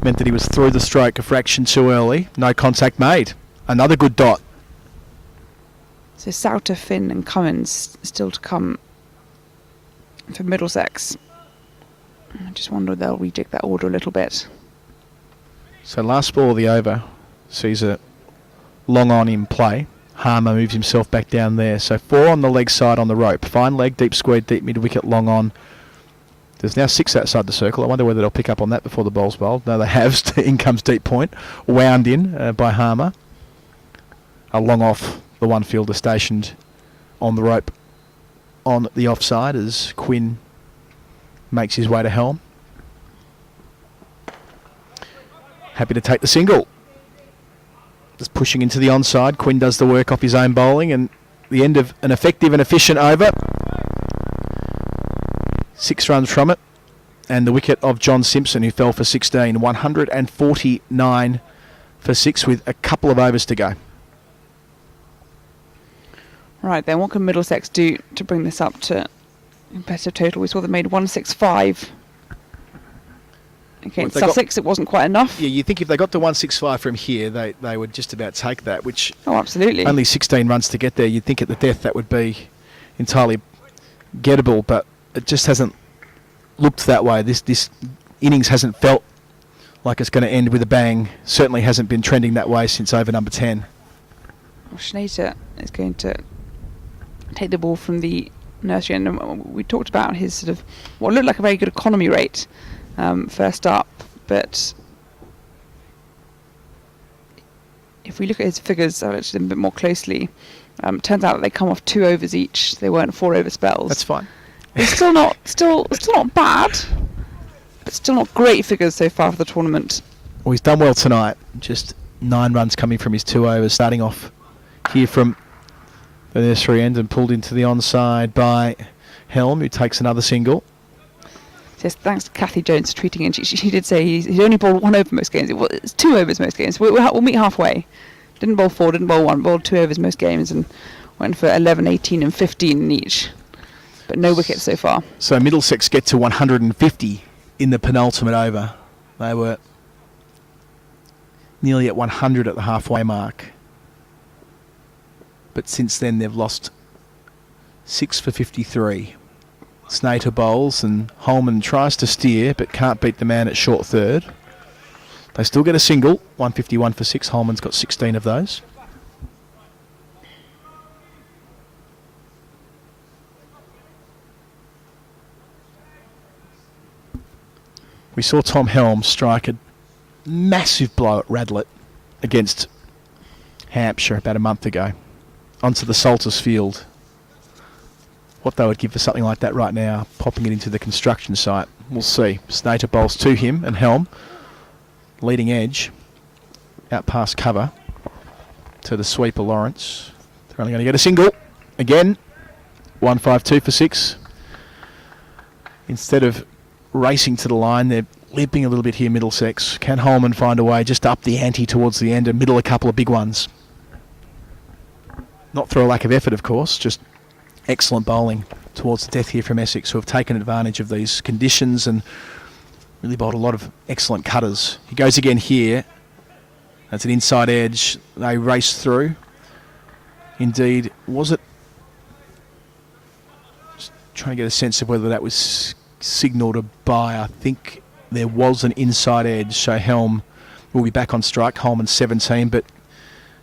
meant that he was through the stroke a fraction too early. No contact made. Another good dot. So Souter, Finn and Cummins still to come for Middlesex. I just wonder if they'll rejig that order a little bit. So last ball of the over sees a long on in play. Harmer moves himself back down there. So 4 on the leg side on the rope. Fine leg, deep square, deep mid wicket, long on. There's now 6 outside the circle. I wonder whether they'll pick up on that before the ball's bowled. No, they have. In comes deep point. Wound in by Harmer. A long off the one fielder stationed on the rope on the offside as Quinn makes his way to Helm. Happy to take the single. Just pushing into the onside. Quinn does the work off his own bowling, and the end of an effective and efficient over. 6 runs from it. And the wicket of John Simpson, who fell for 16. 149 for 6 with a couple of overs to go. Right then, what can Middlesex do to bring this up to competitive total? We saw they made 165. Against Sussex, it wasn't quite enough. Yeah, you think if they got to 165 from here, they would just about take that, which... Oh, absolutely. Only 16 runs to get there. You'd think at the death that would be entirely gettable, but it just hasn't looked that way. This innings hasn't felt like it's going to end with a bang. Certainly hasn't been trending that way since over number 10. Well, Schneiter is going to take the ball from the nursery end. And we talked about his sort of what looked like a very good economy rate first up, but if we look at his figures, I've looked at them a bit more closely. Turns out that they come off 2 overs each. They weren't 4 over spells. That's fine. It's still not bad, but still not great figures so far for the tournament. Well, he's done well tonight. Just 9 runs coming from his 2 overs, starting off here from the nursery end and pulled into the onside by Helm, who takes another single. Yes, thanks to Kathy Jones for tweeting in. She did say he's only bowled 1 over most games. It's 2 overs most games. We'll meet halfway. Didn't bowl 4, didn't bowl 1, bowled 2 overs most games and went for 11, 18 and 15 in each. But no wickets so far. So Middlesex get to 150 in the penultimate over. They were nearly at 100 at the halfway mark. But since then they've lost 6 for 53. Snater bowls and Holman tries to steer but can't beat the man at short third. They still get a single, 151 for 6. Holman's got 16 of those. We saw Tom Helm strike a massive blow at Radlett against Hampshire about a month ago onto the Salters field. What they would give for something like that right now, popping it into the construction site. We'll see. Snater bowls to him and Helm, leading edge, out past cover to the sweeper Lawrence. They're only going to get a single. Again, 152 for 6. Instead of racing to the line, they're limping a little bit here, Middlesex. Can Holman find a way just up the ante towards the end and middle a couple of big ones? Not through a lack of effort, of course, just excellent bowling towards the death here from Essex, who have taken advantage of these conditions and really bowled a lot of excellent cutters. He goes again here. That's an inside edge. They race through. Indeed, was it? Just trying to get a sense of whether that was signalled a bye. I think there was an inside edge, so Helm will be back on strike. Holman 17, but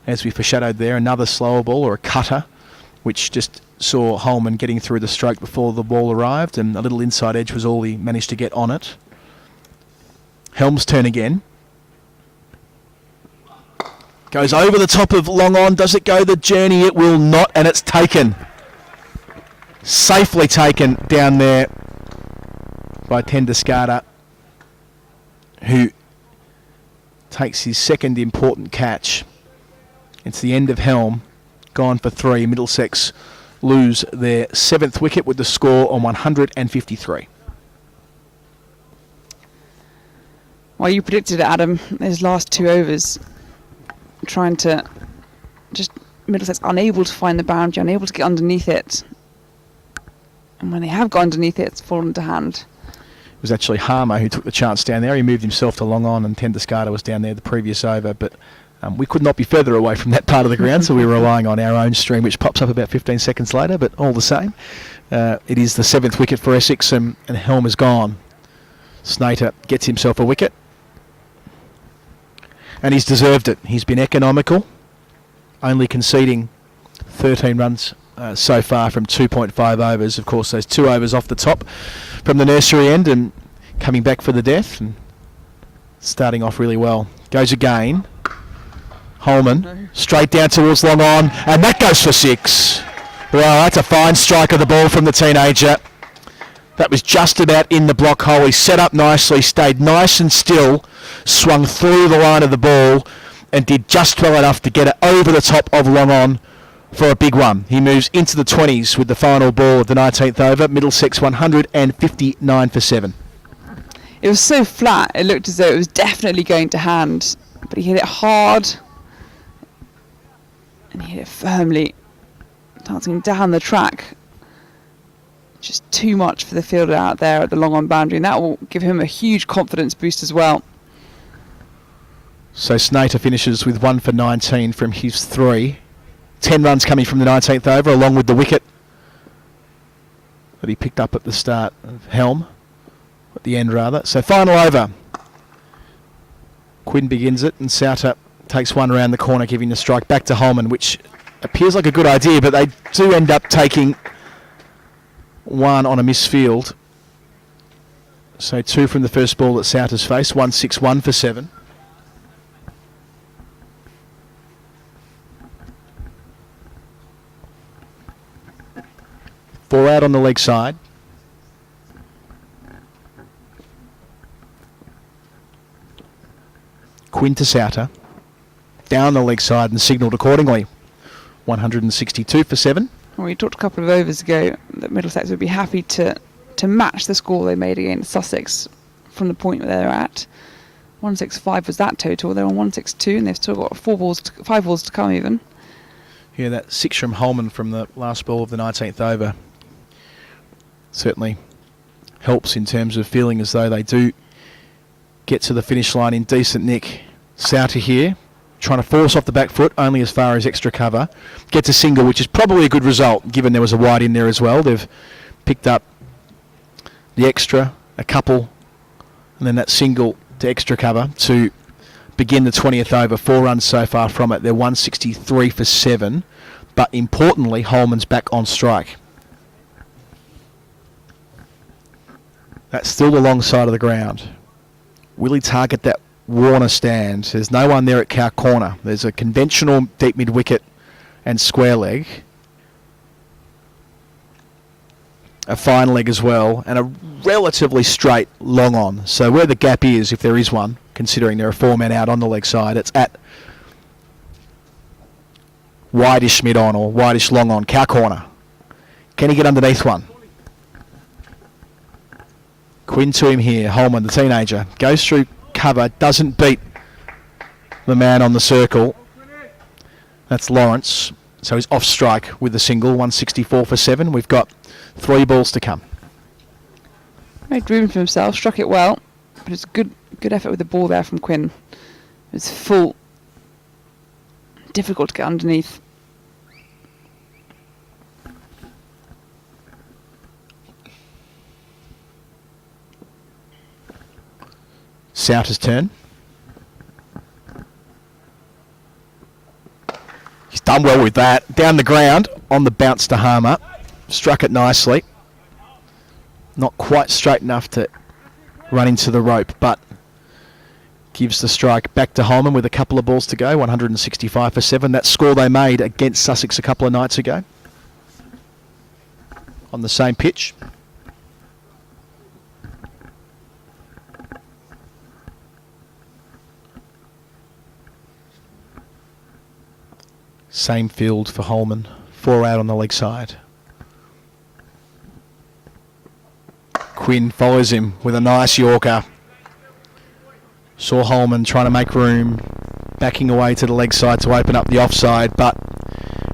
as we foreshadowed there, another slower ball or a cutter, which just saw Holman getting through the stroke before the ball arrived, and a little inside edge was all he managed to get on it. Helm's turn again. Goes over the top of long on. Does it go the journey? It will not, and it's taken. Safely taken down there by Tenduscarter, who takes his second important catch. It's the end of Helm, gone for 3. Middlesex lose their 7th wicket with the score on 153. Well, you predicted it, Adam. Those last 2 overs, trying to just Middlesex unable to find the boundary, unable to get underneath it. And when they have got underneath it, it's fallen to hand. It was actually Harmer who took the chance down there. He moved himself to long on, and Tenduscarter was down there the previous over, but we could not be further away from that part of the ground, so we were relying on our own stream, which pops up about 15 seconds later, but all the same. It is the 7th wicket for Essex, and Helm is gone. Snater gets himself a wicket, and he's deserved it. He's been economical, only conceding 13 runs so far from 2.5 overs. Of course, those 2 overs off the top from the nursery end and coming back for the death and starting off really well. Goes again. Holman straight down towards long on, and that goes for 6. Well, that's a fine strike of the ball from the teenager. That was just about in the block hole. He set up nicely, stayed nice and still, swung through the line of the ball and did just well enough to get it over the top of long on for a big one. He moves into the 20s with the final ball of the 19th over. Middlesex 159 for 7. It was so flat, it looked as though it was definitely going to hand, but he hit it hard and he hit it firmly, dancing down the track. Just too much for the fielder out there at the long on boundary, and that will give him a huge confidence boost as well. So Snater finishes with 1 for 19 from his 3. 10 runs coming from the 19th over, along with the wicket that he picked up at the start of Helm, at the end rather. So final over. Quinn begins it, and Souter takes one around the corner, giving the strike back to Holman, which appears like a good idea, but they do end up taking one on a misfield. So 2 from the first ball that Souter's faced, 161 for 7. Four out on the leg side. Quinn to Souter. Down the leg side and signalled accordingly. 162 for 7. Well, we talked a couple of overs ago that Middlesex would be happy to match the score they made against Sussex from the point where they're at. 165 was that total. They're on 162 and they've still got 5 balls to come even. Yeah, that 6 from Holman from the last ball of the 19th over certainly helps in terms of feeling as though they do get to the finish line in decent nick. Souter here, trying to force off the back foot only as far as extra cover. Gets a single, which is probably a good result given there was a wide in there as well. They've picked up the extra, a couple, and then that single to extra cover to begin the 20th over. 4 runs so far from it. They're 163 for 7, but importantly Holman's back on strike. That's still the long side of the ground. Will he target that Warner stand? There's no one there at Cow Corner. There's a conventional deep mid wicket and square leg. A fine leg as well, and a relatively straight long on. So where the gap is, if there is one, considering there are 4 men out on the leg side, it's at wideish mid on or wideish long on. Cow Corner. Can he get underneath one? Quinn to him here. Holman, the teenager, goes through cover, doesn't beat the man on the circle. That's Lawrence. So he's off strike with the single, 164 for 7. We've got 3 balls to come. Made room for himself, struck it well, but it's good effort with the ball there from Quinn. It's full. Difficult to get underneath. Souter's turn. He's done well with that. Down the ground on the bounce to Harmer. Struck it nicely. Not quite straight enough to run into the rope, but gives the strike back to Holman with a couple of balls to go. 165 for 7. That score they made against Sussex a couple of nights ago. On the same pitch. Same field for Holman. 4 out on the leg side. Quinn follows him with a nice Yorker. Saw Holman trying to make room, backing away to the leg side to open up the offside, but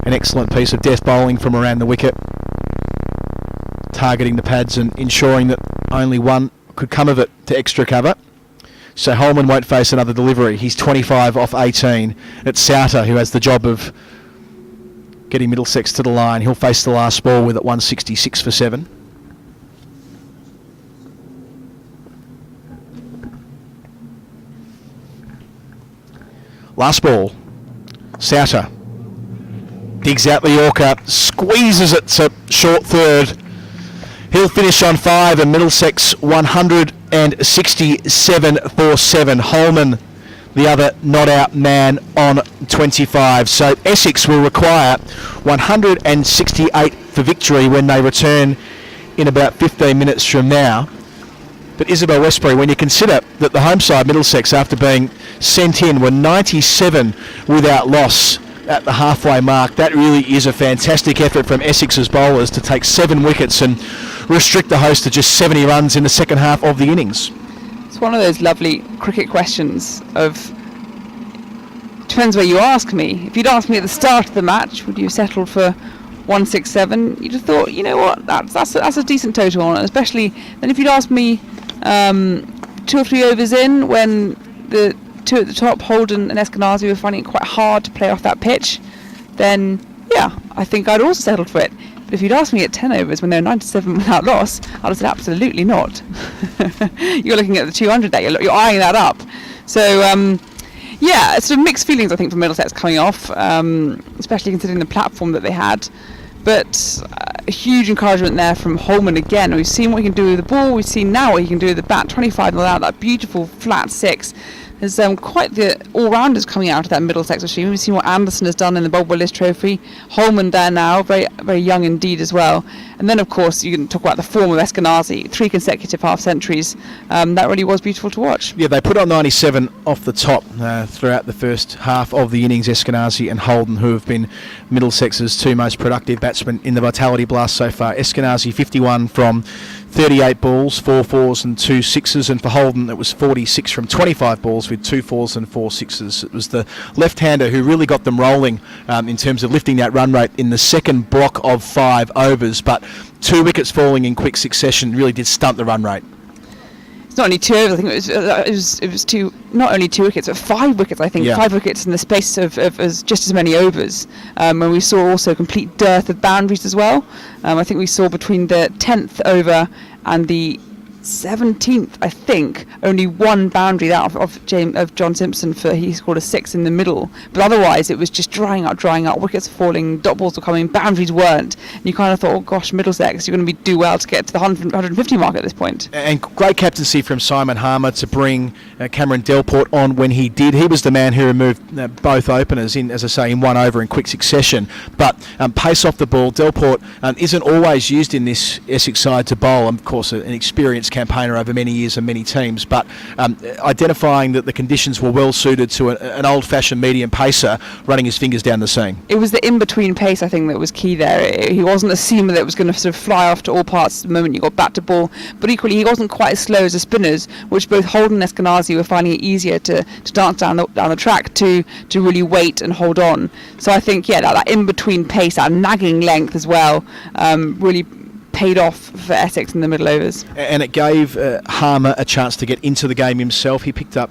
an excellent piece of death bowling from around the wicket, targeting the pads and ensuring that only one could come of it to extra cover. So Holman won't face another delivery. He's 25 off 18. It's Souter who has the job of getting Middlesex to the line. He'll face the last ball with it 166 for 7. Last ball. Souter digs out the Yorker, squeezes it to short third. He'll finish on 5 and Middlesex 167 for 7. Holman, the other not out man, on 25. So Essex will require 168 for victory when they return in about 15 minutes from now. But Isabel Westbury, when you consider that the home side, Middlesex, after being sent in, were 97 without loss at the halfway mark. That really is a fantastic effort from Essex's bowlers to take 7 wickets and restrict the host to just 70 runs in the second half of the innings. It's one of those lovely cricket questions of, depends where you ask me. If you'd asked me at the start of the match, would you have settled for 167? You'd have thought, you know what, that's a decent total on it, especially then if you'd asked me 2 or 3 overs in when the two at the top, Holden and Eskenazi, were finding it quite hard to play off that pitch, then yeah, I think I'd also settled for it. But if you'd asked me at 10 overs when they were 97 without loss, I'd have said absolutely not. You're looking at the 200 there, you're eyeing that up. So yeah, it's sort of mixed feelings I think from Middlesex coming off, especially considering the platform that they had. But a huge encouragement there from Holman again. We've seen what he can do with the ball, we've seen now what he can do with the bat, 25 out, that beautiful flat 6. There's quite the all-rounders coming out of that Middlesex machine. We've seen what Anderson has done in the Bob Willis Trophy. Holman there now, very very young indeed as well. And then, of course, you can talk about the form of Eskenazi, 3 consecutive half-centuries. That really was beautiful to watch. Yeah, they put on 97 off the top throughout the first half of the innings, Eskenazi and Holden, who have been Middlesex's 2 most productive batsmen in the Vitality Blast so far. Eskenazi 51 from 38 balls, 4 fours and 2 sixes, and for Holden it was 46 from 25 balls with 2 fours and 4 sixes. It was the left-hander who really got them rolling in terms of lifting that run rate in the second block of 5 overs, but 2 wickets falling in quick succession really did stunt the run rate. It's not only 2 overs, I think it was 2, not only 2 wickets, but 5 wickets, I think. Yeah. 5 wickets in the space of just as many overs. And we saw also a complete dearth of boundaries as well. I think we saw between the 10th over and the 17th, I think, only 1 boundary out of John Simpson. He scored a 6 in the middle, but otherwise it was just drying out, wickets falling, dot balls were coming, boundaries weren't, and you kind of thought, oh gosh, Middlesex, you're going to do well to get to the 150 mark at this point. And great captaincy from Simon Harmer to bring Cameron Delport on when he did. He was the man who removed both openers in, as I say, in 1 over in quick succession, but pace off the ball. Delport isn't always used in this Essex side to bowl. Of course, an experienced campaigner over many years and many teams, but identifying that the conditions were well suited to an old-fashioned medium pacer running his fingers down the seam. It was the in-between pace, I think, that was key there. He wasn't a seamer that was going to sort of fly off to all parts the moment you got bat to ball, but equally he wasn't quite as slow as the spinners, which both Holden and Eskenazi were finding it easier to dance down the track to really wait and hold on. So I think, yeah, that in-between pace, that nagging length as well, really paid off for Essex in the middle overs. And it gave Harmer a chance to get into the game himself. He picked up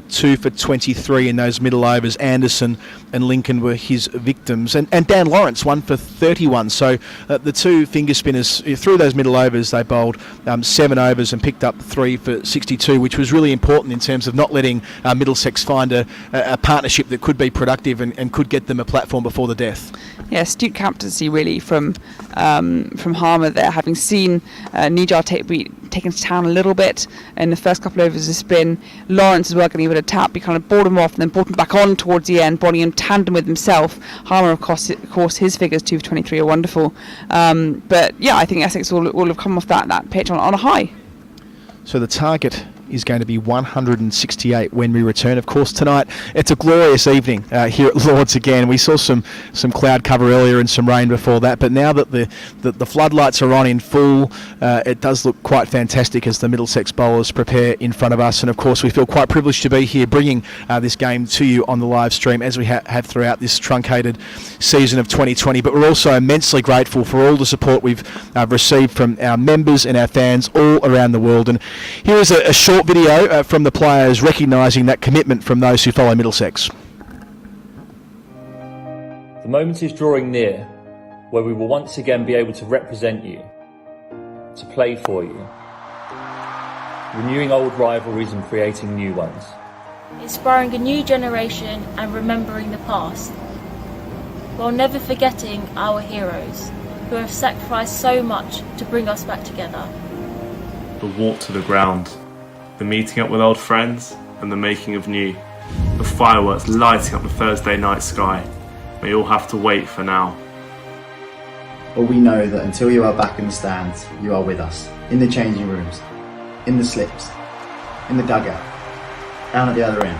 2 for 23 in those middle overs. Anderson and Lincoln were his victims. And Dan Lawrence 1 for 31. So the 2 finger spinners, through those middle overs, they bowled 7 overs and picked up 3 for 62, which was really important in terms of not letting Middlesex find a partnership that could be productive and could get them a platform before the death. Yeah, astute captaincy really from Harmer there, having seen Nijar taken to town a little bit in the first couple of overs of spin. Lawrence as well getting a bit of tap. He kind of brought him off and then brought him back on towards the end, bowling in tandem with himself. Harmer, of course, his figures 2 for 23 are wonderful. But yeah, I think Essex will have come off that pitch on a high. So the target is going to be 168 when we return. Of course, tonight it's a glorious evening here at Lord's again. We saw some cloud cover earlier and some rain before that, but now that the floodlights are on in full, it does look quite fantastic as the Middlesex bowlers prepare in front of us. And of course, we feel quite privileged to be here bringing this game to you on the live stream as we have throughout this truncated season of 2020. But we're also immensely grateful for all the support we've received from our members and our fans all around the world. And here is a short video from the players recognising that commitment from those who follow Middlesex. The moment is drawing near where we will once again be able to represent you, to play for you, renewing old rivalries and creating new ones. Inspiring a new generation and remembering the past, while never forgetting our heroes, who have sacrificed so much to bring us back together. The walk to the ground, the meeting up with old friends and the making of new, the fireworks lighting up the Thursday night sky, may all have to wait for now. But we know that until you are back in the stands, you are with us, in the changing rooms, in the slips, in the dugout, down at the other end.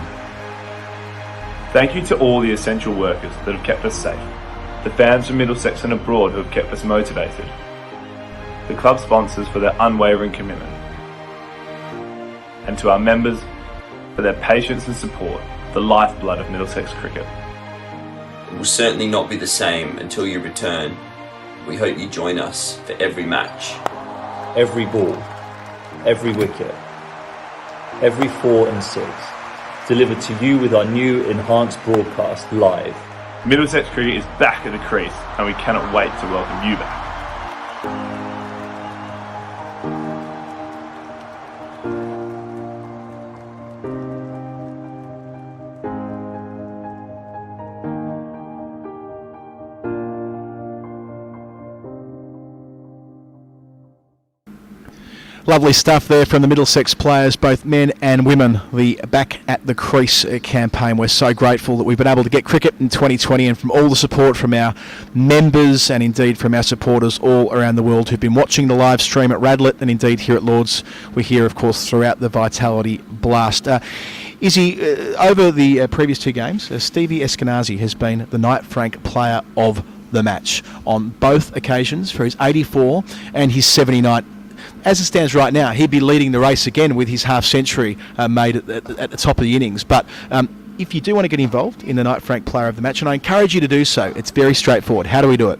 Thank you to all the essential workers that have kept us safe, the fans from Middlesex and abroad who have kept us motivated, the club sponsors for their unwavering commitment, and to our members for their patience and support, the lifeblood of Middlesex cricket. It will certainly not be the same until you return. We hope you join us for every match. Every ball, every wicket, every 4 and 6, delivered to you with our new enhanced broadcast live. Middlesex cricket is back at the crease and we cannot wait to welcome you back. Lovely stuff there from the Middlesex players, both men and women. The Back at the Crease campaign. We're so grateful that we've been able to get cricket in 2020, and from all the support from our members and indeed from our supporters all around the world who've been watching the live stream at Radlett and indeed here at Lords. We're here, of course, throughout the Vitality Blast. Izzy, over the previous 2 games, Stevie Eskenazi has been the Knight Frank player of the match on both occasions for his 84 and his 79. As it stands right now, he'd be leading the race again with his half-century made at the top of the innings. But if you do want to get involved in the Knight Frank Player of the Match, and I encourage you to do so, it's very straightforward. How do we do it?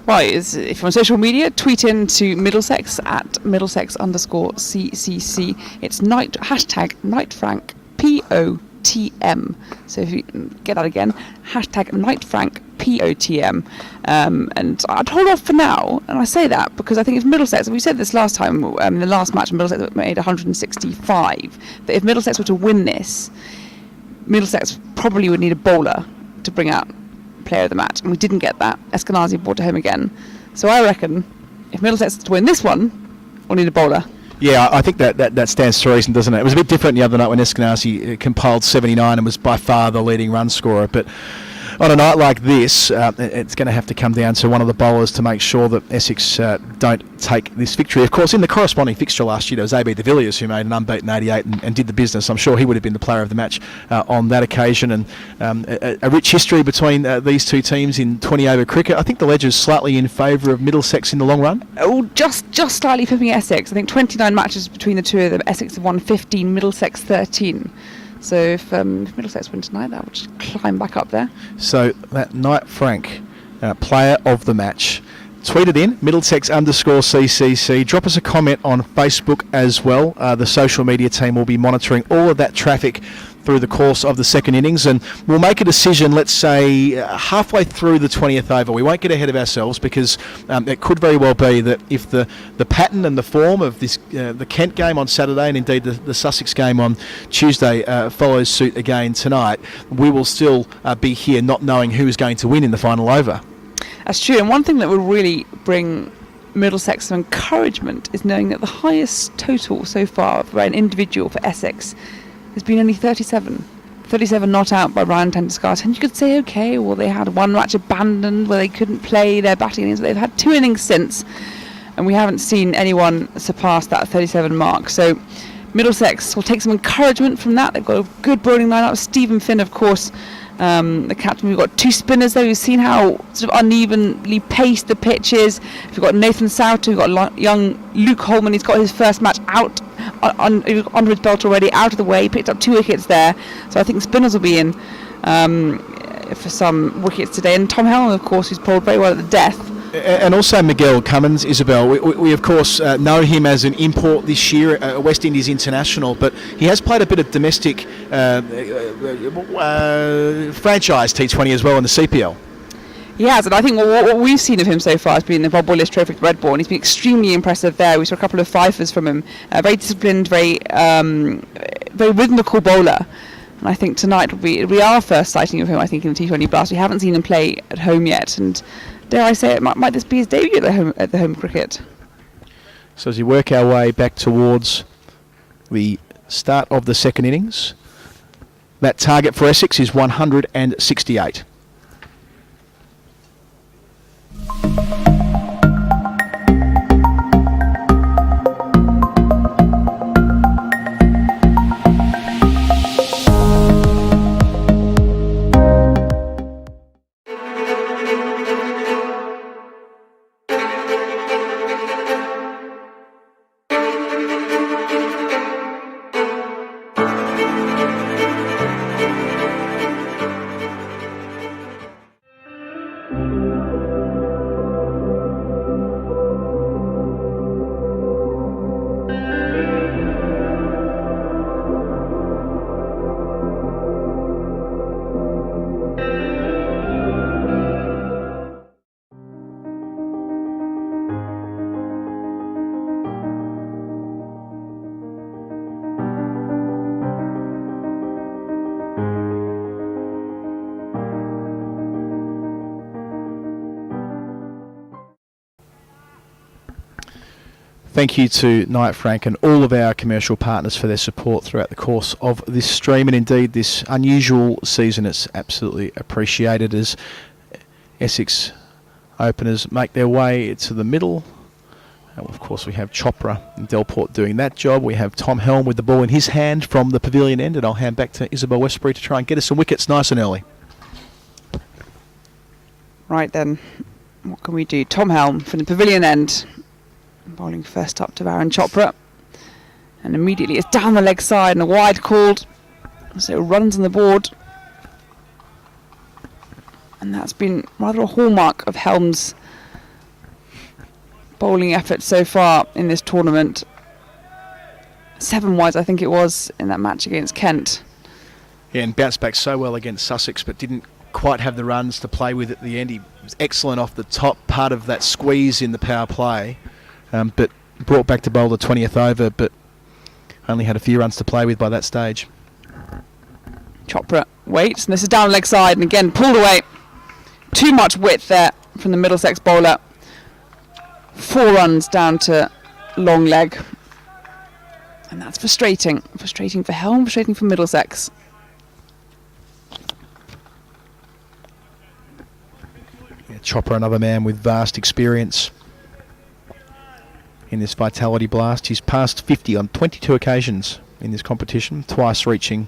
Well, if you're on social media, tweet in to Middlesex at Middlesex_CCC. It's hashtag NightFrank POTM. So if you get that again, hashtag NightFrank POTM. And I'd hold off for now, and I say that because I think if Middlesex, we said this last time, in the last match, Middlesex made 165, that if Middlesex were to win this, Middlesex probably would need a bowler to bring out player of the match, and we didn't get that. Eskenazi brought it home again. So I reckon if Middlesex is to win this one, we'll need a bowler. Yeah, I think that stands to reason, doesn't it? It was a bit different the other night when Eskenazi compiled 79 and was by far the leading run scorer, but on a night like this, it's going to have to come down to one of the bowlers to make sure that Essex don't take this victory. Of course, in the corresponding fixture last year, there was AB de Villiers who made an unbeaten 88 and did the business. I'm sure he would have been the player of the match on that occasion. And a rich history between these two teams in 20-over cricket. I think the ledger's slightly in favour of Middlesex in the long run. Oh, just slightly flipping Essex. I think 29 matches between the two of them. Essex have won 15, Middlesex 13. So if Middlesex win tonight, that would just climb back up there. So that Knight Frank player of the match. Tweet it in, Middlesex_CCC. Drop us a comment on Facebook as well. The social media team will be monitoring all of that traffic through the course of the second innings, and we'll make a decision, let's say, halfway through the 20th over. We won't get ahead of ourselves because it could very well be that if the pattern and the form of this the Kent game on Saturday and indeed the Sussex game on Tuesday follows suit again tonight, we will still be here not knowing who is going to win in the final over. That's true, and one thing that will really bring Middlesex some encouragement is knowing that the highest total so far for an individual for Essex has been only 37 not out by Ryan Tenderskart. And you could say, okay, well, they had one match abandoned where they couldn't play their batting innings, but they've had 2 innings since, and we haven't seen anyone surpass that 37 mark. So Middlesex will take some encouragement from that. They've got a good bowling lineup. Stephen Finn, of course, the captain. We've got 2 spinners there. We've seen how sort of unevenly paced the pitch is. We've got Nathan Souter, we've got young Luke Holman. He's got his first match out under his belt already, out of the way. He picked up 2 wickets there, so I think the spinners will be in for some wickets today. And Tom Helen, of course, who's bowled very well at the death. And also Miguel Cummins, Isabel. We of course know him as an import this year, a West Indies international, but he has played a bit of domestic franchise T20 as well in the CPL. He has, and I think what we've seen of him so far has been the Bob Willis Trophy for Redbourne. He's been extremely impressive there. We saw a couple of fifers from him. Very disciplined, very rhythmical bowler. And I think tonight will be our first sighting of him, I think, in the T20 Blast. We haven't seen him play at home yet, and dare I say it, might this be his debut at the home cricket? So as we work our way back towards the start of the second innings, that target for Essex is 168. Thank you to Knight Frank and all of our commercial partners for their support throughout the course of this stream, and indeed this unusual season. It's absolutely appreciated as Essex openers make their way to the middle. And of course we have Chopra and Delport doing that job. We have Tom Helm with the ball in his hand from the pavilion end, and I'll hand back to Isabel Westbury to try and get us some wickets nice and early. Right then, what can we do? Tom Helm from the pavilion end, bowling first up to Varun Chopra, and immediately it's down the leg side and a wide called, so runs on the board, and that's been rather a hallmark of Helm's bowling effort so far in this tournament. 7 wides I think it was in that match against Kent. Yeah, and bounced back so well against Sussex, but didn't quite have the runs to play with at the end. He was excellent off the top part of that squeeze in the power play, but brought back to bowl the 20th over, but only had a few runs to play with by that stage. Chopra waits, and this is down leg side, and again pulled away. Too much width there from the Middlesex bowler. 4 runs down to long leg, and that's frustrating. Frustrating for Helm, frustrating for Middlesex. Yeah, Chopra, another man with vast experience in this Vitality Blast. He's passed 50 on 22 occasions in this competition, twice reaching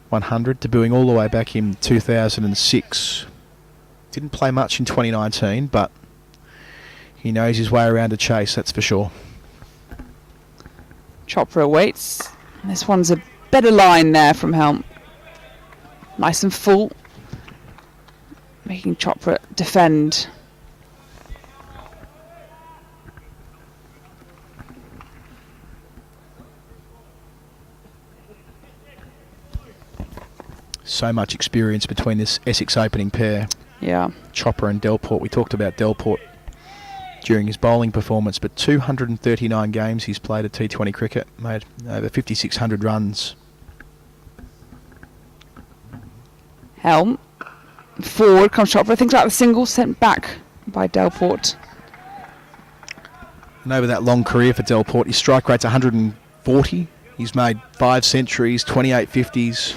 100, debuting all the way back in 2006. Didn't play much in 2019, but he knows his way around a chase, that's for sure. Chopra waits. This one's a better line there from Helm. Nice and full, making Chopra defend. So much experience between this Essex opening pair. Yeah. Chopra and Delport. We talked about Delport during his bowling performance, but 239 games he's played at T20 cricket, made over 5,600 runs. Helm. Forward comes Chopra. Thinks about the single sent back by Delport. And over that long career for Delport, his strike rate's 140. He's made 5 centuries, 28 50s.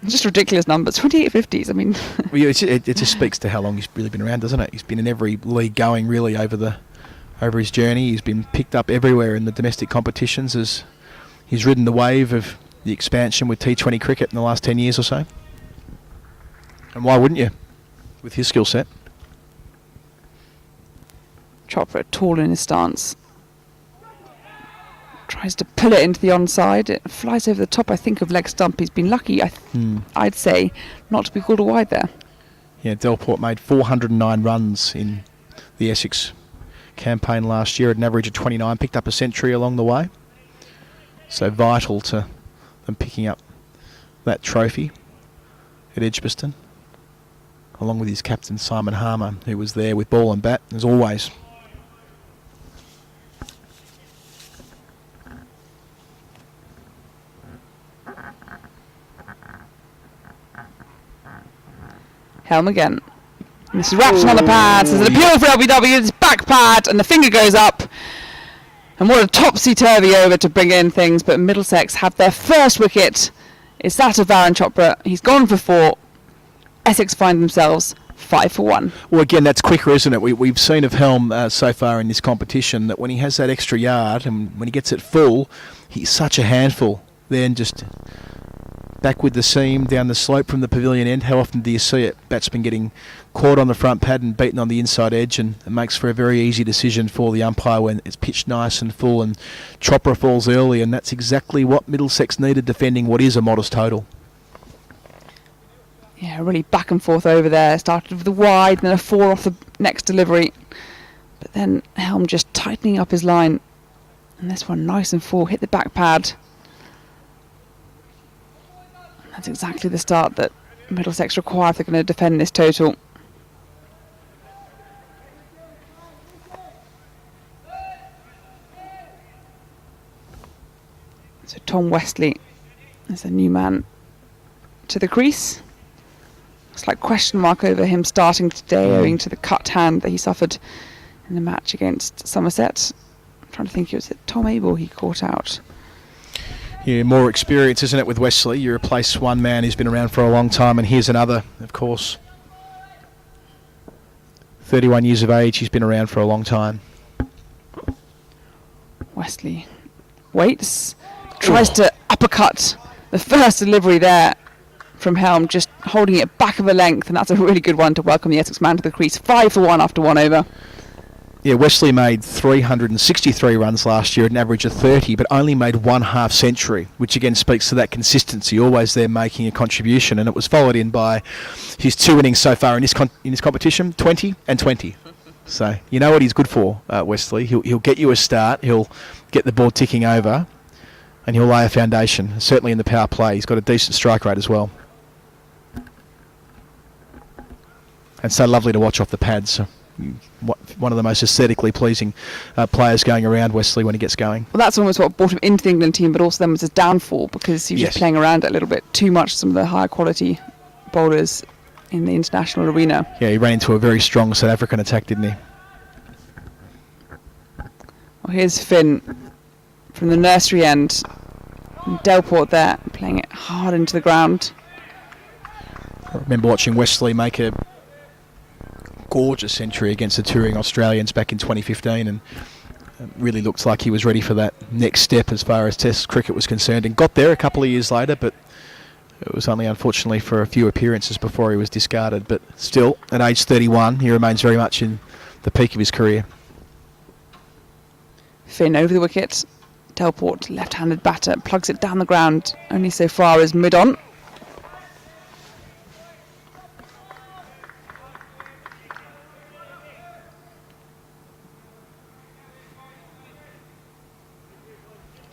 Just ridiculous numbers. 28 50s. I mean, Well, it just speaks to how long he's really been around, doesn't it? He's been in every league going really over his journey. He's been picked up everywhere in the domestic competitions as he's ridden the wave of the expansion with T20 cricket in the last 10 years or so. And why wouldn't you, with his skill set? Chopra tall in his stance. Tries to pull it into the onside. It flies over the top, I think, of leg stump. He's been lucky, I'd say, not to be called a wide there. Yeah, Delport made 409 runs in the Essex campaign last year at an average of 29. Picked up a century along the way. So vital to them picking up that trophy at Edgbaston, along with his captain Simon Harmer, who was there with ball and bat, as always. Helm again. And this is Rapson on the pads. There's an appeal for LBW. It's back pad, and the finger goes up. And what a topsy-turvy over to bring in things. But Middlesex have their first wicket. It's that of Varun Chopra. He's gone for 4. Essex find themselves 5 for 1. Well, again, that's quicker, isn't it? We've seen of Helm so far in this competition that when he has that extra yard and when he gets it full, he's such a handful. Then just back with the seam down the slope from the pavilion end. How often do you see it? Batsman getting caught on the front pad and beaten on the inside edge, and it makes for a very easy decision for the umpire when it's pitched nice and full and Chopra falls early, and that's exactly what Middlesex needed defending what is a modest total. Yeah, really back and forth over there. Started with the wide, then a 4 off the next delivery. But then Helm just tightening up his line. And this one nice and full, hit the back pad. That's exactly the start that Middlesex require if they're going to defend this total. So Tom Westley is a new man to the crease. Slight question mark over him starting today owing to the cut hand that he suffered in the match against Somerset. trying to think, was it Tom Abel he caught out? Yeah, more experience, isn't it, with Wesley? You replace one man who's been around for a long time, and here's another, of course. 31 years of age, he's been around for a long time. Wesley waits, tries to uppercut the first delivery there from Helm, just holding it back of a length, and that's a really good one to welcome the Essex man to the crease. 5 for 1 after 1 over. Yeah, Wesley made 363 runs last year at an average of 30, but only made 1 half century, which again speaks to that consistency, always there making a contribution. And it was followed in by his 2 innings so far in this competition, 20 and 20. So you know what he's good for, Wesley. He'll get you a start, he'll get the board ticking over, and he'll lay a foundation. Certainly in the power play, he's got a decent strike rate as well. And so lovely to watch off the pads. One of the most aesthetically pleasing players going around, Wesley, when he gets going. Well, that's almost what brought him into the England team, but also then was his downfall, because he was just playing around it a little bit too much, some of the higher quality bowlers in the international arena. Yeah, he ran into a very strong South African attack, didn't he? Well, here's Finn from the nursery end. Delport there, playing it hard into the ground. I remember watching Wesley make a gorgeous century against the touring Australians back in 2015, and really looked like he was ready for that next step as far as Test cricket was concerned, and got there a couple of years later, but it was only unfortunately for a few appearances before he was discarded. But still, at age 31, he remains very much in the peak of his career. Finn over the wicket. Delport, left-handed batter, plugs it down the ground, only so far as mid-on.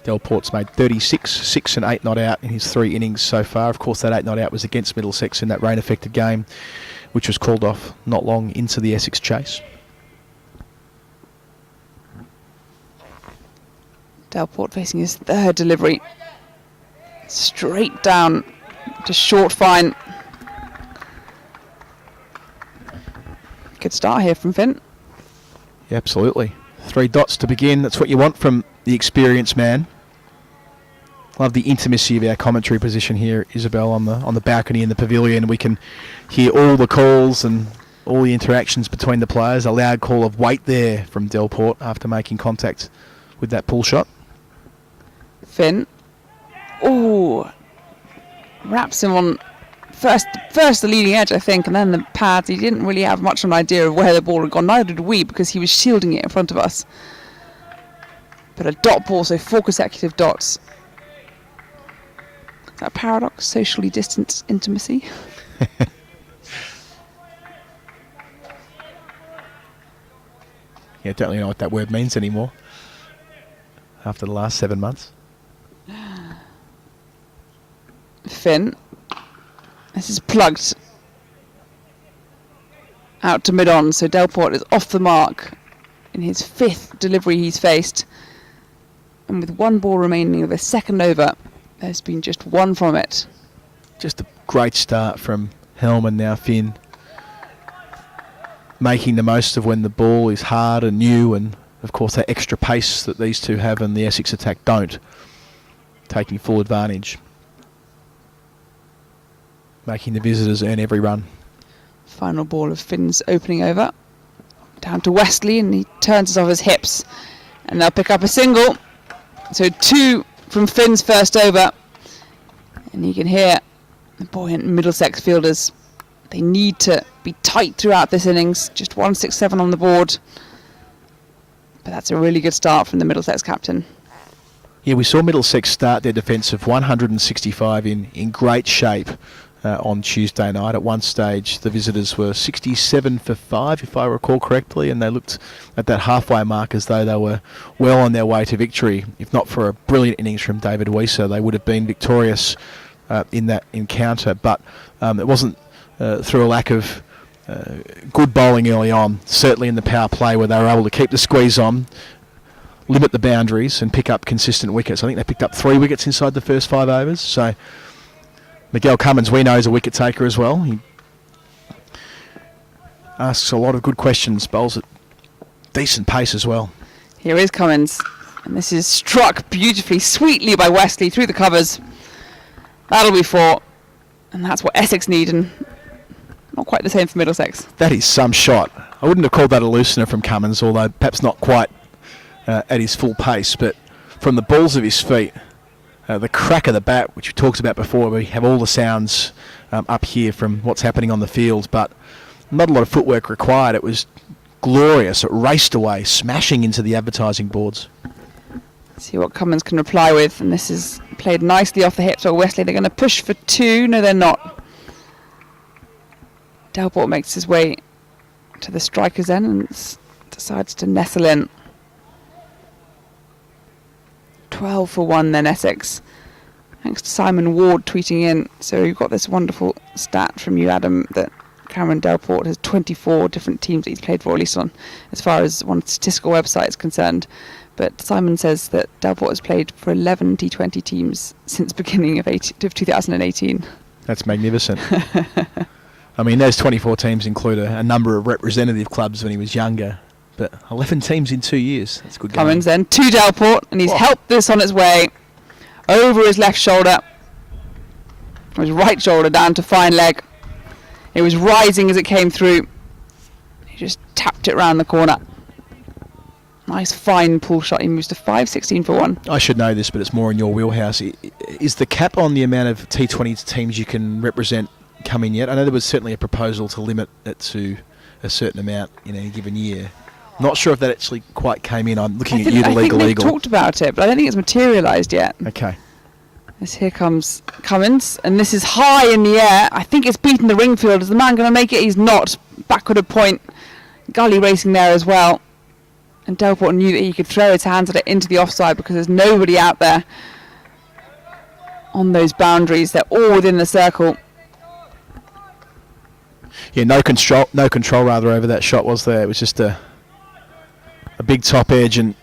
Delport's made 36, 6 and 8 not out in his 3 innings so far. Of course, that 8 not out was against Middlesex in that rain-affected game, which was called off not long into the Essex chase. Delport facing his 3rd delivery. Straight down to short fine. Good start here from Finn. Yeah, absolutely. 3 dots to begin. That's what you want from the experienced man. Love the intimacy of our commentary position here, Isabel, on the balcony in the pavilion. We can hear all the calls and all the interactions between the players. A loud call of wait there from Delport after making contact with that pull shot. Finn. Ooh. Wraps him on first the leading edge, I think, and then the pads. He didn't really have much of an idea of where the ball had gone. Neither did we, because he was shielding it in front of us. But a dot ball, so 4 consecutive dots. Is that a paradox? Socially distanced intimacy? Yeah, don't really know what that word means anymore after the last 7 months. Finn. This is plugged out to mid-on, so Delport is off the mark in his 5th delivery he's faced. And with 1 ball remaining of a 2nd over, there's been just 1 from it. Just a great start from Helm and now Finn. Making the most of when the ball is hard and new, and of course that extra pace that these two have and the Essex attack don't. Taking full advantage. Making the visitors earn every run. Final ball of Finn's opening over. Down to Wesley, and he turns it off his hips. And they'll pick up a single. So 2 from Finn's first over. And you can hear the buoyant Middlesex fielders. They need to be tight throughout this innings. Just 167 on the board. But that's a really good start from the Middlesex captain. Yeah, we saw Middlesex start their defence of 165 in great shape on Tuesday night. At one stage, the visitors were 67 for 5, if I recall correctly, and they looked at that halfway mark as though they were well on their way to victory. If not for a brilliant innings from David Weiser, they would have been victorious in that encounter. But it wasn't through a lack of good bowling early on, certainly in the power play, where they were able to keep the squeeze on, limit the boundaries and pick up consistent wickets. I think they picked up 3 wickets inside the first 5 overs. So Miguel Cummins, we know, is a wicket taker as well. He asks a lot of good questions, bowls at decent pace as well. Here is Cummins, and this is struck beautifully, sweetly by Wesley through the covers. That'll be 4, and that's what Essex need, and not quite the same for Middlesex. That is some shot. I wouldn't have called that a loosener from Cummins, although perhaps not quite at his full pace, but from the balls of his feet, the crack of the bat, which we talked about before, we have all the sounds up here from what's happening on the field, but not a lot of footwork required. It was glorious. It raced away, smashing into the advertising boards. See what Cummins can reply with, and this is played nicely off the hips of Wesley. They're going to push for 2. No, they're not. Delport makes his way to the striker's end and decides to nestle in. 12 for 1 then, Essex. Thanks to Simon Ward tweeting in. So you've got this wonderful stat from you, Adam, that Cameron Delport has 24 different teams that he's played for, at least on as far as one statistical website is concerned. But Simon says that Delport has played for 11 T20 teams since beginning of 2018. That's magnificent. I mean, those 24 teams include a number of representative clubs when he was younger. But 11 teams in 2 years. That's good going. Cummins then to Delport, and he's helped this on its way over his left shoulder. His right shoulder down to fine leg. It was rising as it came through. He just tapped it round the corner. Nice fine pull shot. He moves to 5-16 for 1. I should know this, but it's more in your wheelhouse. Is the cap on the amount of T20 teams you can represent come in yet? I know there was certainly a proposal to limit it to a certain amount in any given year. Not sure if that actually quite came in. I'm looking at you, the I think legal. they've talked about it, but I don't think it's materialised yet. Okay. As here comes Cummins, and this is high in the air. I think it's beaten the ring field. Is the man going to make it? He's not. Backward a point. Gully racing there as well. And Delport knew that he could throw his hands at it into the offside because there's nobody out there on those boundaries. They're all within the circle. Yeah, no control over that shot, was there? It was just a big top edge, and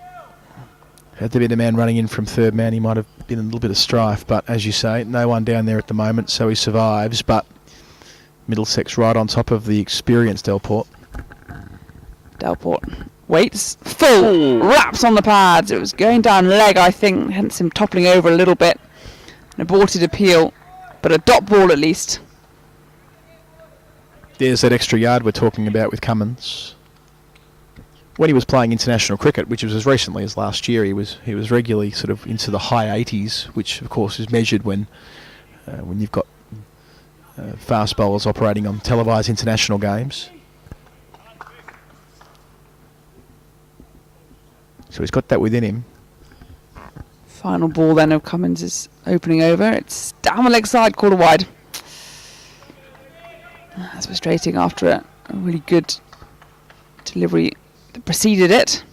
had there been a man running in from third man, he might have been in a little bit of strife. But as you say, no one down there at the moment, so he survives. But Middlesex right on top of the experienced Delport. Delport waits, full, wraps on the pads. It was going down leg, I think, hence him toppling over a little bit. An aborted appeal, but a dot ball at least. There's that extra yard we're talking about with Cummins. When he was playing international cricket, which was as recently as last year, he was regularly sort of into the high 80s, which of course is measured when you've got fast bowlers operating on televised international games. So he's got that within him. Final ball then of Cummins is opening over. It's down the leg side, quarter wide. That's frustrating after a really good delivery that preceded it.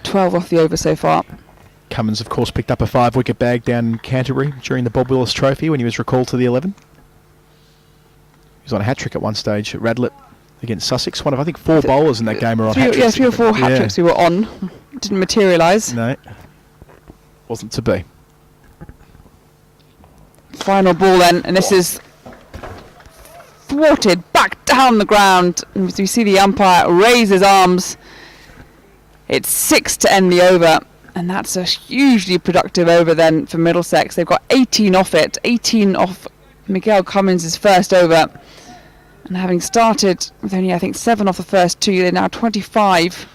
12 off the over so far. Cummins, of course, picked up a 5-wicket bag down in Canterbury during the Bob Willis Trophy when he was recalled to the 11. He was on a hat-trick at one stage at Radlett against Sussex. One of, I think, 4 bowlers in that game were on hat-tricks. Yeah, 3 or 4 hat-tricks we were on. Didn't materialise. No. Wasn't to be. Final ball then, and this is thwarted back down the ground. And as we see the umpire raise his arms. It's 6 to end the over, and that's a hugely productive over then for Middlesex. They've got 18 off it, 18 off Miguel Cummins' first over. And having started with only, I think, 7 off the first 2, they're now 25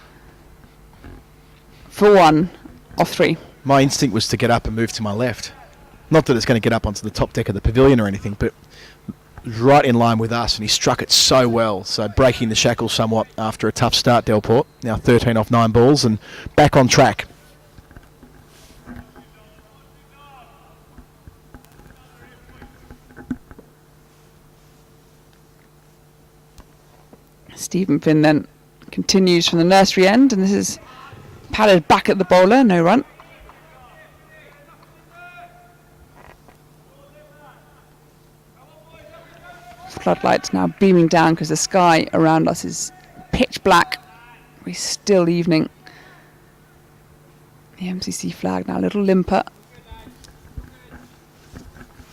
for 1 off 3. My instinct was to get up and move to my left. Not that it's going to get up onto the top deck of the pavilion or anything, but it was right in line with us, and he struck it so well. So breaking the shackles somewhat after a tough start, Delport. Now 13 off 9 balls and back on track. Stephen Finn then continues from the nursery end, and this is padded back at the bowler, no run. Floodlights now beaming down because the sky around us is pitch black. Very still evening. The MCC flag now a little limper.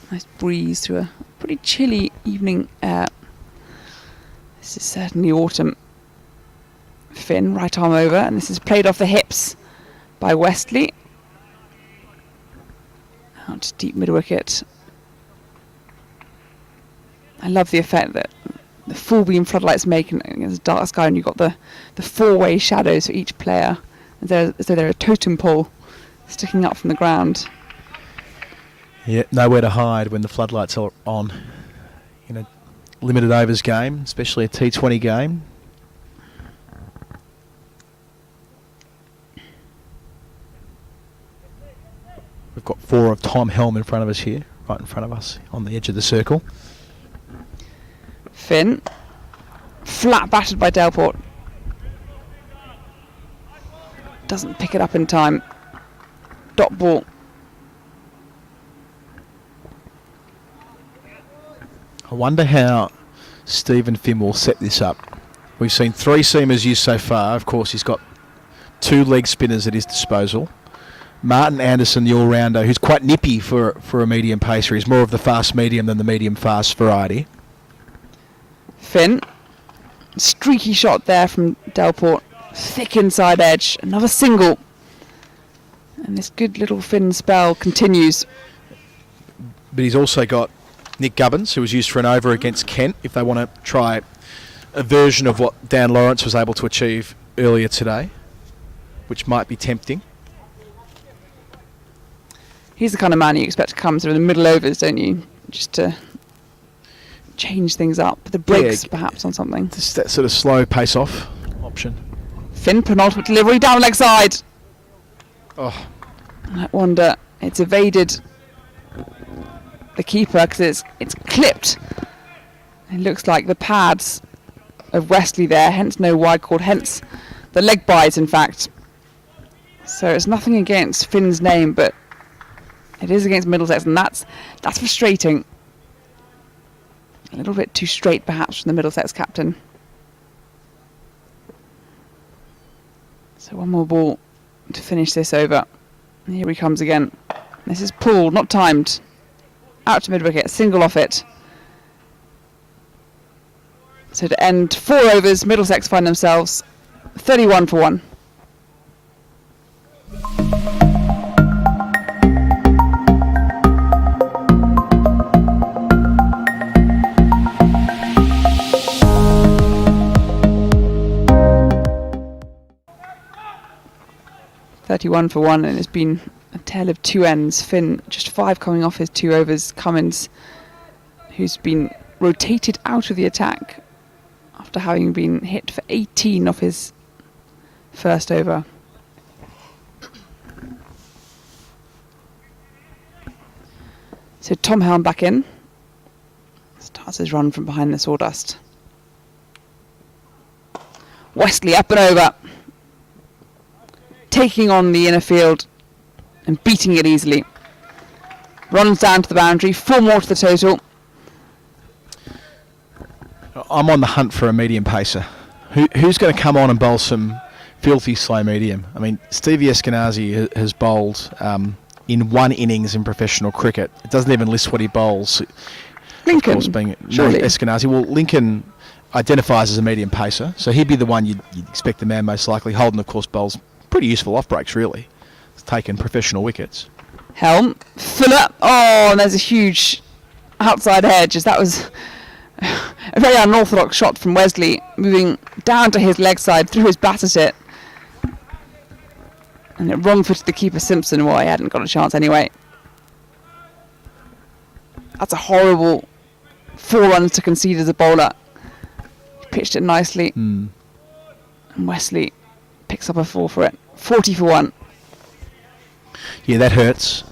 Nice breeze through a pretty chilly evening air. This is certainly autumn Finn, right arm over, and this is played off the hips by Westley. Out to deep mid-wicket. I love the effect that the full beam floodlights make against a dark sky, and you've got the four-way shadows for each player, as though they're a totem pole sticking up from the ground. Yeah, nowhere to hide when the floodlights are on in a limited overs game, especially a T20 game. We've got 4 of Tom Helm in front of us here, right in front of us on the edge of the circle. Finn, flat battered by Delport. Doesn't pick it up in time. Dot ball. I wonder how Stephen Finn will set this up. We've seen 3 seamers used so far. Of course, he's got 2 leg spinners at his disposal. Martin Anderson, the all-rounder, who's quite nippy for a medium pacer. He's more of the fast-medium than the medium-fast variety. Finn, streaky shot there from Delport. Thick inside edge. Another single. And this good little Finn spell continues. But he's also got Nick Gubbins, who was used for an over against Kent, if they want to try a version of what Dan Lawrence was able to achieve earlier today, which might be tempting. He's the kind of man you expect to come through the middle overs, don't you? Just to change things up. The breaks, perhaps, on something. Just that sort of slow pace-off option. Finn, penultimate delivery, down leg side. Oh, I wonder, it's evaded the keeper because it's clipped. It looks like the pads of Westley there, hence no wide cord, hence the leg buys, in fact. So it's nothing against Finn's name, but it is against Middlesex, and that's frustrating. A little bit too straight, perhaps, from the Middlesex captain. So one more ball to finish this over. And here he comes again. This is pulled, not timed. Out to mid-wicket, single off it. So to end 4 overs, Middlesex find themselves 31 for 1. And it's been a tale of 2 ends. Finn just 5 coming off his 2 overs. Cummins, who's been rotated out of the attack after having been hit for 18 off his first over. So Tom Helm back in. Starts his run from behind the sawdust. Westley up and over. Taking on the inner field and beating it easily. Runs down to the boundary, 4 more to the total. I'm on the hunt for a medium pacer. Who's going to come on and bowl some filthy slow medium? I mean, Stevie Eskenazi has bowled in 1 innings in professional cricket. It doesn't even list what he bowls. Lincoln, of course, being surely. Eskenazi. Well, Lincoln identifies as a medium pacer, so he'd be the one you'd expect the man most likely. Holden, of course, bowls pretty useful off breaks, really. It's taken professional wickets. Helm, Fuller. Oh, and there's a huge outside edge, as that was a very unorthodox shot from Wesley, moving down to his leg side, through his bat at it. And it wrong-footed the keeper Simpson. Well, he hadn't got a chance anyway. That's a horrible 4 runs to concede as a bowler. He pitched it nicely. And Wesley picks up a 4 for it. 40 for 1. Yeah, that hurts.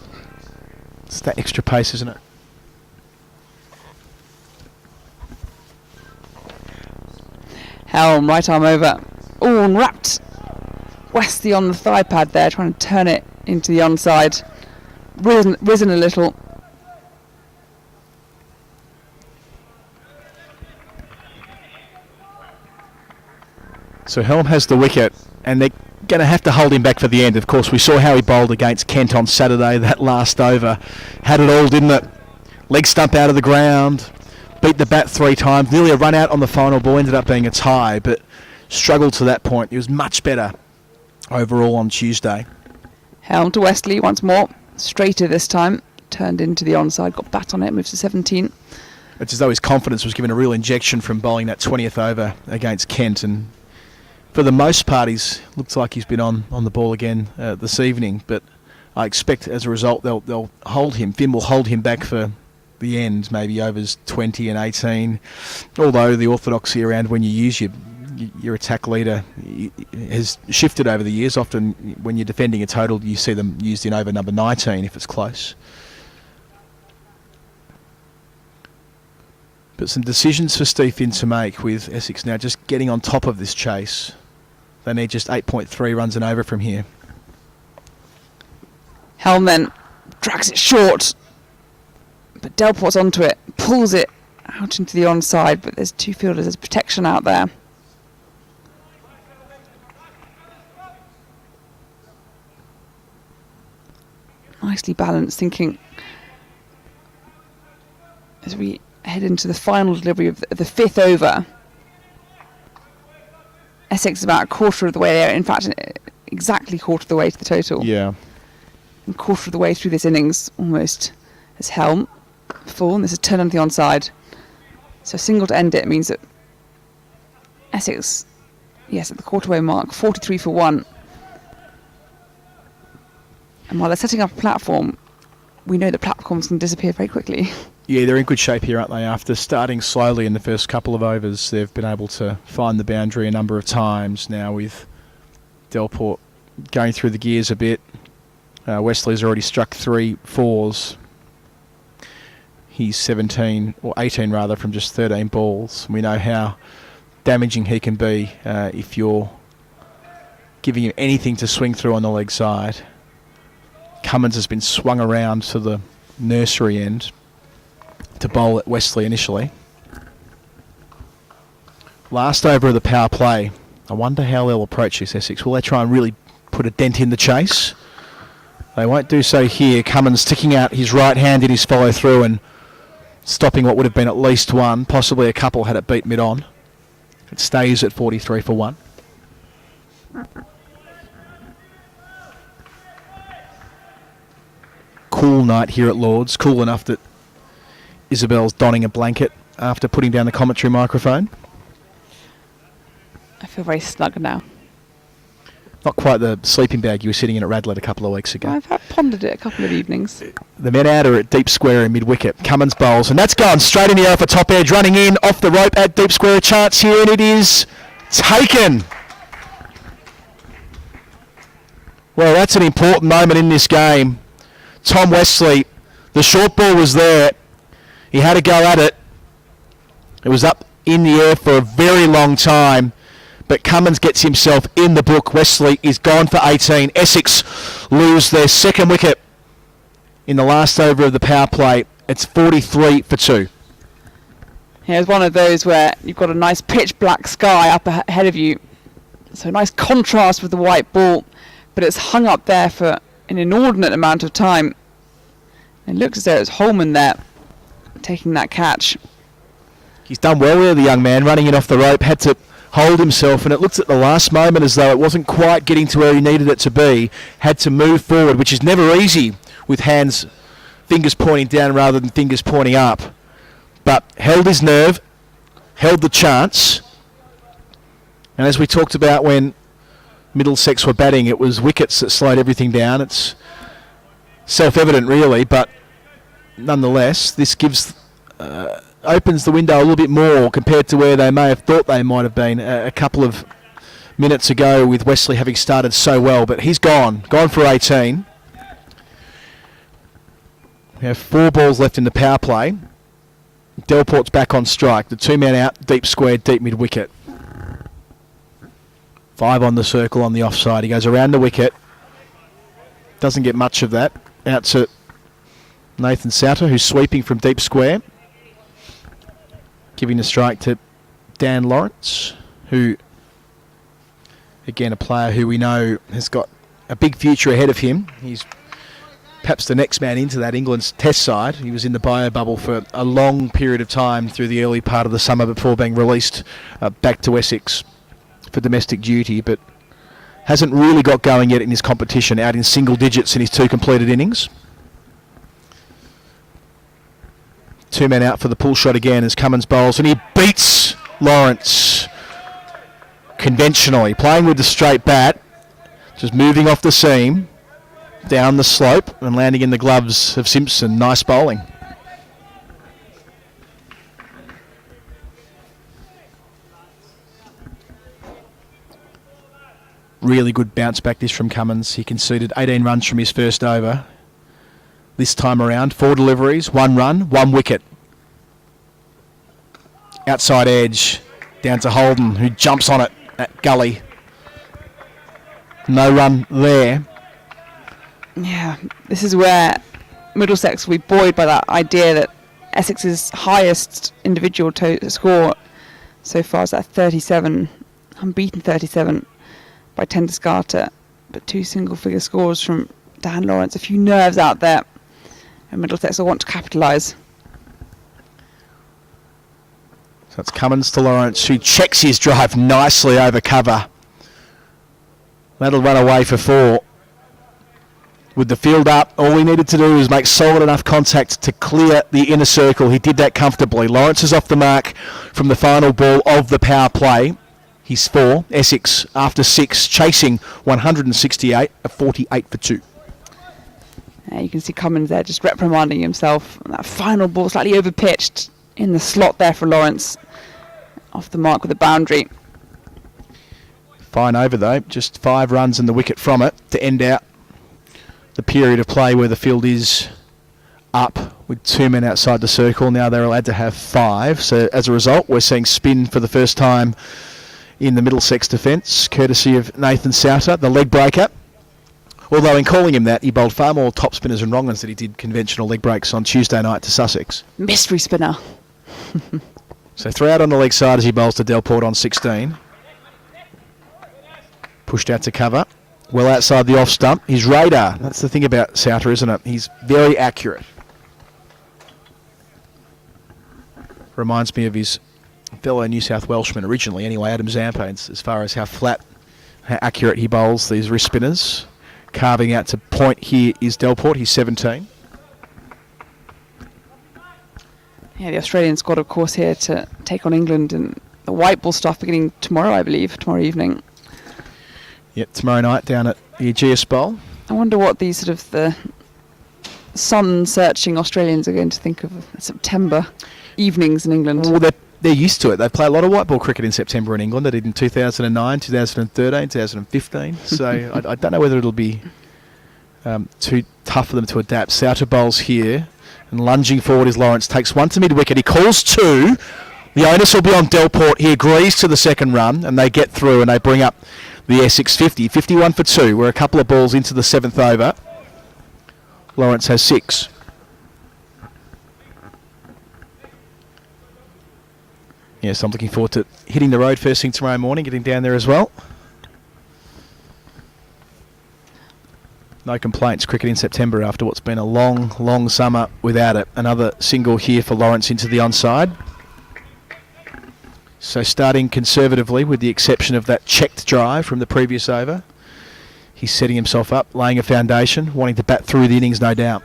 It's that extra pace, isn't it? Helm, right arm over. Oh, and wrapped Westy on the thigh pad there, trying to turn it into the onside. Risen a little. So Helm has the wicket, and they're going to have to hold him back for the end. Of course, we saw how he bowled against Kent on Saturday, that last over. Had it all, didn't it? Leg stump out of the ground, beat the bat 3 times, nearly a run out on the final ball, ended up being a tie, but struggled to that point. He was much better overall on Tuesday. Helm to Wesley once more. Straighter this time. Turned into the onside, got bat on it, moves to 17. It's as though his confidence was given a real injection from bowling that 20th over against Kent, and for the most part looks like he's been on the ball again this evening, but I expect as a result they'll hold him. Finn will hold him back for the end, maybe overs 20 and 18, although the orthodoxy around when you use your attack leader has shifted over the years. Often when you're defending a total, you see them used in over number 19 if it's close. But some decisions for Steve Finn to make with Essex now just getting on top of this chase. They need just 8.3 runs and over from here. Helm then drags it short, but Delport's onto it, pulls it out into the onside, but there's two fielders, there's protection out there. Nicely balanced thinking as we head into the final delivery of the fifth over. Essex is about a quarter of the way there, in fact exactly quarter of the way to the total. Yeah. And quarter of the way through this innings almost as Helm full, and this is turn on the onside. So a single to end it means that Essex, yes, at the quarter-way mark, 43 for 1. And while they're setting up a platform, we know the platforms can disappear very quickly. Yeah, they're in good shape here, aren't they? After starting slowly in the first couple of overs, they've been able to find the boundary a number of times now with Delport going through the gears a bit. Wesley's already struck 3 fours. He's 17, or 18 rather, from just 13 balls. We know how damaging he can be if you're giving him anything to swing through on the leg side. Cummins has been swung around to the nursery end to bowl at Wesley initially. Last over of the power play. I wonder how they'll approach this, Essex. Will they try and really put a dent in the chase? They won't do so here. Cummins sticking out his right hand in his follow through and stopping what would have been at least one, possibly a couple had it beat mid-on. It stays at 43 for 1. Cool night here at Lord's. Cool enough that Isabel's donning a blanket after putting down the commentary microphone. I feel very snug now. Not quite the sleeping bag you were sitting in at Radlett a couple of weeks ago. I've pondered it a couple of evenings. The men out are at deep square in mid-wicket. Cummins bowls, and that's gone straight in the air for top edge, running in off the rope at deep square. A chance here, and it is taken. Well, that's an important moment in this game. Tom Wesley, the short ball was there. He had a go at it. It was up in the air for a very long time, but Cummins gets himself in the book. Wesley is gone for 18. Essex lose their second wicket in the last over of the power play. It's 43 for 2. Here's one of those where you've got a nice pitch black sky up ahead of you. So a nice contrast with the white ball, but it's hung up there for an inordinate amount of time. It looks as though it's Holman there taking that catch. He's done well there, the young man, running in off the rope, had to hold himself, and it looks at the last moment as though it wasn't quite getting to where he needed it to be. Had to move forward, which is never easy with fingers pointing down rather than fingers pointing up. But held his nerve, held the chance, and as we talked about when Middlesex were batting, it was wickets that slowed everything down. It's self-evident really, but nonetheless this gives opens the window a little bit more compared to where they may have thought they might have been a couple of minutes ago with Wesley having started so well. But he's gone for 18. We have 4 balls left in the power play. Delport's back on strike. The 2 men out, deep square, deep mid-wicket. 5 on the circle on the offside. He goes around the wicket. Doesn't get much of that. Out to Nathan Souter, who's sweeping from deep square. Giving the strike to Dan Lawrence, who, again, a player who we know has got a big future ahead of him. He's perhaps the next man into that England's test side. He was in the bio bubble for a long period of time through the early part of the summer before being released back to Essex. for domestic duty, but hasn't really got going yet in his competition, out in single digits in his 2 completed innings. 2 men out for the pull shot again as Cummins bowls, and he beats Lawrence conventionally, playing with the straight bat, just moving off the seam, down the slope and landing in the gloves of Simpson. Nice bowling. Really good bounce back this from Cummins. He conceded 18 runs from his first over. This time around, 4 deliveries, 1 run, 1 wicket. Outside edge, down to Holden, who jumps on it at gully. No run there. Yeah, this is where Middlesex will be buoyed by that idea that Essex's highest individual score so far is at 37, unbeaten 37 by Tendusgarter, but 2 single-figure scores from Dan Lawrence. A few nerves out there, and Middlesex will want to capitalise. So it's Cummins to Lawrence, who checks his drive nicely over cover. That'll run away for 4. With the field up, all he needed to do was make solid enough contact to clear the inner circle. He did that comfortably. Lawrence is off the mark from the final ball of the power play. He's 4. Essex, after 6, chasing 168, a 48 for 2. You can see Cummins there just reprimanding himself. That final ball slightly overpitched in the slot there for Lawrence. Off the mark with a boundary. Fine over though, just 5 runs and the wicket from it to end out the period of play where the field is up with 2 men outside the circle. Now they're allowed to have 5. So as a result, we're seeing spin for the first time in the Middlesex defence, courtesy of Nathan Souter, the leg breaker. Although in calling him that, he bowled far more top spinners and wrong ones than he did conventional leg breaks on Tuesday night to Sussex. Mystery spinner. So 3 out on the leg side as he bowls to Delport on 16. Pushed out to cover. Well outside the off stump. His radar, that's the thing about Souter, isn't it? He's very accurate. Reminds me of his fellow New South Welshman originally, anyway, Adam Zampa, as far as how flat, how accurate he bowls these wrist spinners. Carving out to point here is Delport, he's 17. Yeah, the Australian squad, of course, here to take on England, and the white ball stuff beginning tomorrow, I believe, tomorrow evening. Yep, tomorrow night down at the Aegeus Bowl. I wonder what these sort of the sun-searching Australians are going to think of September evenings in England. Well, they're used to it. They play a lot of white ball cricket in September in England. They did in 2009, 2013, 2015. So I don't know whether it'll be too tough for them to adapt. Souter bowls here, and lunging forward is Lawrence. Takes 1 to mid-wicket. He calls 2. The onus will be on Delport. He agrees to the second run, and they get through, and they bring up the Essex 50. 51 for 2. We're a couple of balls into the 7th over. Lawrence has 6. Yes, I'm looking forward to hitting the road first thing tomorrow morning, getting down there as well. No complaints, cricket in September after what's been a long, long summer without it. Another single here for Lawrence into the onside. So starting conservatively with the exception of that checked drive from the previous over. He's setting himself up, laying a foundation, wanting to bat through the innings, no doubt.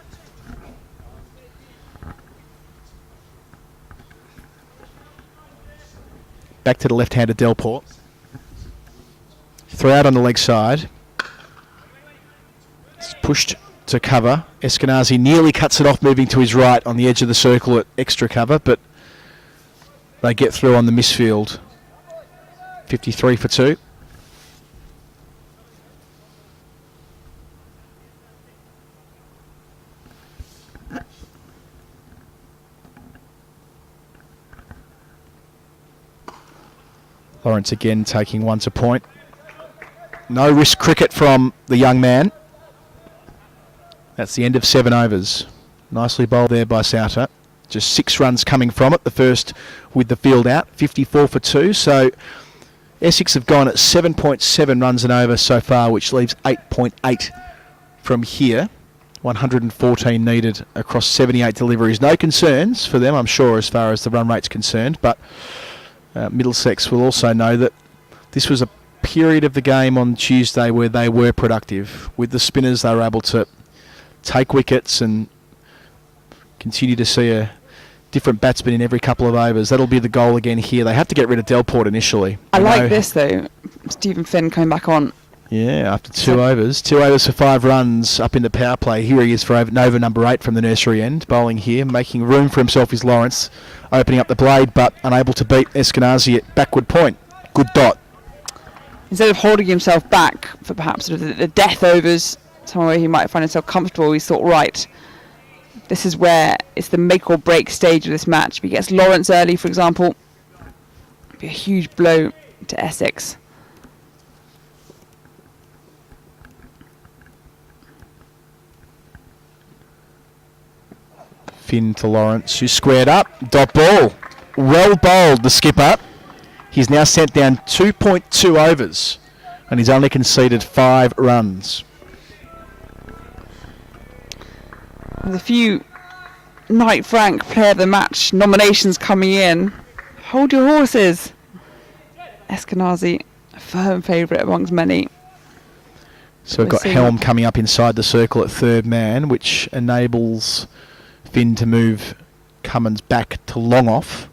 Back to the left-handed Delport. 3 out on the leg side. It's pushed to cover. Eskenazi nearly cuts it off, moving to his right on the edge of the circle at extra cover, but they get through on the misfield. 53 for 2. Lawrence again taking 1 to point. No risk cricket from the young man. That's the end of 7 overs. Nicely bowled there by Souter. Just 6 runs coming from it. The first with the field out. 54 for 2. So Essex have gone at 7.7 runs an over so far, which leaves 8.8 from here. 114 needed across 78 deliveries. No concerns for them, I'm sure, as far as the run rate's concerned. But Middlesex will also know that this was a period of the game on Tuesday where they were productive. With the spinners, they were able to take wickets and continue to see a different batsman in every couple of overs. That'll be the goal again here. They have to get rid of Delport initially. I like this, though. Stephen Finn coming back on. Yeah, after 2 overs. 2 overs for 5 runs up in the power play. Here he is for over number 8 from the nursery end. Bowling here, making room for himself is Lawrence. Opening up the blade, but unable to beat Eskenazi at backward point. Good dot. Instead of holding himself back for perhaps sort of the death overs, somewhere he might find himself comfortable, he's thought, right, this is where it's the make or break stage of this match. If he gets Lawrence early, for example, it'd be a huge blow to Essex. Finn to Lawrence, who squared up. Dot ball. Well bowled, the skipper. He's now sent down 2.2 overs and he's only conceded 5 runs. There's a few Knight Frank Player of the Match nominations coming in. Hold your horses. Eskenazi, a firm favourite amongst many. So we've got Helm coming up inside the circle at third man, which enables Finn to move Cummins back to long off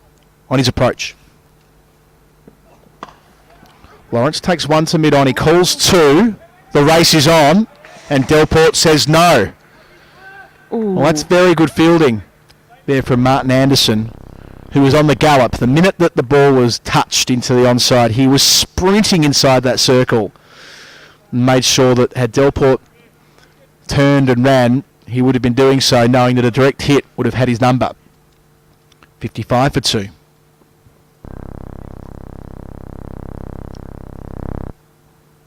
on his approach. Lawrence takes 1 to mid on. He calls 2. The race is on, and Delport says no. Ooh. Well, that's very good fielding there from Martin Anderson, who was on the gallop. The minute that the ball was touched into the onside, he was sprinting inside that circle. Made sure that had Delport turned and ran, he would have been doing so, knowing that a direct hit would have had his number. 55 for 2.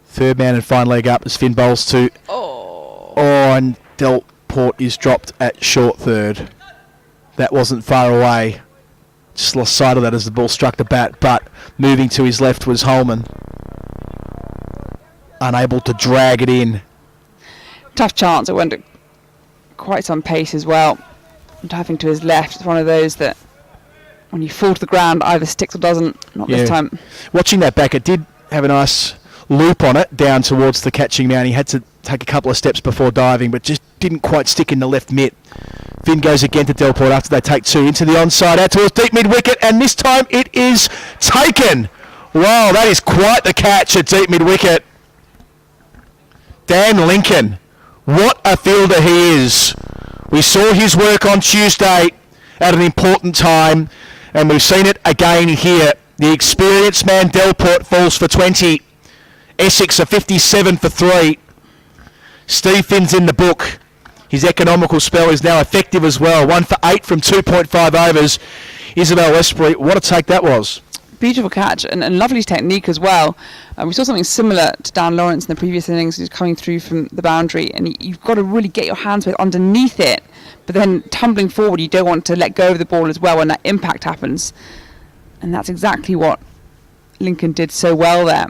Third man and fine leg up as Finn bowls to... and Delport is dropped at short third. That wasn't far away. Just lost sight of that as the ball struck the bat, but moving to his left was Holman. Unable to drag it in. Tough chance. It went at quite some pace as well. Diving to his left. It's one of those that when you fall to the ground, either sticks or doesn't. Not this time. Watching that back, it did have a nice loop on it down towards the catching mound. He had to take a couple of steps before diving, but just didn't quite stick in the left mitt. Finn goes again to Delport after they take 2 into the onside, out towards deep mid wicket, and this time it is taken. Wow, that is quite the catch at deep mid wicket. Dan Lincoln, what a fielder he is. We saw his work on Tuesday at an important time, and we've seen it again here. The experienced man Delport falls for 20. Essex are 57 for 3. Steve Finn's in the book. His economical spell is now effective as well. 1 for 8 from 2.5 overs. Isabel Westbury, what a take that was. Beautiful catch and lovely technique as well. We saw something similar to Dan Lawrence in the previous innings. He was coming through from the boundary, and you've got to really get your hands with underneath it. But then tumbling forward, you don't want to let go of the ball as well when that impact happens. And that's exactly what Lincoln did so well there.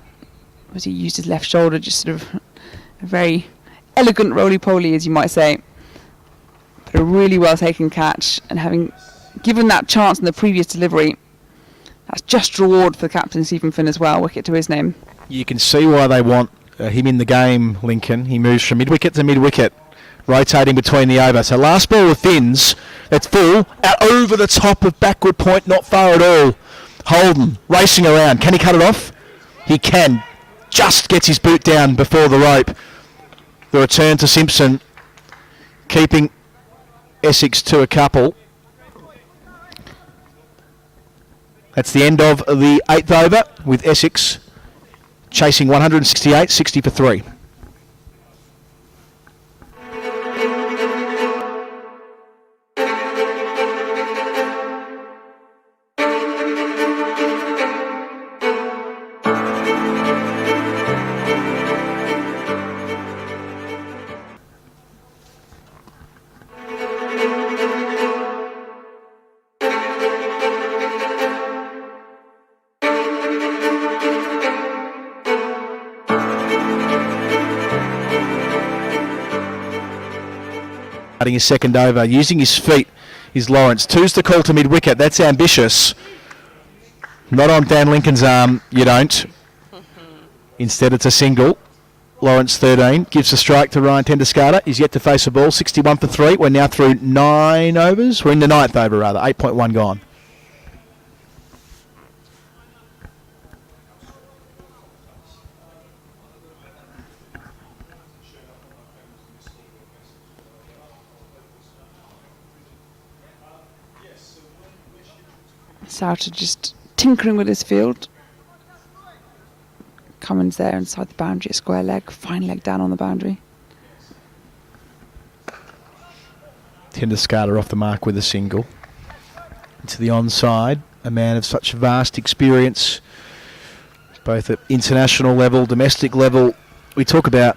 Was he used his left shoulder, just sort of a very elegant roly-poly, as you might say. But a really well taken catch, and having given that chance in the previous delivery, that's just reward for captain Stephen Finn as well. Wicket to his name. You can see why they want him in the game, Lincoln. He moves from mid-wicket to mid-wicket, rotating between the over. So last ball of Finn's, that's full, out over the top of backward point, not far at all. Holden racing around. Can he cut it off? He can. Just gets his boot down before the rope. The return to Simpson, keeping Essex to a couple. That's the end of the 8th over, with Essex chasing 168, 60 for 3. His second over, using his feet, is Lawrence. 2's the call to mid-wicket. That's ambitious. Not on Dan Lincoln's arm, you don't. Instead, it's a single. Lawrence 13 gives a strike to Ryan Tendescarter. He's yet to face a ball. 61 for 3. We're now through 9 overs. We're in the 9th over, rather. 8.1 gone. Souter just tinkering with his field. Cummins there inside the boundary, a square leg, fine leg down on the boundary. Tendescarter off the mark with a single. Into the onside, a man of such vast experience, both at international level, domestic level. We talk about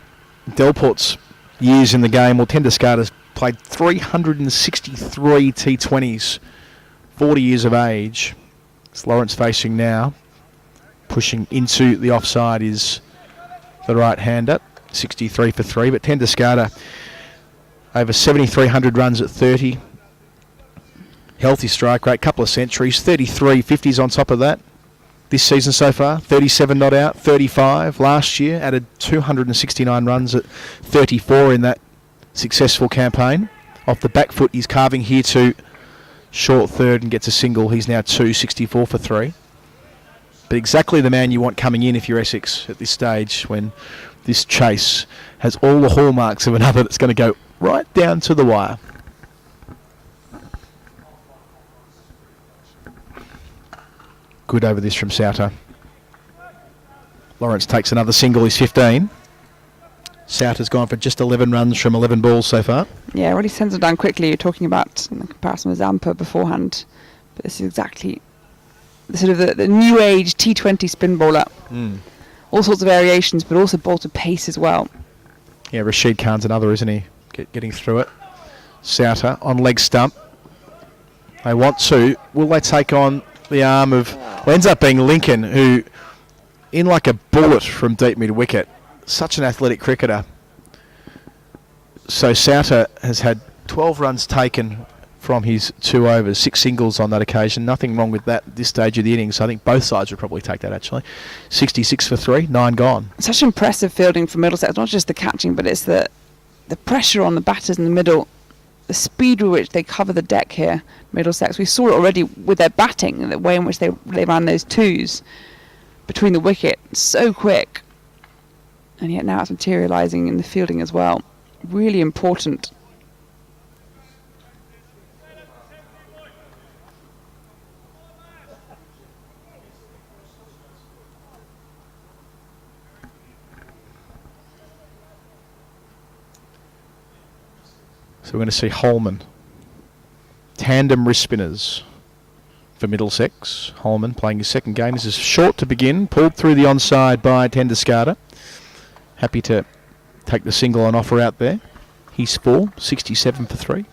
Delport's years in the game. Well, Tendescarter's played 363 T20s, 40 years of age. It's Lawrence facing now. Pushing into the offside is the right-hander, 63 for 3. But Tendescarter, over 7,300 runs at 30. Healthy strike rate, couple of centuries, 33 50s on top of that. This season so far, 37 not out, 35 last year, added 269 runs at 34 in that successful campaign. Off the back foot, he's carving here to short third and gets a single. He's now 264 for 3. But exactly the man you want coming in if you're Essex at this stage, when this chase has all the hallmarks of another that's going to go right down to the wire. Good over this from Souter. Lawrence takes another single, he's 15. Souter's gone for just 11 runs from 11 balls so far. Yeah, really sends them down quickly. You're talking about in the comparison with Zampa beforehand. But this is exactly the sort of the new age T20 spin bowler. All sorts of variations, but also bowls with pace as well. Yeah, Rashid Khan's another, isn't he? Getting through it. Souter on leg stump. They want to. Will they take on the arm of... Well, ends up being Lincoln, who, in like a bullet from deep mid-wicket, such an athletic cricketer. So Souter has had 12 runs taken from his 2 overs, 6 singles on that occasion. Nothing wrong with that at this stage of the innings. I think both sides would probably take that, actually. 66 for 3, 9 gone. Such impressive fielding from Middlesex, not just the catching, but it's the pressure on the batters in the middle, the speed with which they cover the deck here, Middlesex. We saw it already with their batting, the way in which they ran those twos between the wicket, so quick. And yet now it's materialising in the fielding as well. Really important. So we're going to see Holman. Tandem wrist spinners for Middlesex. Holman playing his second game. This is short to begin. Pulled through the onside by Tendescarter. Happy to take the single on offer out there. He's 4, 67 for 3.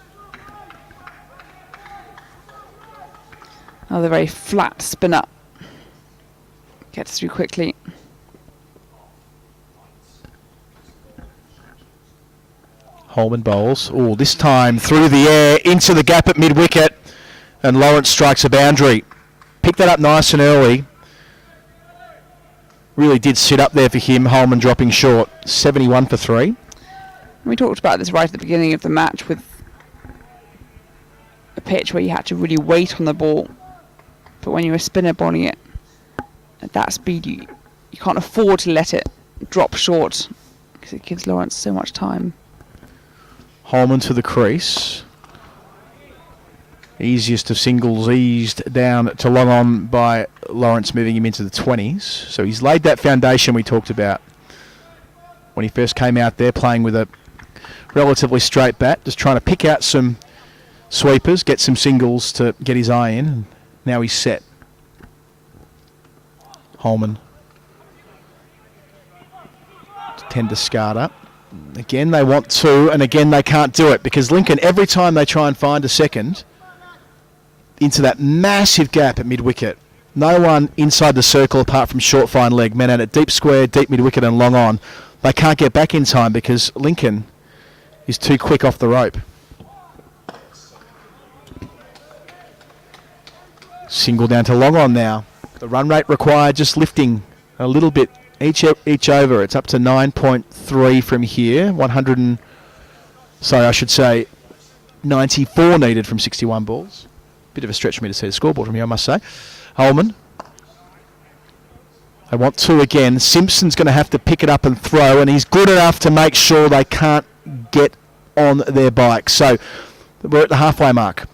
Another very flat spinner. Gets through quickly. Holman bowls. Oh, this time through the air, into the gap at mid-wicket. And Lawrence strikes a boundary. Picked that up nice and early. Really did sit up there for him. Holman dropping short. 71 for 3. We talked about this right at the beginning of the match with a pitch where you had to really wait on the ball. But when you're a spinner bowling it at that speed, you can't afford to let it drop short because it gives Lawrence so much time. Holman to the crease. Easiest of singles eased down to long on by Lawrence, moving him into the 20s. So he's laid that foundation we talked about when he first came out there playing with a relatively straight bat, just trying to pick out some sweepers, get some singles to get his eye in. And now he's set. Holman. Tendescarter. Again, they want to, and again, they can't do it because Lincoln, every time they try and find a second into that massive gap at mid-wicket, no one inside the circle apart from short, fine leg, men at it, deep square, deep mid-wicket and long on. They can't get back in time because Lincoln is too quick off the rope. Single down to long on now. The run rate required just lifting a little bit each over. It's up to 9.3 from here. 94 needed from 61 balls. Bit of a stretch for me to see the scoreboard from here, I must say. Holman. They want 2 again. Simpson's going to have to pick it up and throw, and he's good enough to make sure they can't get on their bike. So we're at the halfway mark.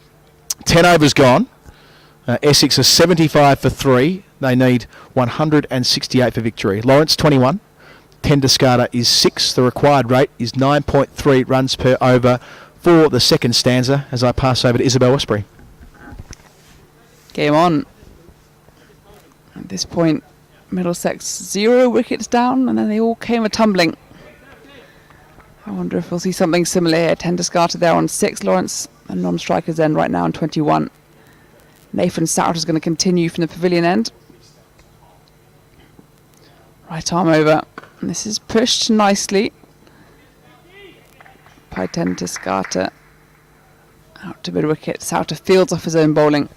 10 overs gone. Essex are 75 for 3. They need 168 for victory. Lawrence 21. Tenduscarter is 6. The required rate is 9.3 runs per over for the second stanza as I pass over to Isabel Westbury. Game on. At this point, Middlesex 0 wickets down, and then they all came a-tumbling. I wonder if we'll see something similar here. Tenduscarter there on 6. Lawrence, a non-striker's end right now on 21. Nathan Souter is going to continue from the pavilion end. Right arm over. And this is pushed nicely by Tenduscarter. Out to mid-wicket. Souter fields off his own bowling.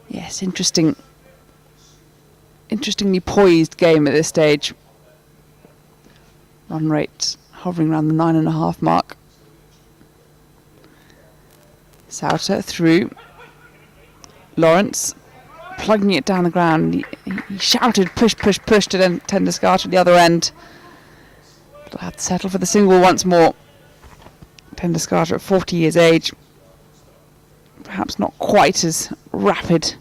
Yes, interestingly poised game at this stage. Run rate hovering around the 9.5 mark. Souter through. Lawrence plugging it down the ground. He shouted push, push, push to Tenduscarter at the other end. But he'll have to settle for the single once more. Tenduscarter at 40 years age. Perhaps not quite as rapid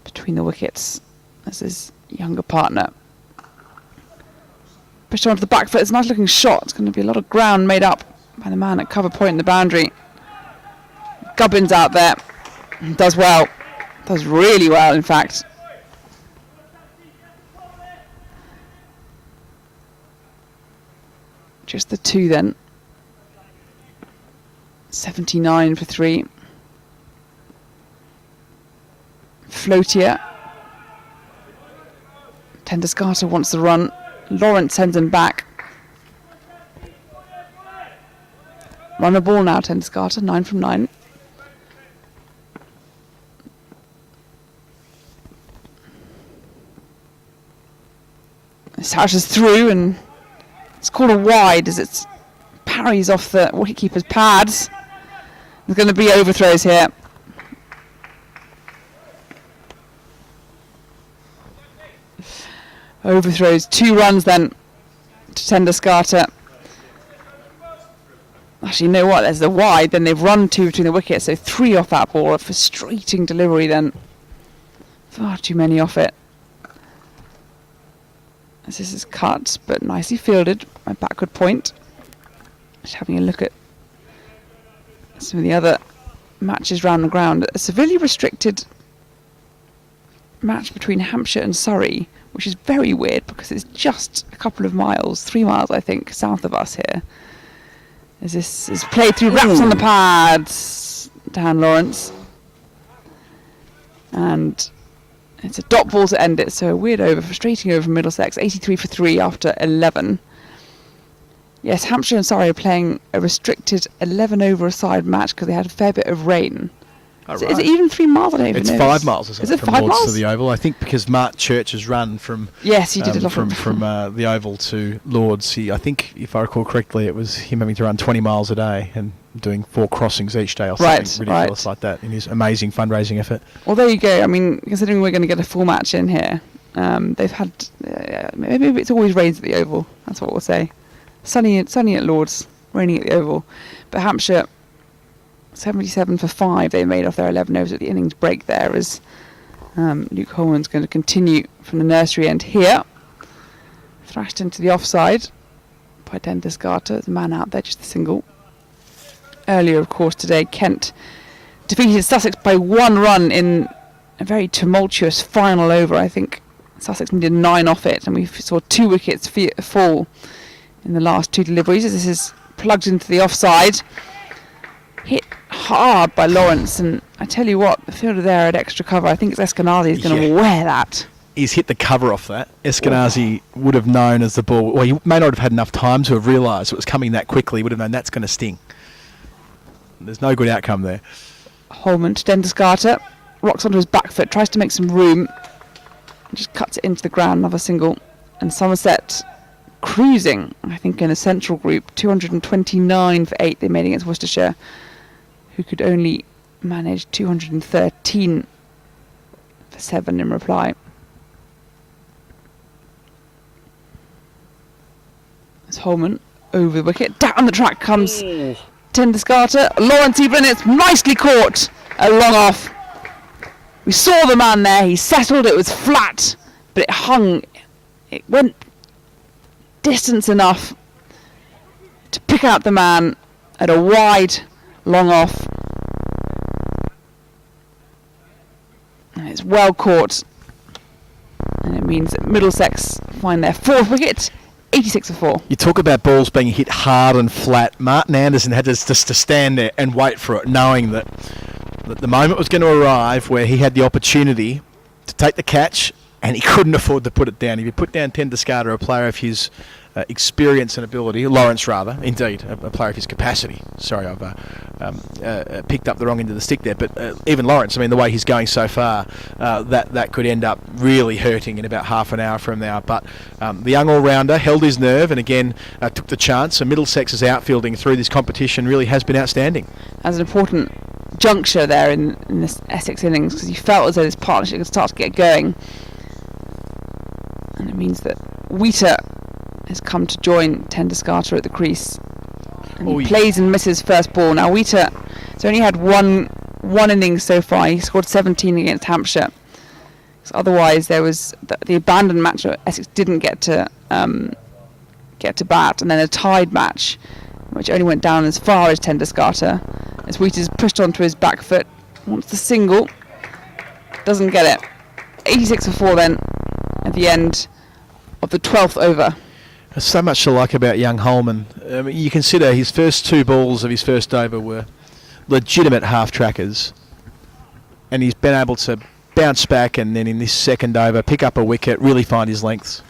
between the wickets as his younger partner. Pushed onto the back foot. It's a nice looking shot. It's going to be a lot of ground made up by the man at cover point in the boundary. Gubbins out there. Does well. Does really well, in fact. Just the 2 then. 79 for 3. Floatier. Tenduscarter wants the run. Lawrence sends him back. Run a ball now, Tenduscarter. 9 from 9. Souter's through, and it's called a wide as it parries off the wicketkeeper's pads. There's going to be overthrows here. Overthrows. 2 runs then to Tenduscarter. Actually, you know what? There's the wide. Then they've run 2 between the wickets, so 3 off that ball. A frustrating delivery then. Far too many off it. As this is cut, but nicely fielded. My backward point. Just having a look at some of the other matches round the ground. A severely restricted match between Hampshire and Surrey, which is very weird because it's just a couple of miles, 3 miles I think, south of us here. As this is played through, wraps on the pads, Dan Lawrence. And it's a dot ball to end it, so a weird over, frustrating over from Middlesex, 83 for 3 after 11. Yes, Hampshire and Surrey are playing a restricted 11 over a side match because they had a fair bit of rain. Oh, Is it even 3 miles? I don't even know. It's 5 miles or something. Is it from 5 Lords miles? to the Oval. I think because Mark Church has run from Yes, he did a lot from the Oval to Lords. I think, if I recall correctly, it was him having to run 20 miles a day and doing 4 crossings each day or something ridiculous like that in his amazing fundraising effort. Well, there you go. I mean, considering we're going to get a full match in here, they've had maybe it's always rains at the Oval. That's what we'll say. Sunny at Lords, raining at the Oval. But Hampshire, 77 for 5 they made off their 11 overs at the innings break there, as Luke Holman's going to continue from the nursery end here. Thrashed into the offside by Tenduscarter, the man out there, just a single. Earlier, of course, today, Kent defeated Sussex by 1 run in a very tumultuous final over. I think Sussex needed 9 off it, and we saw 2 wickets fall in the last 2 deliveries as this is plugged into the offside. Hit hard by Lawrence, and I tell you what, the fielder there at extra cover, I think it's Eskenazi is going to wear that. He's hit the cover off that. Eskenazi would have known as the ball, well, he may not have had enough time to have realised it was coming that quickly. He would have known that's going to sting. There's no good outcome there. Holman to Tenduscarter, rocks onto his back foot, tries to make some room. Just cuts it into the ground, another single. And Somerset cruising, I think, in a central group. 229 for 8 they made against Worcestershire, who could only manage 213 for 7 in reply. As Holman over the wicket. Down the track comes Tendescarter. Lawrence even, it's nicely caught. A long off. We saw the man there, he settled, it was flat, but it hung. It went distance enough to pick out the man at a wide long off. And it's well caught. And it means that Middlesex find their 4th wicket, 86 for 4. You talk about balls being hit hard and flat. Martin Anderson had to just to stand there and wait for it, knowing that the moment was going to arrive where he had the opportunity to take the catch, and he couldn't afford to put it down. If you put down Tendescarter, a player of his experience and ability, Lawrence rather, indeed, a player of his capacity. Sorry, I've picked up the wrong end of the stick there, but even Lawrence, I mean, the way he's going so far, that could end up really hurting in about half an hour from now. But the young all-rounder held his nerve and again took the chance, and Middlesex's outfielding through this competition really has been outstanding. As an important juncture there in this Essex innings, because you felt as though this partnership could start to get going. And it means that Wheater has come to join Tendescarter at the crease. And he plays and misses first ball. Now Wheater has only had one innings so far. He scored 17 against Hampshire. So otherwise there was the abandoned match where Essex didn't get to bat, and then a tied match which only went down as far as Tendescarter, as Wheater's pushed onto his back foot, wants the single, doesn't get it. 86 for 4 then at the end of the 12th over. There's so much to like about young Holman. I mean, you consider his first 2 balls of his first over were legitimate half-trackers, and he's been able to bounce back and then in this second over pick up a wicket, really find his lengths.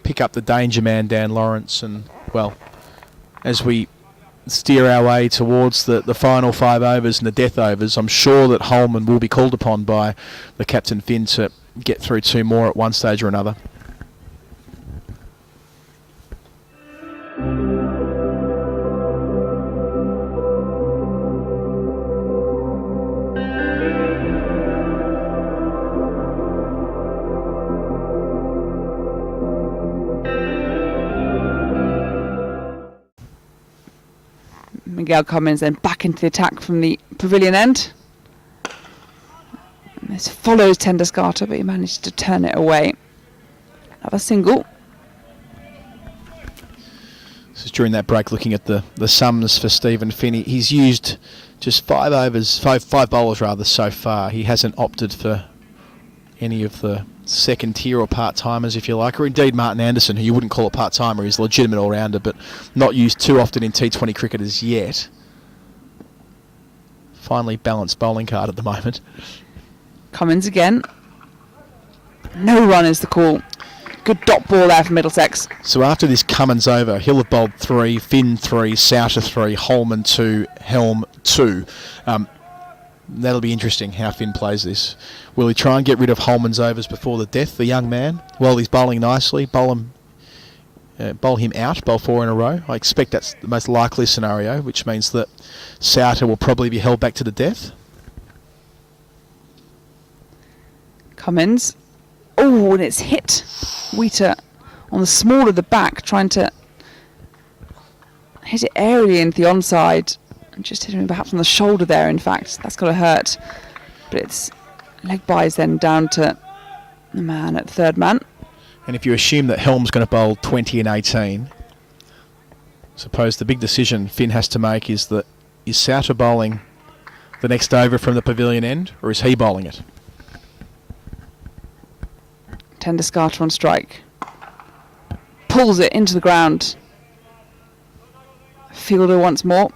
Pick up the danger man, Dan Lawrence, and, well, as we steer our way towards the final 5 overs and the death overs, I'm sure that Holman will be called upon by the captain Finn to get through 2 more at one stage or another. Miguel Cummins then back into the attack from the pavilion end. And this follows Tendescarter, but he managed to turn it away. Another single. This is during that break, looking at the sums for Stephen Finney. He's used just 5 overs, five bowlers rather, so far. He hasn't opted for any of the second tier or part-timers, if you like, or indeed Martin Anderson, who you wouldn't call a part-timer. He's a legitimate all-rounder, but not used too often in T20 cricket as yet. Finely balanced bowling card at the moment. Cummins again. No run is the call. Good dot ball there for Middlesex. So after this Cummins over, he'll have bowled 3, Finn 3, Souter 3, Holman 2, Helm 2. That'll be interesting how Finn plays this. Will he try and get rid of Holman's overs before the death, the young man? Well, he's bowling nicely. Bowl him out, bowl 4 in a row. I expect that's the most likely scenario, which means that Souter will probably be held back to the death. Cummins. Oh, and it's hit Wheater on the small of the back, trying to hit it aerially into the onside. And just hit him perhaps on the shoulder there, in fact. That's got to hurt. But it's leg byes then down to the man at third man. And if you assume that Helm's going to bowl 20 and 18, I suppose the big decision Finn has to make is that is Souter bowling the next over from the pavilion end, or is he bowling it? Tendescarter on strike. Pulls it into the ground. Fielder once more.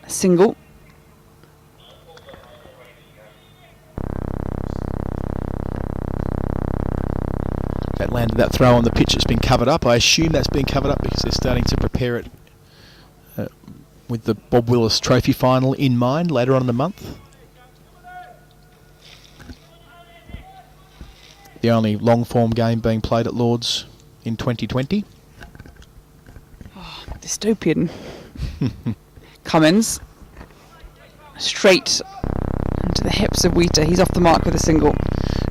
A single. That landed that throw on the pitch that's been covered up. I assume that's been covered up because they're starting to prepare it with the Bob Willis Trophy final in mind later on in the month. the only long-form game being played at Lord's in 2020. Dystopian. Cummins. Straight into the hips of Wheater. He's off the mark with a single.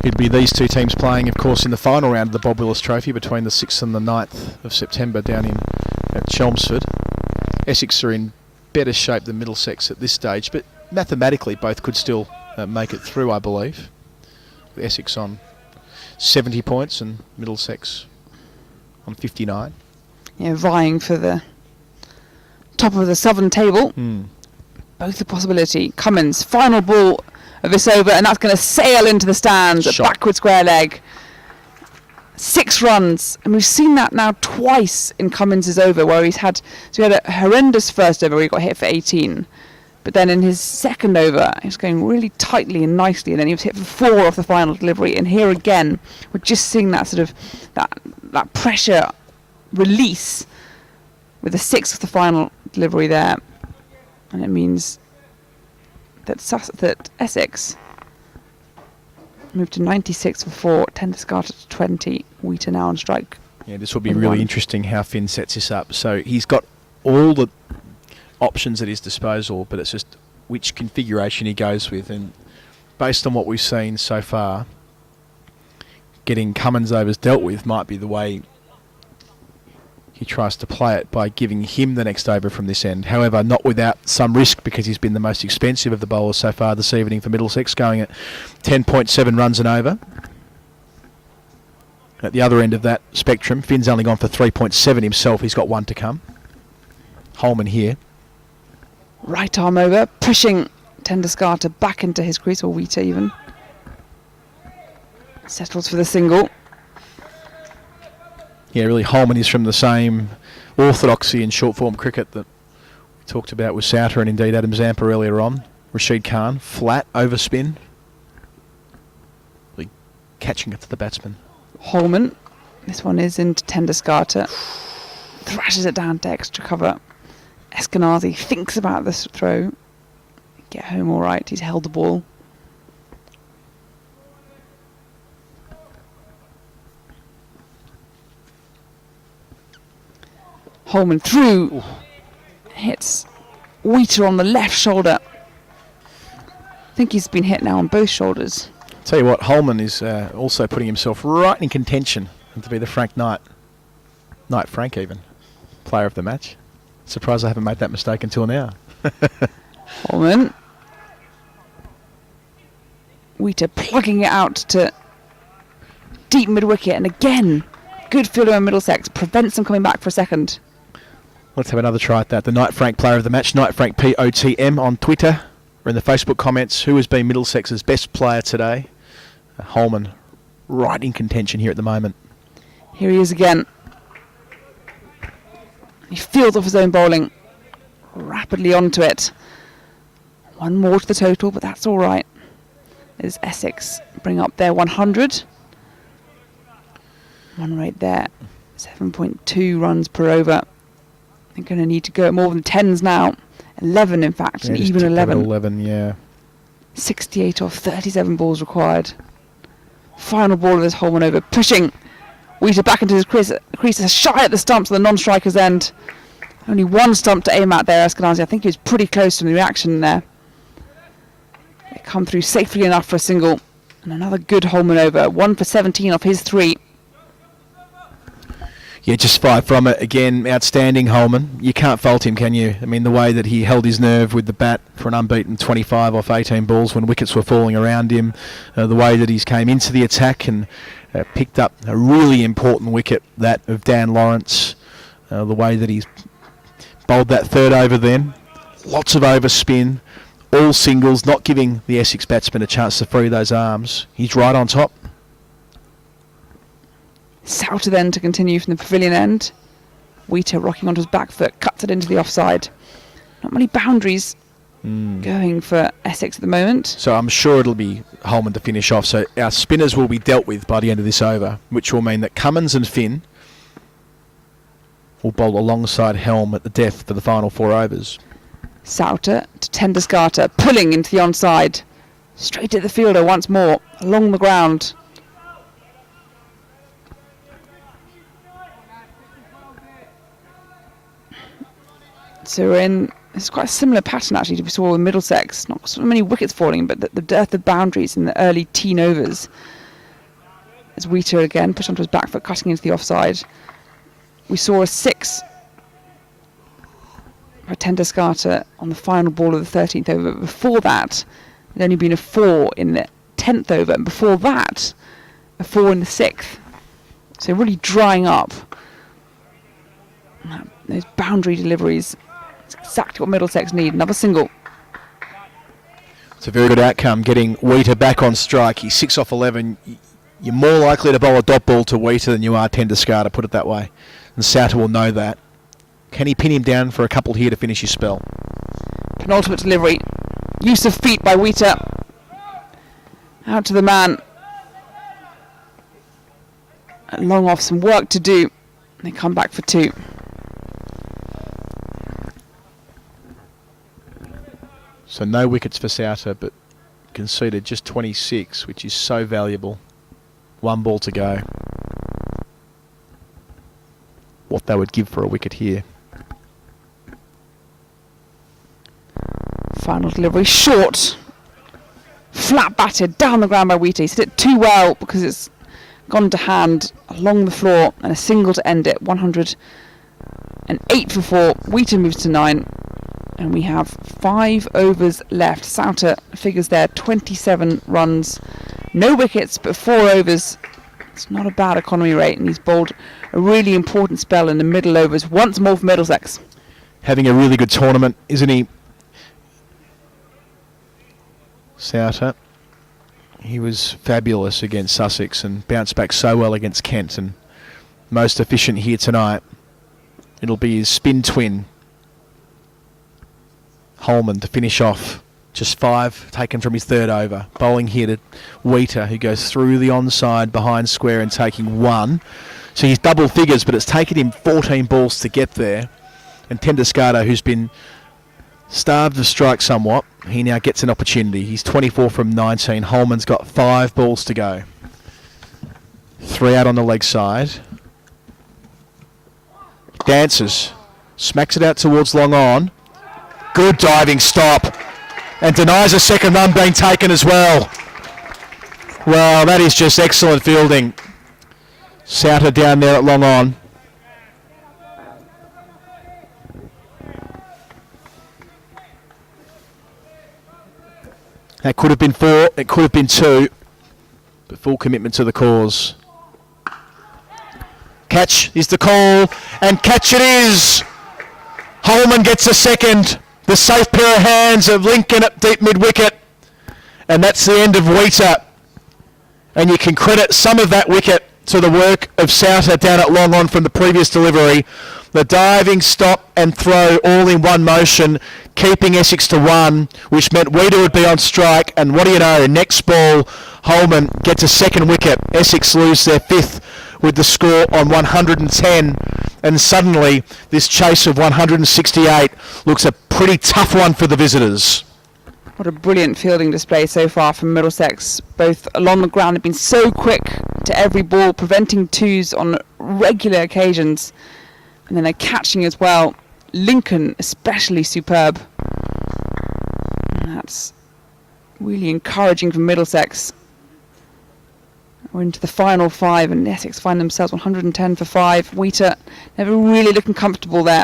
It'd be these two teams playing, of course, in the final round of the Bob Willis Trophy between the 6th and the 9th of September down at Chelmsford. Essex are in better shape than Middlesex at this stage, but mathematically both could still make it through, I believe. Essex on 70 points and Middlesex on 59. Yeah, vying for the top of the southern table. Both a possibility. Cummins, final ball of this over, and that's going to sail into the stands. A backward square leg. 6 runs, and we've seen that now twice in Cummins' over, where he had a horrendous first over where he got hit for 18, but then in his second over he was going really tightly and nicely, and then he was hit for 4 off the final delivery. And here again we're just seeing that sort of that pressure release with the 6 of the final delivery there, and it means that that Essex moved to 96 for 4, Tendescarter to 20, Wheater now on strike. Yeah, this will be really interesting how Finn sets this up. So he's got all the options at his disposal, but it's just which configuration he goes with. And based on what we've seen so far, getting Cummins overs dealt with might be the way he tries to play it, by giving him the next over from this end. However, not without some risk, because he's been the most expensive of the bowlers so far this evening for Middlesex, going at 10.7 runs and over. At the other end of that spectrum, Finn's only gone for 3.7 himself. He's got 1 to come. Holman here. Right arm over, pushing Tendescarter back into his crease, or Wheater even. Settles for the single. Yeah, really, Holman is from the same orthodoxy in short-form cricket that we talked about with Souter and indeed Adam Zampa earlier on. Rashid Khan, flat, overspin. Really catching it to the batsman. Holman, this one is into Tendescarter. Thrashes it down to extra cover. Eskenazi thinks about this throw. Get home all right, he's held the ball. Holman through. Hits Wheater on the left shoulder. I think he's been hit now on both shoulders. Tell you what, Holman is also putting himself right in contention to be the Frank Knight Frank even, player of the match. Surprised I haven't made that mistake until now. Holman. Wheater plugging it out to deep mid-wicket, and again, good fielder in Middlesex prevents them coming back for a second. Let's have another try at that. The Knight Frank player of the match, Knight Frank POTM on Twitter, or in the Facebook comments. Who has been Middlesex's best player today? Holman, right in contention here at the moment. Here he is again. He fields off his own bowling, rapidly onto it. 1 more to the total, but that's all right. As Essex bring up their 100. 1 right there, 7.2 runs per over. They're going to need to go at more than 10s now. 11, in fact, and even 11. 11, yeah. 68 off 37 balls required. Final ball of this Holman over, pushing Wheater back into his crease, shy at the stumps of the non-striker's end. Only 1 stump to aim at there, Eskenazi. I think he was pretty close to the reaction there. They come through safely enough for a single. And another good Holman over, 1 for 17 off his 3. Yeah, just 5 from it. Again, outstanding Holman. You can't fault him, can you? I mean, the way that he held his nerve with the bat for an unbeaten 25 off 18 balls when wickets were falling around him. The way that he's came into the attack and picked up a really important wicket, that of Dan Lawrence. The way that he's bowled that 3rd over then. Lots of overspin. All singles, not giving the Essex batsman a chance to free those arms. He's right on top. Souter then to continue from the pavilion end. Wheater rocking onto his back foot, cuts it into the offside. Not many boundaries going for Essex at the moment. So I'm sure it'll be Holman to finish off. So our spinners will be dealt with by the end of this over, which will mean that Cummins and Finn will bowl alongside Helm at the death for the final 4 overs. Souter to Tendescarter, pulling into the onside. Straight at the fielder once more, along the ground. So it's quite a similar pattern actually to we saw with Middlesex. Not so many wickets falling, but the dearth of boundaries in the early teen overs. As Wheater again pushed onto his back foot, cutting into the offside. We saw a 6 for Tendusgarter on the final ball of the 13th over. Before that, there'd only been a 4 in the 10th over, and before that, a 4 in the 6th. So really drying up. Those boundary deliveries. It's exactly what Middlesex need. Another single. It's a very good outcome, getting Wheater back on strike. He's 6 off 11. You're more likely to bowl a dot ball to Wheater than you are Tendusgarter, put it that way. And Souter will know that. Can he pin him down for a couple here to finish his spell? Penultimate delivery. Use of feet by Wheater. Out to the man. Long off, some work to do. They come back for 2. So no wickets for Souter, but conceded just 26, which is so valuable. 1 ball to go. What they would give for a wicket here. Final delivery, short. Flat batted down the ground by Wheater. He's hit it too well because it's gone to hand along the floor, and a single to end it. 108 for 4. Wheater moves to 9. And we have 5 overs left. Souter figures there 27 runs. No wickets, but 4 overs. It's not a bad economy rate, and he's bowled a really important spell in the middle overs once more for Middlesex. Having a really good tournament, isn't he? Souter. He was fabulous against Sussex and bounced back so well against Kent, and most efficient here tonight. It'll be his spin twin, Holman, to finish off. Just 5 taken from his 3rd over. Bowling here to Wheater, who goes through the onside behind square and taking 1. So he's double figures, but it's taken him 14 balls to get there. And Tendusgarter, who's been starved of strike somewhat, he now gets an opportunity. He's 24 from 19. Holman's got 5 balls to go. 3 out on the leg side. Dances. Smacks it out towards long on. Good diving stop. And denies a second run being taken as well. Well, that is just excellent fielding. Souter down there at long on. That could have been 4, it could have been 2, but full commitment to the cause. Catch is the call, and catch it is! Holman gets a second. The safe pair of hands of Lincoln at deep mid-wicket. And that's the end of Wheater. And you can credit some of that wicket to the work of Souter down at long on from the previous delivery. The diving, stop and throw all in one motion, keeping Essex to 1, which meant Wheater would be on strike. And what do you know, next ball, Holman gets a second wicket. Essex lose their 5th with the score on 110. And suddenly, this chase of 168 looks a pretty tough one for the visitors. What a brilliant fielding display so far from Middlesex. Both along the ground have been so quick to every ball, preventing 2s on regular occasions. And then they're catching as well. Lincoln especially superb. And that's really encouraging for Middlesex. We're into the final 5, and Essex find themselves 110 for 5. Wheater never really looking comfortable there.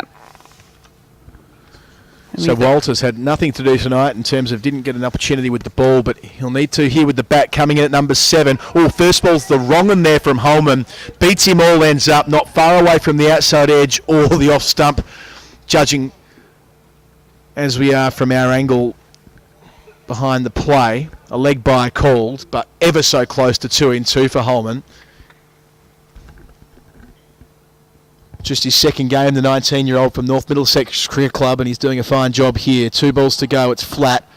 So Walters had nothing to do tonight in terms of didn't get an opportunity with the ball, but he'll need to here with the bat coming in at number 7. Oh, first ball's the wrong one there from Holman. Beats him all ends up, not far away from the outside edge or the off stump, judging as we are from our angle behind the play. A leg bye called, but ever so close to 2 in 2 for Holman. Just his second game, the 19-year-old from North Middlesex Cricket Club, and he's doing a fine job here. 2 balls to go, it's flat.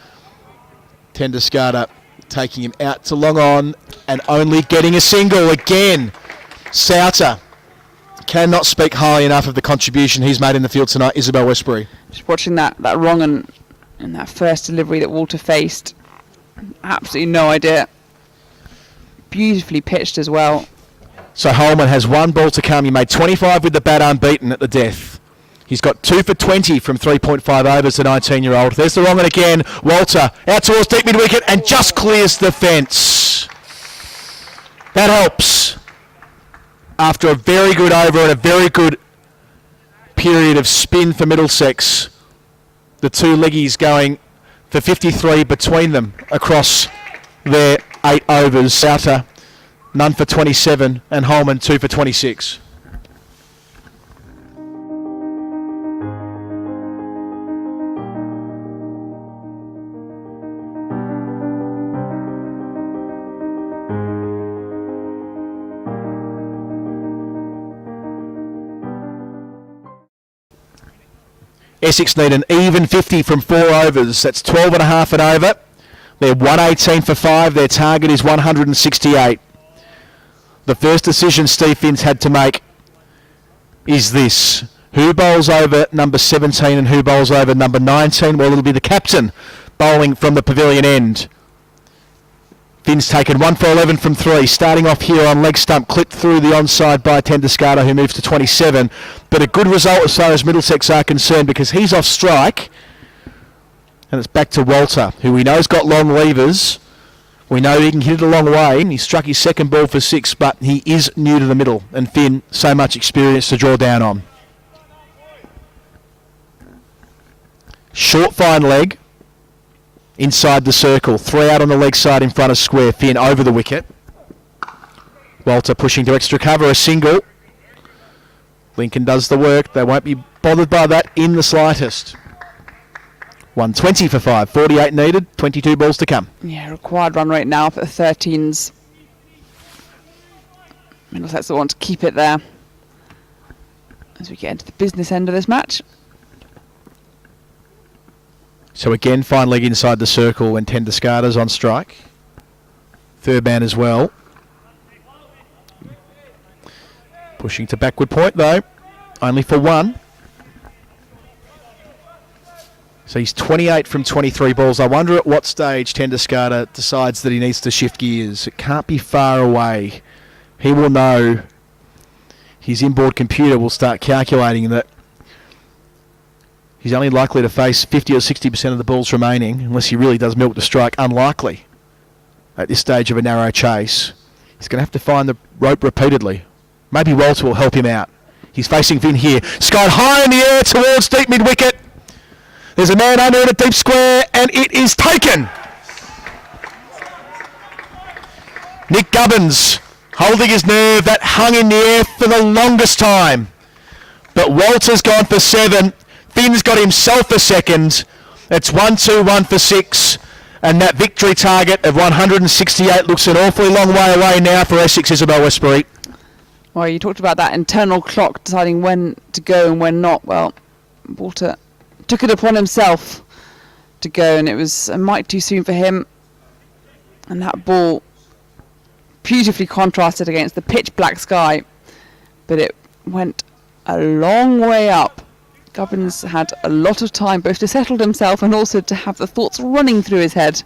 Tendusgarter taking him out to long on and only getting a single again. Souter cannot speak highly enough of the contribution he's made in the field tonight. Isabel Westbury. Just watching that wrong and that first delivery that Walter faced. Absolutely no idea. Beautifully pitched as well. So Holman has 1 ball to come. He made 25 with the bat unbeaten at the death. He's got 2 for 20 from 3.5 overs, the 19-year-old. There's the wrong one again. Walter out towards deep mid-wicket and just clears the fence. That helps. After a very good over and a very good period of spin for Middlesex, the two leggies going for 53 between them across their 8 overs. Souter, none for 27, and Holman, 2 for 26. Essex need an even 50 from 4 overs. That's 12 and a half and over. They're 118 for 5. Their target is 168. The first decision Steve Finn's had to make is this. Who bowls over number 17 and who bowls over number 19? Well, it'll be the captain bowling from the pavilion end. Finn's taken 1 for 11 from 3, starting off here on leg stump, clipped through the onside by Tenduscarter, who moves to 27. But a good result as far as Middlesex are concerned, because he's off strike. And it's back to Walter, who we know's got long levers. We know he can hit it a long way. He struck his second ball for 6, but he is new to the middle. And Finn, so much experience to draw down on. Short fine leg. Inside the circle, 3 out on the leg side in front of square. Finn over the wicket. Walter pushing to extra cover, a single. Lincoln does the work. They won't be bothered by that in the slightest. 120 for 5, 48 needed, 22 balls to come. Yeah, required run rate now for the 13s. Middlesex will want to keep it there as we get into the business end of this match. So again, fine leg inside the circle when Tenduscarter's on strike. Third man as well. Pushing to backward point though, only for 1. So he's 28 from 23 balls. I wonder at what stage Tenduscarter decides that he needs to shift gears. It can't be far away. He will know. His inboard computer will start calculating that he's only likely to face 50 or 60% of the balls remaining, unless he really does milk the strike. Unlikely at this stage of a narrow chase. He's going to have to find the rope repeatedly. Maybe Walter will help him out. He's facing Finn here. Skied high in the air towards deep mid-wicket. There's a man under it at deep square, and it is taken. Nick Gubbins holding his nerve. That hung in the air for the longest time. But Walter's gone for 7. Finn's got himself a second. It's 1-2, 1 for 6. And that victory target of 168 looks an awfully long way away now for Essex, Isabel Westbury. Well, you talked about that internal clock deciding when to go and when not. Well, Walter took it upon himself to go, and it was a mite too soon for him. And that ball beautifully contrasted against the pitch black sky, but it went a long way up. Gubbins had a lot of time both to settle himself and also to have the thoughts running through his head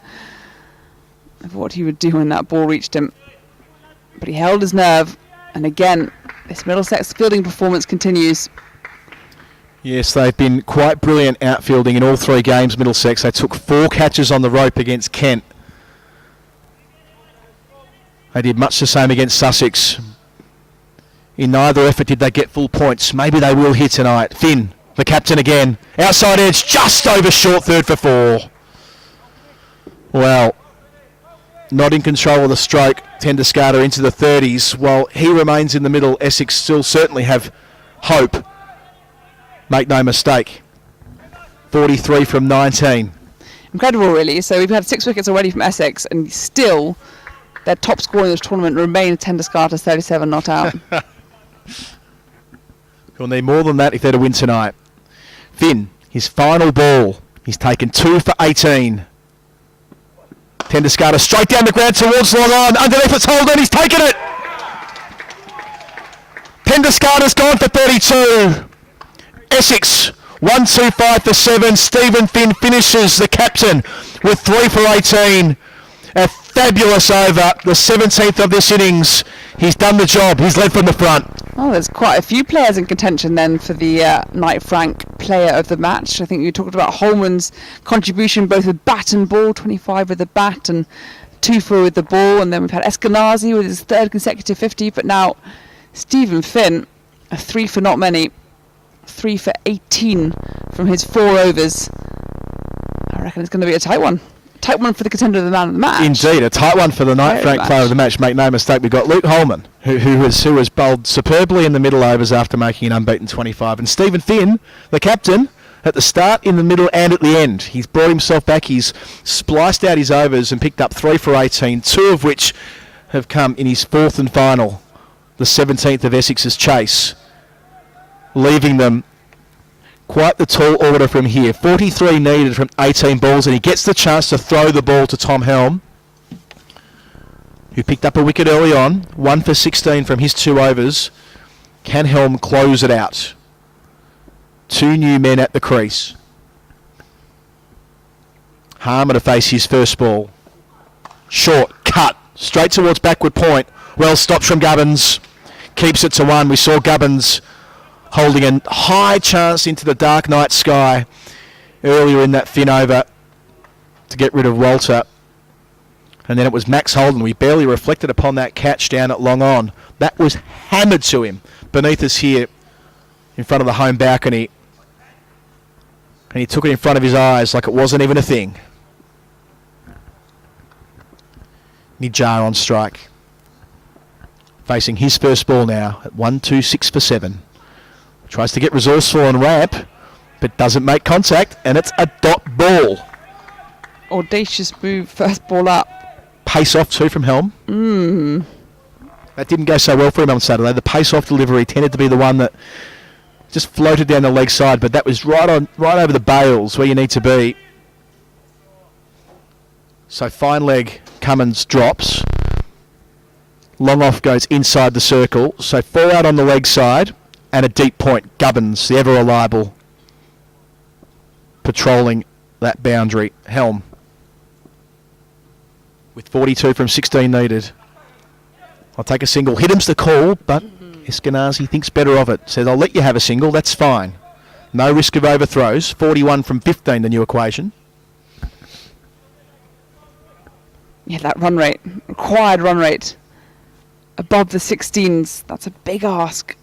of what he would do when that ball reached him. But he held his nerve, and again, this Middlesex fielding performance continues. Yes, they've been quite brilliant outfielding in all 3 games, Middlesex. They took 4 catches on the rope against Kent. They did much the same against Sussex. In neither effort did they get full points. Maybe they will here tonight. Finn, the captain again. Outside edge, just over short, 3rd for 4. Well, not in control of the stroke. Tenduscarter into the 30s. While he remains in the middle, Essex still certainly have hope. Make no mistake. 43 from 19. Incredible, really. So we've had 6 wickets already from Essex, and still their top scorer in this tournament remains Tenduscarter's 37 not out. He'll need more than that if they're to win tonight. Finn, his final ball. He's taken 2 for 18. Tenduscarter straight down the ground towards long on. Underneath it's Holden. He's taken it. Tenduscarter's gone for 32. Essex 1-2-5 for 7. Stephen Finn finishes, the captain, with 3 for 18. A fabulous over, the 17th of this innings. He's done the job. He's led from the front. Oh, there's quite a few players in contention then for the Knight Frank player of the match. I think you talked about Holman's contribution both with bat and ball, 25 with the bat and 2 for with the ball, and then we've had Eskenazi with his 3rd consecutive 50, but now Stephen Finn, a 3 for not many, 3 for 18 from his 4 overs. I reckon it's going to be a tight one. Tight one for the contender of the man of the match. Indeed, a tight one for the Knight Frank player of the match. Make no mistake, we've got Luke Holman, who was bowled superbly in the middle overs after making an unbeaten 25. And Stephen Finn, the captain, at the start, in the middle and at the end. He's brought himself back. He's spliced out his overs and picked up 3 for 18, 2 of which have come in his 4th and final, the 17th of Essex's chase, leaving them quite the tall order from here. 43 needed from 18 balls, and he gets the chance to throw the ball to Tom Helm, who picked up a wicket early on. 1 for 16 from his 2 overs. Can Helm close it out? 2 new men at the crease. Harmer to face his first ball. Short, cut, straight towards backward point. Well stopped from Gubbins. Keeps it to 1. We saw Gubbins holding a high chance into the dark night sky earlier in that Finn over to get rid of Walter. And then it was Max Holden. We barely reflected upon that catch down at long on. That was hammered to him beneath us here in front of the home balcony. And he took it in front of his eyes like it wasn't even a thing. Nijjar on strike. Facing his first ball now at 1-2-6 for 7. Tries to get resourceful on ramp, but doesn't make contact, and it's a dot ball. Audacious move, first ball up. Pace off too from Helm. That didn't go so well for him on Saturday. The pace off delivery tended to be the one that just floated down the leg side, but that was right over the bails where you need to be. So fine leg, Cummins drops. Long off goes inside the circle. So 4 out on the leg side. And a deep point, Gubbins, the ever-reliable, patrolling that boundary. Helm, with 42 from 16 needed. I'll take a single. Hit him's the call, but Eskenazi thinks better of it. Says, I'll let you have a single, that's fine. No risk of overthrows. 41 from 15, the new equation. Yeah, that run rate, required run rate, above the 16s. That's a big ask.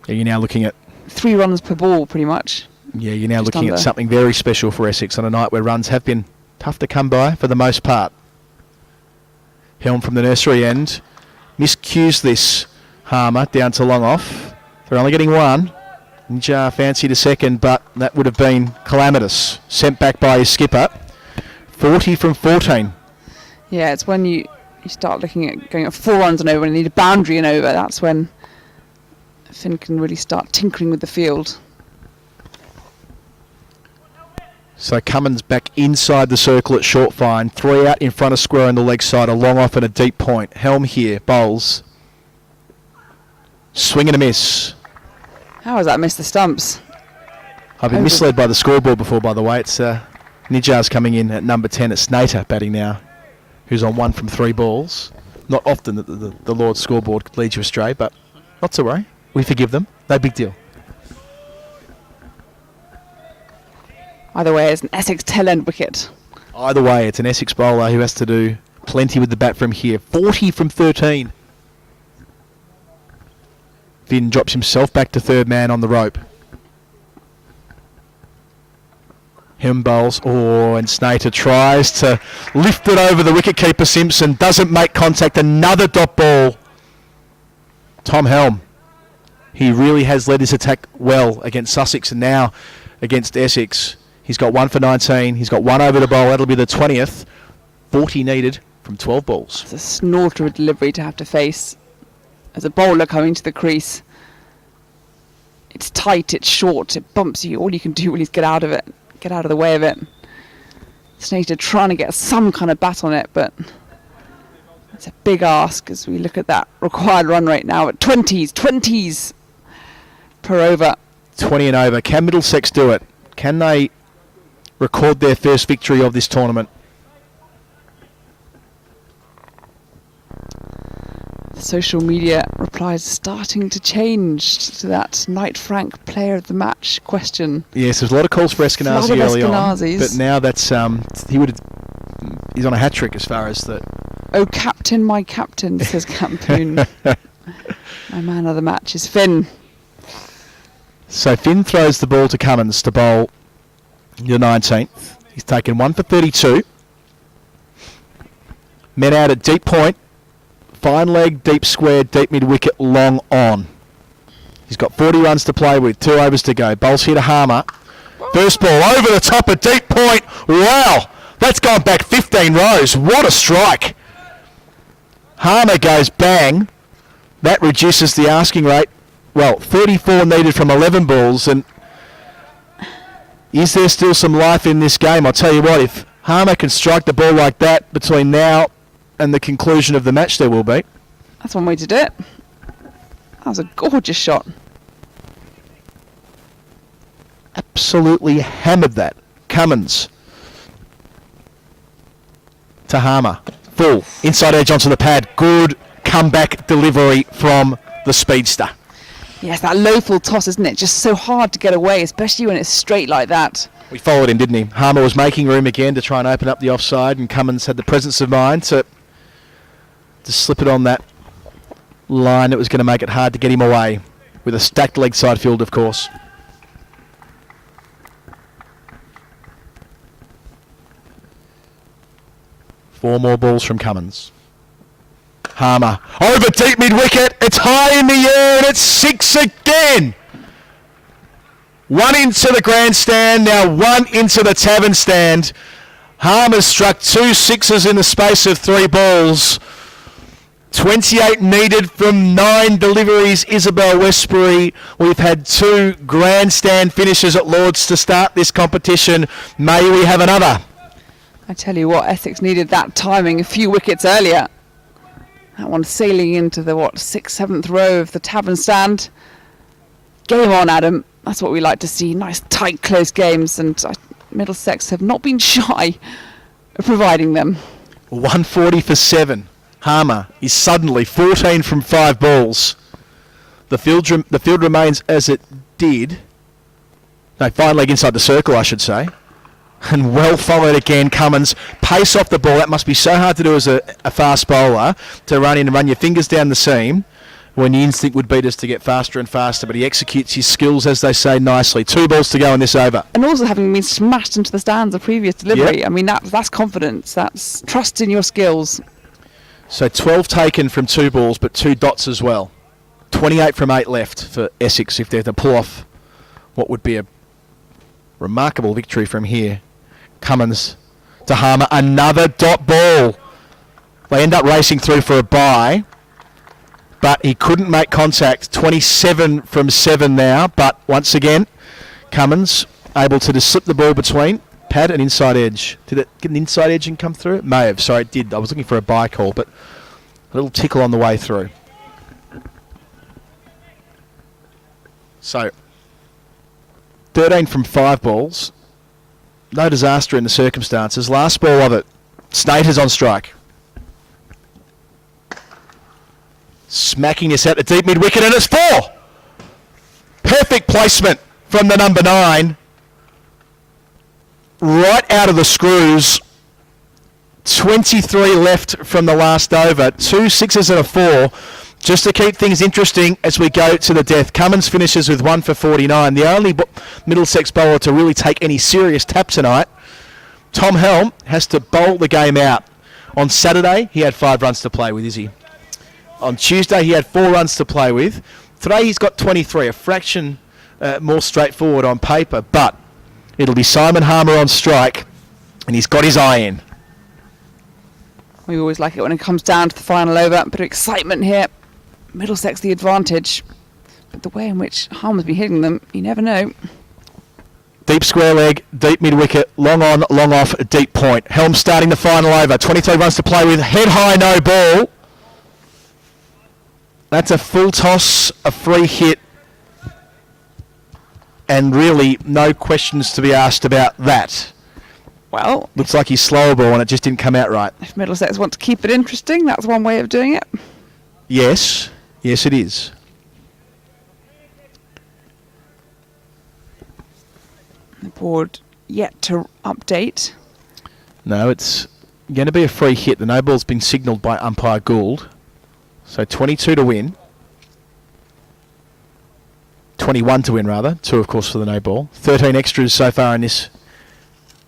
Yeah, you're now looking at 3 runs per ball, pretty much. Yeah, you're now Just looking under. at something very special for Essex on a night where runs have been tough to come by for the most part. Helm from the nursery end. Miscues this Harmer down to long off. They're only getting 1. Nijjar fancied a second, but that would have been calamitous. Sent back by his skipper. 40 from 14. Yeah, it's when you start looking at going at 4 runs and over and you need a boundary and over. That's when Finn can really start tinkering with the field. So Cummins back inside the circle at short fine. 3 out in front of square on the leg side. A long off and a deep point. Helm here. Bowls. Swing and a miss. How has that missed the stumps? I've been misled by the scoreboard before, by the way. It's Nijjar's coming in at number 10. It's Snater batting now, who's on 1 from 3 balls. Not often that the Lord's scoreboard could lead you astray, but not to worry. We forgive them. No big deal. Either way, it's an Essex tail-end wicket. Either way, it's an Essex bowler who has to do plenty with the bat from here. 40 from 13. Finn drops himself back to third man on the rope. Helm bowls. Oh, and Snater tries to lift it over the wicketkeeper Simpson. Doesn't make contact. Another dot ball. Tom Helm. He really has led his attack well against Sussex and now against Essex. He's got 1 for 19. He's got 1 over the bowl. That'll be the 20th. 40 needed from 12 balls. It's a snorter of delivery to have to face as a bowler coming to the crease. It's tight, it's short, it bumps you. All you can do really is get out of it, get out of the way of it. Snater trying to get some kind of bat on it, but it's a big ask as we look at that required run rate now at 20s per over. 20 and over. Can Middlesex do it? Can they record their first victory of this tournament? Social media replies starting to change to that Knight Frank Player of the Match question. Yes, there's a lot of calls for Eskenazi Flood of early on, Eskenazis. but now that's he's on a hat trick as far as the. Oh, captain, my captain, says Campoon. My man of the match is Finn. So Finn throws the ball to Cummins to bowl the 19th. He's taken 1 for 32. Men out at deep point. Fine leg, deep square, deep mid wicket, long on. He's got 40 runs to play with, 2 overs to go. Bowls here to Harmer. First ball over the top at deep point. Wow, that's gone back 15 rows. What a strike. Harmer goes bang. That reduces the asking rate. Well, 34 needed from 11 balls. And is there still some life in this game? I'll tell you what, if Harmer can strike the ball like that between now and the conclusion of the match, there will be. That's one way to do it. That was a gorgeous shot. Absolutely hammered that. Cummins to Harmer. Full. Inside edge onto the pad. Good comeback delivery from the speedster. Yes, that low full toss, isn't it? Just so hard to get away, especially when it's straight like that. We followed him, didn't he? Harmer was making room again to try and open up the offside, and Cummins had the presence of mind to slip it on that line that was going to make it hard to get him away, with a stacked leg side field, of course. Four more balls from Cummins. Harmer over deep mid wicket. It's high in the air and it's 6 again. 1 into the grandstand, now 1 into the tavern stand. Harmer's struck 2 sixes in the space of 3 balls. 28 needed from 9 deliveries. Isabel Westbury. We've had 2 grandstand finishes at Lord's to start this competition. May we have another? I tell you what, Essex needed that timing a few wickets earlier. That one sailing into the, 6th, 7th row of the tavern stand. Game on, Adam. That's what we like to see. Nice, tight, close games. And Middlesex have not been shy of providing them. 140 for 7. Harmer is suddenly 14 from 5 balls. The field remains as it did. No, fine leg inside the circle, I should say. And well followed again, Cummins. Pace off the ball. That must be so hard to do as a fast bowler, to run in and run your fingers down the seam, when the instinct would be just to get faster and faster. But he executes his skills, as they say, nicely. 2 balls to go in this over. And also having been smashed into the stands of previous delivery. Yep. I mean, that's confidence. That's trust in your skills. So 12 taken from 2 balls, but 2 dots as well. 28 from 8 left for Essex if they're to pull off what would be a remarkable victory from here. Cummins to Harmer, another dot ball. They end up racing through for a bye, but he couldn't make contact. 27 from 7 now, but once again, Cummins able to just slip the ball between pad and inside edge. Did it get an inside edge and come through? It may have. Sorry, it did. I was looking for a bye call, but a little tickle on the way through. So, 13 from 5 balls. No disaster in the circumstances. Last ball of it. Snaters on strike. Smacking this out to deep mid wicket, and it's 4. Perfect placement from the number 9. Right out of the screws. 23 left from the last over. 2 sixes and a 4. Just to keep things interesting as we go to the death. Cummins finishes with 1 for 49. The only Middlesex bowler to really take any serious tap tonight. Tom Helm has to bowl the game out. On Saturday, he had 5 runs to play with, Izzy. On Tuesday, he had 4 runs to play with. Today, he's got 23, a fraction more straightforward on paper, but it'll be Simon Harmer on strike, and he's got his eye in. We always like it when it comes down to the final over. A bit of excitement here. Middlesex the advantage. But the way in which Harmer's been hitting them, you never know. Deep square leg, deep mid wicket, long on, long off, deep point. Helm starting the final over. 23 runs to play with. Head high, no ball. That's a full toss, a free hit. And really, no questions to be asked about that. Well, looks like he's slower ball and it just didn't come out right. If Middlesex want to keep it interesting, that's one way of doing it. Yes. Yes, it is. The board yet to update. No, it's going to be a free hit. The no ball's been signalled by umpire Gould. So 22 to win. 21 to win, rather. 2, of course, for the no ball. 13 extras so far in this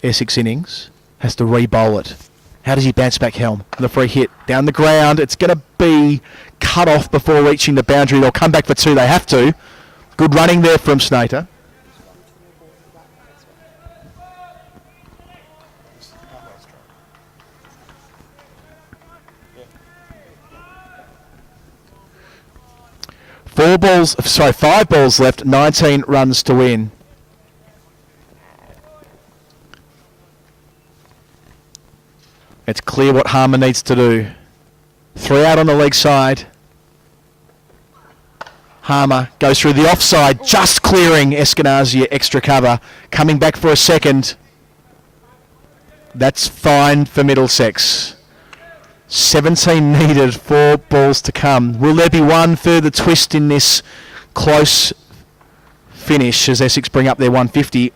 Essex innings. Has to re-bowl it. How does he bounce back, Helm? The free hit. Down the ground. It's going to be cut off before reaching the boundary. They'll come back for 2. They have to. Good running there from Snater. Five balls left, 19 runs to win. It's clear what Harmer needs to do. 3 out on the leg side. Harmer goes through the offside, just clearing Eskenazi extra cover. Coming back for a second. That's fine for Middlesex. 17 needed, 4 balls to come. Will there be one further twist in this close finish as Essex bring up their 150?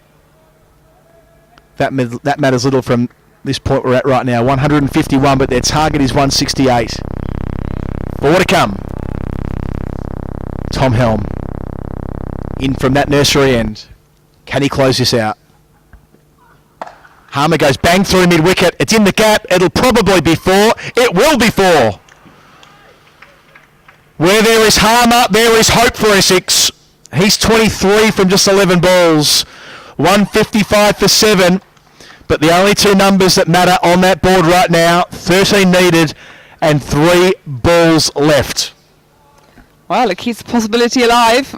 That matters little from this point we're at right now. 151, but their target is 168. 4 to come. Tom Helm in from that nursery end. Can he close this out? Harmer goes bang through mid-wicket. It's in the gap. It'll probably be 4. It will be 4. Where there is Harmer, there is hope for Essex. He's 23 from just 11 balls. 155 for 7. But the only 2 numbers that matter on that board right now, 13 needed and 3 balls left. Well, it keeps the possibility alive.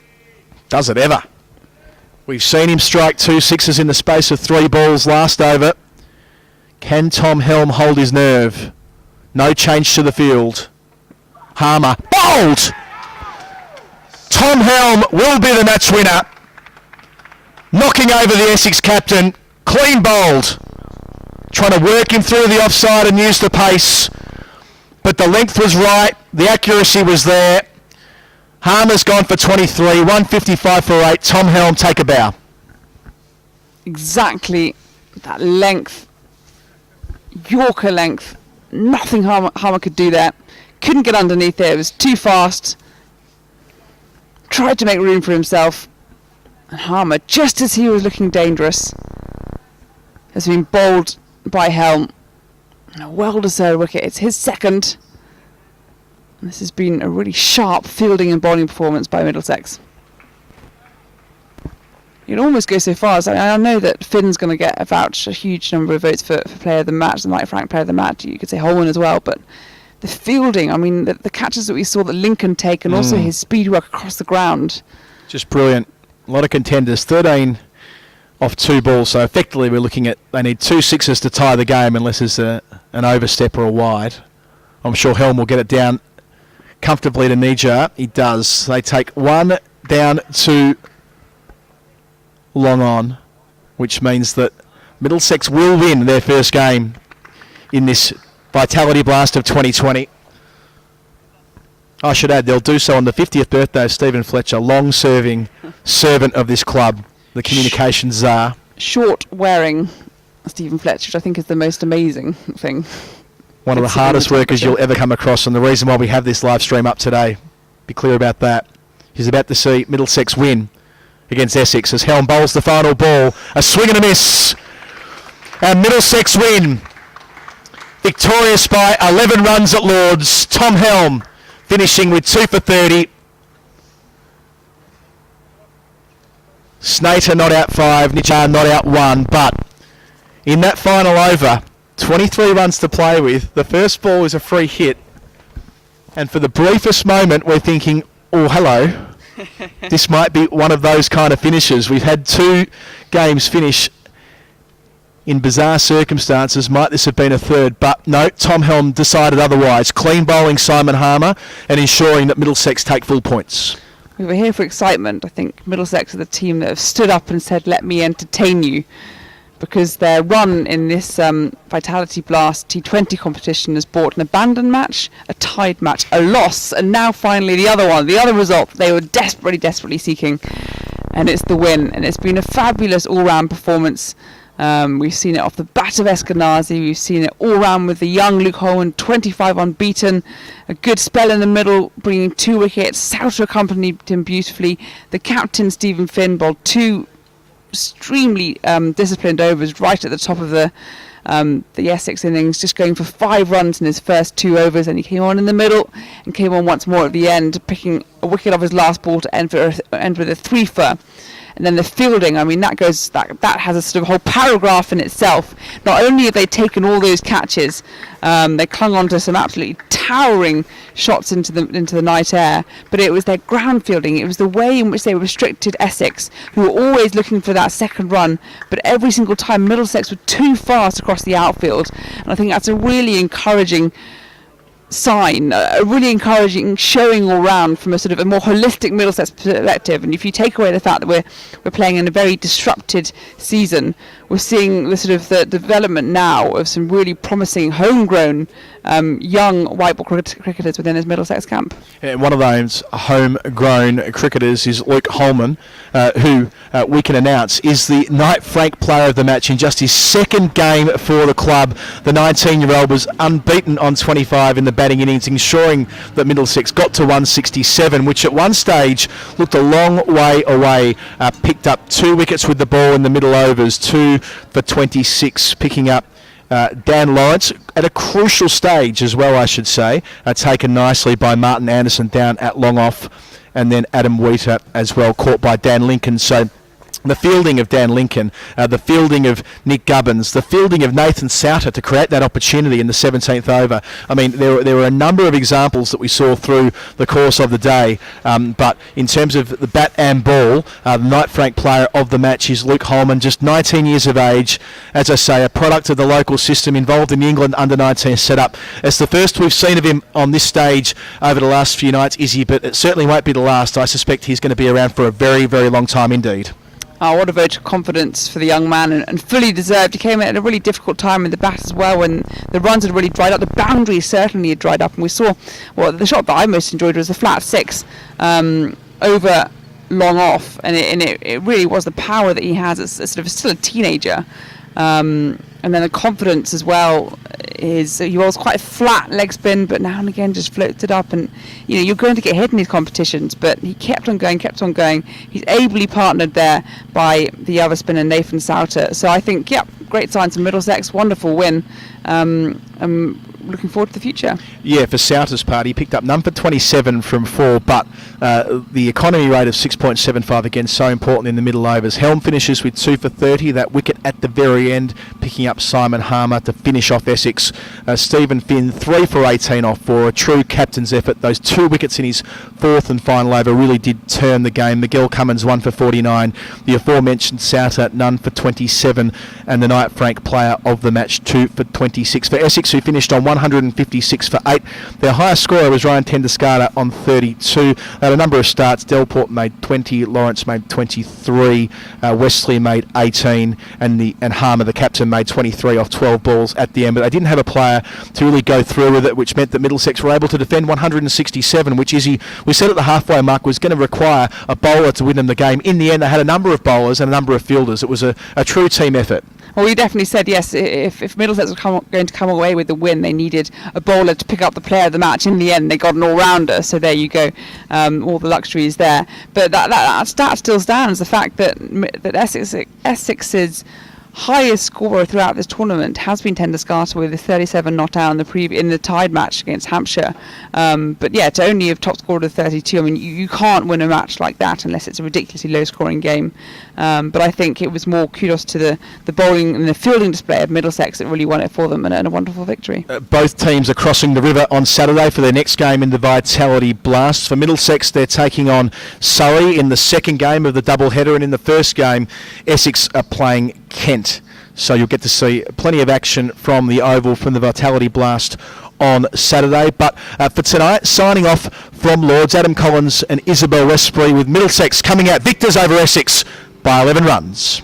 Does it ever? We've seen him strike 2 sixes in the space of 3 balls last over. Can Tom Helm hold his nerve? No change to the field. Harmer, bowled! Tom Helm will be the match winner. Knocking over the Essex captain, clean bowled. Trying to work him through the offside and use the pace. But the length was right, the accuracy was there. Harmer's gone for 23, 155 for 8. Tom Helm, take a bow. Exactly that length. Yorker length. Nothing Harmer could do there. Couldn't get underneath it. It was too fast. Tried to make room for himself. And Harmer, just as he was looking dangerous, has been bowled by Helm. And a well-deserved wicket. It's his second. This has been a really sharp fielding and bowling performance by Middlesex. You'd almost go so far as I know that Finn's going to get a huge number of votes for player of the match, the Mike Frank player of the match. You could say Holman as well, but the fielding, I mean, the catches that we saw that Lincoln take and also his speed work across the ground. Just brilliant. A lot of contenders. 13 off 2 balls, so effectively we're looking at they need 2 sixes to tie the game unless there's an overstep or a wide. I'm sure Helm will get it down comfortably to Nijar. He does. They take 1 down to long on, which means that Middlesex will win their first game in this Vitality Blast of 2020. I should add, they'll do so on the 50th birthday of Stephen Fletcher, long-serving servant of this club, the communications czar. Short-wearing Stephen Fletcher, which I think is the most amazing thing. One of the hardest workers you'll ever come across, and the reason why we have this live stream up today. Be clear about that. He's about to see Middlesex win against Essex as Helm bowls the final ball. A swing and a miss. And Middlesex win. Victorious by 11 runs at Lord's. Tom Helm finishing with 2 for 30. Snater not out 5, Nijar not out 1, but in that final over, 23 runs to play with. The first ball is a free hit. And for the briefest moment, we're thinking, oh, hello. This might be one of those kind of finishes. We've had 2 games finish in bizarre circumstances. Might this have been a third? But no, Tom Helm decided otherwise. Clean bowling Simon Harmer and ensuring that Middlesex take full points. We were here for excitement. I think Middlesex are the team that have stood up and said, let me entertain you. because their run in this Vitality Blast T20 competition has brought an abandoned match, a tied match, a loss, and now finally the other result they were desperately seeking, and it's the win. And it's been a fabulous all-round performance. We've seen it off the bat of Eskenazi, we've seen it all round with the young Luke Holman, 25 unbeaten, a good spell in the middle, bringing 2 wickets. Souter accompanied him beautifully. The captain, Stephen Finn, bowled 2 extremely disciplined overs right at the top of the Essex innings, just going for 5 runs in his first 2 overs, and he came on in the middle and came on once more at the end, picking a wicket off his last ball to end with a 3-for. And then the fielding, I mean, that has a sort of whole paragraph in itself. Not only have they taken all those catches, they clung on to some absolutely towering shots into the night air, but it was their ground fielding. It was the way in which they restricted Essex, who were always looking for that second run, but every single time Middlesex were too fast across the outfield. And I think that's a really encouraging sign, a really encouraging showing all round from a sort of a more holistic Middlesex perspective. And if you take away the fact that we're playing in a very disrupted season, we're seeing the sort of the development now of some really promising homegrown young white ball cricketers within this Middlesex camp. And one of those homegrown cricketers is Luke Holman, who we can announce is the Knight Frank Player of the Match in just his second game for the club. The 19-year-old was unbeaten on 25 in the batting innings, ensuring that Middlesex got to 167, which at one stage looked a long way away. Picked up 2 wickets with the ball in the middle overs, 2 for 26, picking up Dan Lawrence at a crucial stage as well, I should say, taken nicely by Martin Anderson down at long off, and then Adam Wheater as well, caught by Dan Lincoln. So the fielding of Dan Lincoln, the fielding of Nick Gubbins, the fielding of Nathan Souter to create that opportunity in the 17th over. I mean, there were a number of examples that we saw through the course of the day, but in terms of the bat and ball, the Knight Frank Player of the Match is Luke Holman, just 19 years of age, as I say, a product of the local system, involved in the England under-19 setup. It's the first we've seen of him on this stage over the last few nights, Izzy, but it certainly won't be the last. I suspect he's going to be around for a very, very long time indeed. Oh, what a vote of confidence for the young man, and fully deserved. He came in at a really difficult time in the bat as well, when the runs had really dried up. The boundaries certainly had dried up, and we saw, well, the shot that I most enjoyed was the flat 6 over long off, and it really was the power that he has as sort of still a teenager. And then the confidence as well is he was quite a flat leg spin, but now and again just floated up, and you're going to get hit in these competitions, but he kept on going. He's ably partnered there by the other spinner Nathan Souter. So I think, great signs for Middlesex, wonderful win. I'm looking forward to the future. Yeah, for Souter's part, he picked up none for 27 from 4, but the economy rate of 6.75 again, so important in the middle overs. Helm finishes with 2 for 30, that wicket at the very end, picking up Simon Harmer to finish off Essex. Stephen Finn 3 for 18 off 4, a true captain's effort. Those 2 wickets in his 4th and final over really did turn the game. Miguel Cummins 1 for 49, the aforementioned Souter none for 27, and the Knight Frank Player of the Match 2 for 26 for Essex, who finished on 156 for 8. Their highest scorer was Ryan Tenduscarter on 32. They had a number of starts. Delport made 20, Lawrence made 23, Wesley made 18, and Harmer, the captain, made 23 off 12 balls at the end. But they didn't have a player to really go through with it, which meant that Middlesex were able to defend 167, which we said at the halfway mark was going to require a bowler to win them the game. In the end, they had a number of bowlers and a number of fielders. It was a true team effort. Well, we definitely said, yes, if Middlesex were going to come away with the win, they needed a bowler to pick up the player of the match. In the end, they got an all-rounder, so there you go, all the luxuries there. But that stat still stands, the fact that Essex's highest scorer throughout this tournament has been Tenduscarter with a 37 not out in the tied match against Hampshire. But yeah, to only have top scored of 32, I mean, you can't win a match like that unless it's a ridiculously low-scoring game. But I think it was more kudos to the bowling and the fielding display of Middlesex that really won it for them, and a wonderful victory. Both teams are crossing the river on Saturday for their next game in the Vitality Blast. For Middlesex, they're taking on Surrey in the second game of the doubleheader, and in the first game, Essex are playing Kent. So you'll get to see plenty of action from the Oval, from the Vitality Blast on Saturday. But for tonight, signing off from Lords, Adam Collins and Isabel Westbury, with Middlesex coming out victors over Essex by 11 runs.